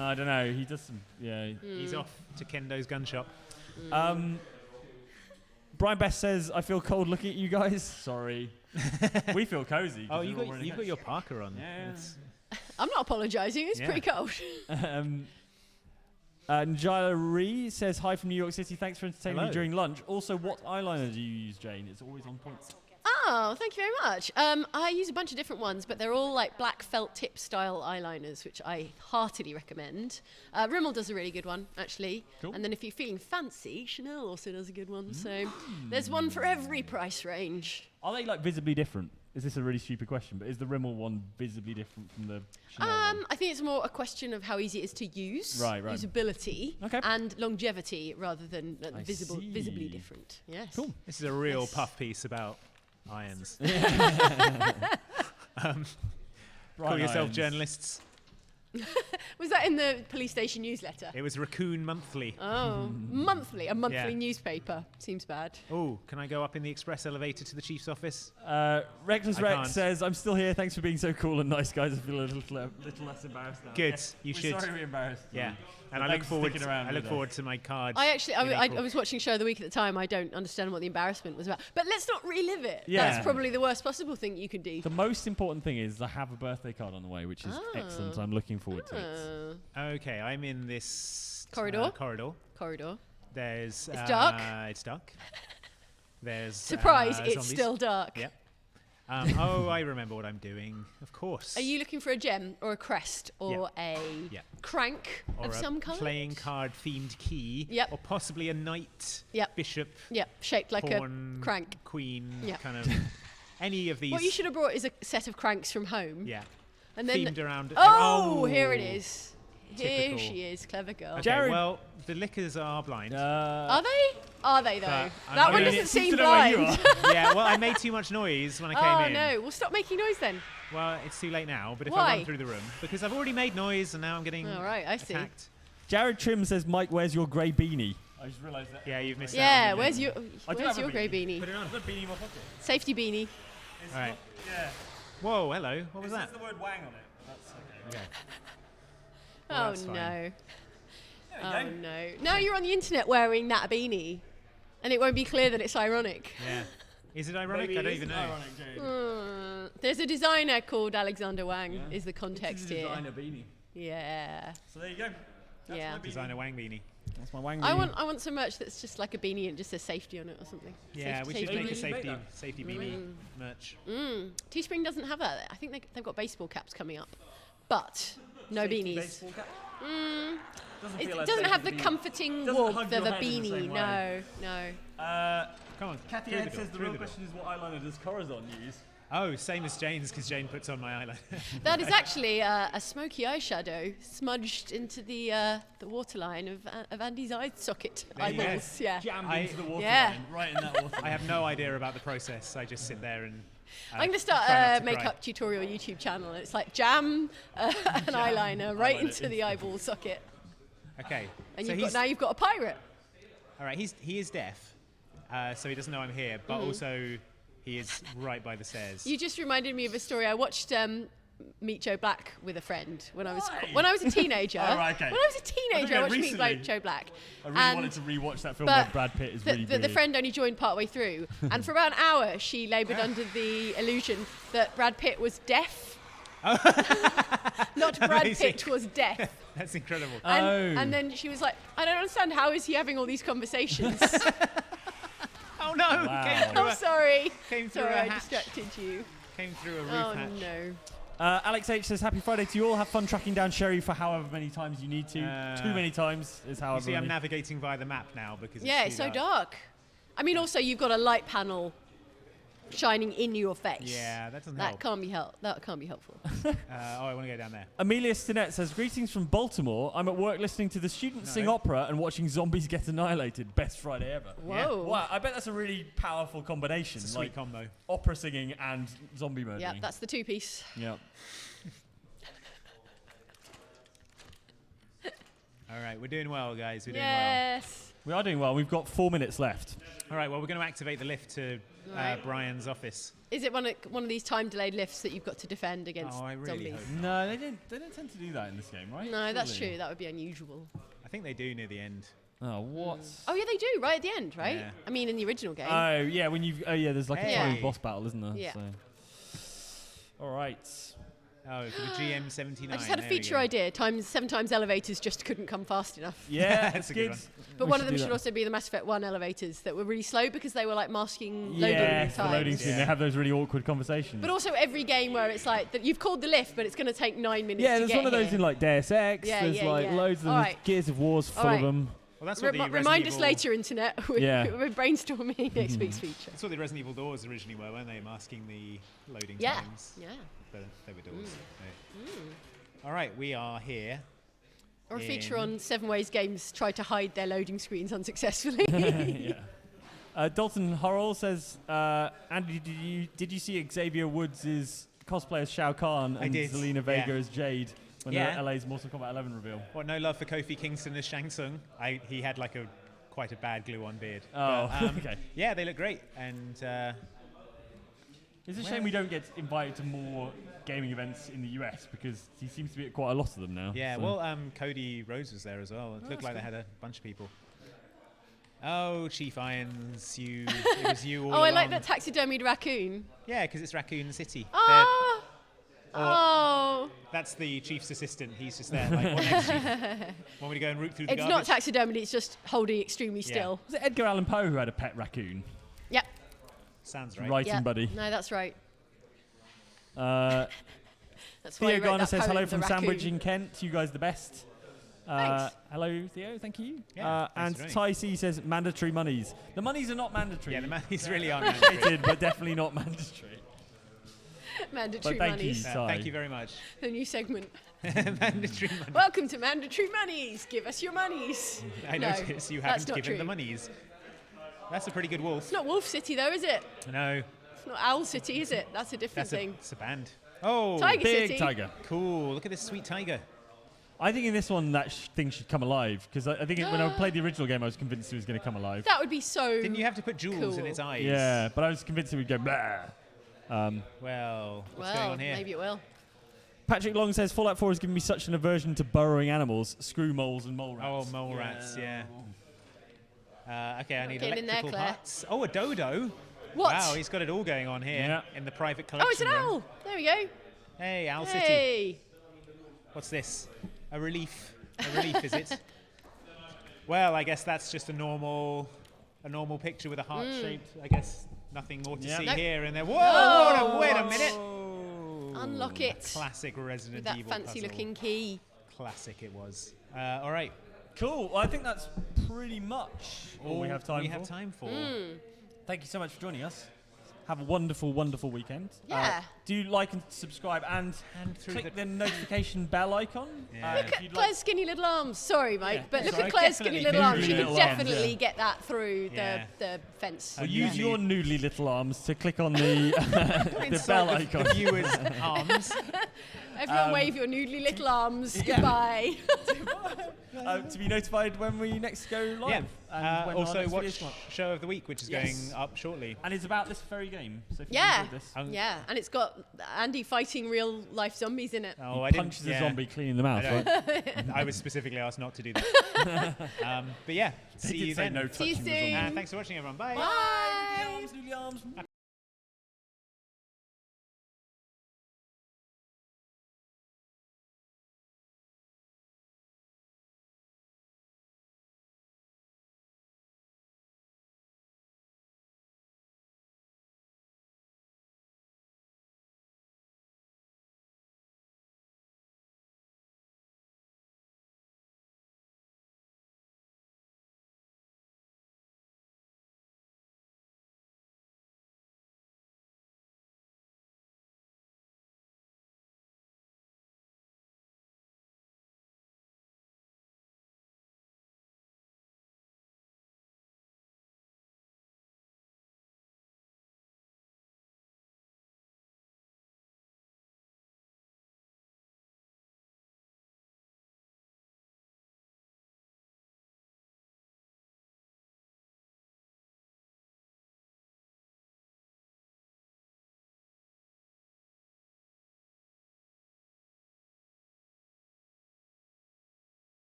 S1: I don't know. He does some. Yeah.
S2: He's off to Kendo's gun shop.
S1: Brian Best says, "I feel cold looking at you guys." Sorry. We feel cozy. 'cause
S2: Oh,
S1: we're
S2: you've
S1: all
S2: got,
S1: wearing
S2: you've got your Parker on.
S1: Yeah.
S2: That's-
S6: I'm not apologising. It's
S2: Yeah.
S6: pretty cold.
S1: Njila Ree says, "Hi from New York City. Thanks for entertaining
S2: Hello.
S1: me during lunch. Also, what eyeliner do you use, Jane? It's always on point."
S6: Oh, thank you very much. I use a bunch of different ones, but they're all like black felt tip style eyeliners, which I heartily recommend. Rimmel does a really good one, actually.
S1: Cool.
S6: And then if you're feeling fancy, Chanel also does a good one. So there's one for every price range.
S1: Are they like visibly different? Is this a really stupid question? But is the Rimmel one visibly different from the Chanel one?
S6: I think it's more a question of how easy it is to use,
S1: Right, right.
S6: usability,
S1: Okay.
S6: and longevity rather than
S1: I
S6: visibly
S1: see.
S6: different. Yes.
S1: Cool.
S2: This is a real
S6: Yes.
S2: puff piece about irons. Call
S1: Bright
S2: yourself
S1: irons.
S2: journalists.
S6: Was that in the police station newsletter?
S2: It was Raccoon Monthly.
S6: Oh, monthly. A monthly
S2: Yeah.
S6: newspaper. Seems bad.
S2: Oh, can I go up in the express elevator to the chief's office?
S1: Reckless
S2: I
S1: Rex
S2: can't.
S1: says, "I'm still here. Thanks for being so cool and nice, guys. I feel a little less embarrassed now."
S2: Good,
S1: Yes,
S2: you
S1: we're
S2: should.
S1: Sorry, we're embarrassed.
S2: Yeah.
S1: But
S2: And I look
S1: thanks for
S2: forward.
S1: sticking around
S2: I look
S1: with
S2: forward to my card.
S6: I actually,
S2: in
S6: I
S2: April.
S6: was watching Show of the Week at the time. I don't understand what the embarrassment was about. But let's not relive it.
S1: Yeah.
S6: That's probably the worst possible thing you could do.
S1: The most important thing is I have a birthday card on the way, which is excellent. I'm looking forward to it.
S2: Okay, I'm in this
S6: Corridor?
S2: corridor. There's.
S6: It's dark?
S2: It's dark. There's.
S6: Surprise, it's
S2: zombies.
S6: still dark.
S2: Yep. Oh, I remember what I'm doing. Of course.
S6: Are you looking for a gem or a crest or a
S2: Yeah.
S6: crank
S2: or
S6: of
S2: a
S6: some kind?
S2: playing card themed key?
S6: Yep.
S2: Or possibly a knight,
S6: Yep.
S2: bishop,
S6: Yep, shaped like
S2: pawn,
S6: a crank.
S2: queen,
S6: Yep.
S2: kind of. Any of these.
S6: What you should have brought is a set of cranks from home.
S2: Yeah.
S6: And then
S2: Themed around.
S6: Oh, here it is. Here
S2: Typical.
S6: she is, clever girl.
S2: Okay,
S1: Jared-
S2: well, the liquors are blind.
S6: Are they? Are they though?
S2: But
S6: That
S2: I'm
S6: one
S2: gonna-
S6: doesn't
S1: It seems
S6: seem
S1: to know where you
S6: blind.
S2: Yeah, well, I made too much noise when I
S6: Oh
S2: came in.
S6: no! Well, stop making noise then.
S2: Well, it's too late now, but if I
S6: Why?
S2: run through the room, because I've already made noise and now I'm getting
S6: All right, I see.
S2: attacked.
S1: Jared Trim says, "Mike, where's your grey beanie?" I just realised that.
S2: Yeah, you've missed out.
S6: Yeah,
S2: on
S6: where's
S2: the-
S6: your
S1: I do
S6: where's
S1: have a
S6: your grey beanie?
S1: Put it on. I've got a beanie in my pocket.
S6: Safety beanie.
S2: All right.
S1: Yeah.
S2: Whoa, hello. What was that?
S1: the word "wang" on it. That's okay.
S2: Okay. Well,
S6: Oh
S2: that's fine.
S6: no.
S1: There
S6: Oh
S1: you go.
S6: no. Now you're on the internet wearing that beanie, and it won't be clear that it's ironic.
S2: Yeah. Is it ironic?
S1: Maybe
S2: I don't
S1: it
S2: even
S1: isn't
S2: know.
S1: ironic, Jade.
S6: There's a designer called Alexander Wang.
S1: Yeah.
S6: Is the
S1: It's a
S6: context here?
S1: designer beanie.
S6: Yeah.
S1: So there you go. That's
S6: Yeah.
S1: my beanie.
S2: Designer Wang beanie.
S1: That's my wang
S6: I
S1: beanie.
S6: want some merch that's just like a beanie and just says safety on it or something.
S2: Yeah, we
S6: Safety
S2: should make a
S6: beanie.
S2: safety
S1: Make
S2: safety beanie merch.
S6: Teespring doesn't have that. I think they've got baseball caps coming up, but no beanies.
S1: Baseball cap? Doesn't
S6: It
S1: feel as
S6: doesn't
S1: safe
S6: have
S1: as
S6: the
S1: a beanie.
S6: comforting
S1: Doesn't
S6: warmth
S1: hug
S6: of
S1: your
S6: a
S1: head in the
S6: beanie.
S1: same
S6: No,
S1: way.
S6: no.
S2: Come on.
S1: Kathy
S2: through
S1: Ed
S2: the door,
S1: says the
S2: through
S1: real
S2: the door.
S1: question is what eyeliner does Corazon use?
S2: Oh, same as Jane's, because Jane puts on my eyeliner.
S6: That is actually a smoky eyeshadow smudged into the waterline of Andy's eye socket
S2: There you go.
S6: eyeballs. Yeah.
S1: Jammed
S2: I-
S1: into the water
S6: Yeah.
S1: line, right in that water
S2: I
S1: line.
S6: Mm.
S2: have no idea about the process. I just sit there and.
S6: I'm going to start
S2: try not
S6: a
S2: to cry.
S6: makeup tutorial YouTube channel. It's like jam an eyeliner right
S1: eyeliner
S6: into the eyeball socket,
S2: Okay.
S6: and
S2: so
S6: now you've got a pirate.
S2: all right. He is deaf, so he doesn't know I'm here. But also, he is right by the stairs.
S6: You just reminded me of a story. I watched Meet Joe Black with a friend when I was
S1: Why?
S6: when I was a teenager.
S1: Oh, right, okay.
S6: When I was a teenager, I watched Meet
S1: recently.
S6: Joe Black.
S1: I really wanted to rewatch that film
S6: but
S1: where Brad Pitt is
S6: the,
S1: really
S6: the, the
S1: brilliant.
S6: friend only joined partway through, and for about an hour, she laboured under the illusion that Brad Pitt was deaf. Not Brad
S2: Amazing.
S6: Pitt was deaf.
S2: That's incredible.
S6: And then she was like, I don't understand, how is he having all these conversations?
S2: Oh no!
S1: Wow.
S2: Came through
S6: I'm sorry.
S2: came through
S6: Sorry,
S2: a
S6: I
S2: hatch.
S6: distracted you.
S2: Came through a roof
S6: Oh
S2: hatch.
S6: no.
S1: Alex H says, happy Friday to you all. Have fun tracking down Sherry for however many times you need to. Too many times is
S2: You
S1: however
S2: see, I'm
S1: many.
S2: navigating via the map now because
S6: Yeah,
S2: it's
S6: it's
S2: too
S6: so dark. I mean, also you've got a light panel shining in your face.
S2: Yeah, that doesn't
S6: That
S2: help.
S6: can't be That can't be helpful.
S2: I want to go down there.
S1: Amelia Stinnett says, greetings from Baltimore. I'm at work listening to the students sing opera and watching zombies get annihilated. Best Friday ever.
S6: Whoa.
S1: Wow, I bet that's a really powerful combination.
S2: It's a sweet combo.
S1: Opera singing and zombie murdering.
S6: Yeah, that's the two-piece.
S1: Yep.
S2: All right, we're doing well, guys. We're doing well.
S6: Yes.
S1: We are doing well. We've got 4 minutes left.
S2: All right, well, we're going to activate the lift to
S6: Right.
S2: Brian's office.
S6: Is it one of these time-delayed lifts that you've got to defend against
S2: Oh, I really
S6: zombies?
S2: hope.
S1: No, they don't tend to do that in this game, right?
S6: No, that's
S1: Surely.
S6: true. That would be unusual.
S2: I think they do near the end.
S1: Oh, what?
S6: Oh yeah, they do right at the end, right?
S2: Yeah.
S6: I mean, in the original game.
S1: Oh, yeah, when you've... Oh, yeah, there's like a
S2: Hey.
S1: tiny boss battle, isn't there?
S6: Yeah.
S1: So. All right.
S2: Oh, for the GM79.
S6: I just had a
S2: there we
S6: feature
S2: go.
S6: idea. 7 times elevators just couldn't come fast enough.
S1: Yeah,
S2: That's
S1: it's
S2: a good
S1: good.
S2: one.
S6: But
S1: We
S6: one of them
S1: do
S6: should
S1: that.
S6: also be the Mass Effect 1 elevators that were really slow because they were like masking
S1: Yeah,
S6: loading
S1: the loading
S6: times.
S1: screen.
S2: Yeah.
S1: They have those really awkward conversations.
S6: But also every game where it's like that you've called the lift, but it's going to take 9 minutes
S1: yeah,
S6: to
S1: there's
S6: get
S1: one of those
S6: here.
S1: in like Deus Ex.
S6: Yeah,
S1: there's
S6: yeah,
S1: like
S6: yeah.
S1: loads of them.
S6: All
S1: There's
S6: right.
S1: Gears of War's full
S6: All
S1: of
S6: right.
S1: them.
S2: Well, that's what the Resident
S6: Remind us
S2: Evil-
S6: later, Internet. We're,
S1: Yeah.
S6: we're brainstorming next week's feature.
S2: That's what the Resident Evil doors originally were, weren't they? Masking the loading
S6: Yeah.
S2: times.
S6: Yeah.
S2: But they were doors. All right, we are here.
S6: Or a feature
S2: In-
S6: on 7 Ways Games tried to hide their loading screens unsuccessfully.
S1: Yeah. Dalton Horrell says, Andy, did you see Xavier Woods' cosplay as Shao Kahn
S2: I
S1: and
S2: did,
S1: Zelina Vega
S2: yeah.
S1: as Jade when
S2: Yeah.
S1: the LA's Mortal Kombat 11 reveal?
S2: What, no love for Kofi Kingston as Shang Tsung? He had like quite a bad glue-on beard.
S1: Oh,
S2: But,
S1: okay.
S2: Yeah, they look great. And
S1: It's a shame we don't get invited to more gaming events in the US because he seems to be at quite a lot of them now.
S2: yeah,
S1: so.
S2: well, Cody Rhodes was there as well. It looked like they had a bunch of people. Oh, Chief Irons, it was you all
S6: Oh, I like
S2: along.
S6: that taxidermied raccoon.
S2: Yeah, because it's Raccoon City.
S6: Oh!
S2: Or-
S6: Oh!
S2: That's the chief's assistant. He's just there. Like, what next, Chief? Want me to go and root through the
S6: It's not
S2: garbage?
S6: taxidermied, it's just holding extremely still.
S1: Was it Edgar Allan Poe who had a pet raccoon?
S6: Yep.
S2: Sounds right.
S1: Writing
S6: Yep.
S1: buddy.
S6: No, that's right.
S1: Uh,
S6: That's why
S1: Theo
S6: he wrote
S1: Garner
S6: that
S1: says
S6: poem,
S1: hello
S6: The
S1: from
S6: Raccoon.
S1: Sandwich in Kent. You guys the best.
S6: Thanks.
S1: Hello, Theo. Thank you.
S2: Yeah,
S1: and
S2: thanks for
S1: Ty C says mandatory monies. The monies are not mandatory.
S2: Yeah, the monies really aren't
S1: Appreciated,
S2: mandatory.
S1: but definitely not mandatory.
S6: Mandatory
S1: But thank you.
S6: monies.
S1: Ty.
S2: Thank you very much.
S6: The new segment.
S2: Mandatory money.
S6: Welcome to Mandatory Monies. Give us your monies.
S2: I
S6: No,
S2: notice you
S6: that's
S2: haven't
S6: not
S2: given
S6: true.
S2: the monies. That's a pretty good wolf.
S6: It's not Wolf City, though, is it?
S2: No,
S6: It's not Owl City, is it? That's a different thing.
S2: it's a band. Oh,
S6: Tiger
S1: Big
S6: City.
S1: tiger.
S2: cool. Look at this sweet tiger.
S1: I think in this one that thing should come alive because I think when I played the original game I was convinced it was going to come alive.
S6: That would be so.
S2: Didn't you have to put jewels in
S6: Cool.
S2: its eyes?
S1: Yeah, but I was convinced it would go blah.
S2: Well, what's
S6: well,
S2: going on here?
S6: maybe it will.
S1: Patrick Long says Fallout 4 has given me such an aversion to burrowing animals, screw moles and mole
S2: Oh,
S1: rats.
S2: mole rats, yeah. Okay, I need
S6: getting in there,
S2: electrical
S6: Claire.
S2: parts. Oh, a dodo.
S6: What?
S2: Wow, he's got it all going on here
S1: Yeah.
S2: in the private collection
S6: Oh, it's an
S2: room.
S6: owl. There we go.
S2: Hey, Owl City.
S6: Hey.
S2: What's this? A relief. A relief, is it? Well, I guess that's just a normal picture with a heart shaped. I guess nothing more to
S1: Yeah.
S2: see
S6: Nope.
S2: here. And then,
S6: Oh,
S2: wait a minute.
S6: Unlock it.
S2: Classic Resident
S6: With that
S2: Evil
S6: fancy
S2: puzzle.
S6: looking key.
S2: Classic it was. All right.
S1: Cool. Well, I think that's pretty much all we have time
S2: We
S1: for.
S2: have time for.
S1: Thank you so much for joining us. Have a wonderful, wonderful weekend.
S6: Yeah.
S1: Do like and subscribe and
S2: through
S1: click
S2: the-
S1: the notification bell icon.
S2: Yeah.
S1: If
S6: Look
S1: you'd
S6: at
S1: like.
S6: Claire's skinny little arms. Sorry, Mike,
S1: Yeah.
S6: but look
S2: Sorry,
S6: at Claire's skinny
S2: definitely
S6: little arms. She
S1: noodly
S6: could
S1: little arms,
S6: definitely
S1: yeah.
S6: get that through
S2: Yeah.
S6: the fence.
S1: Well,
S2: Okay.
S1: use your noodly little arms to click on the, the
S2: Insult
S1: bell
S2: the
S1: icon.
S2: viewers' arms.
S6: Everyone wave your noodly little arms. Goodbye.
S1: To be notified when we next go live.
S2: Yeah.
S1: And when our
S2: Also
S1: next
S2: watch
S1: videos come up.
S2: Show of the Week, which is going up shortly.
S1: And it's about this very game. So if you
S6: Yeah.
S1: enjoyed this,
S6: Yeah, and it's got Andy fighting real life zombies in it.
S2: Oh,
S1: he punches a zombie clean in the mouth, right?
S2: I was specifically asked not to do that. But yeah, see you then.
S1: No
S6: See you
S1: touching the zombie.
S6: soon.
S2: Thanks for watching, everyone. Bye.
S6: Bye.
S1: Noodly arms.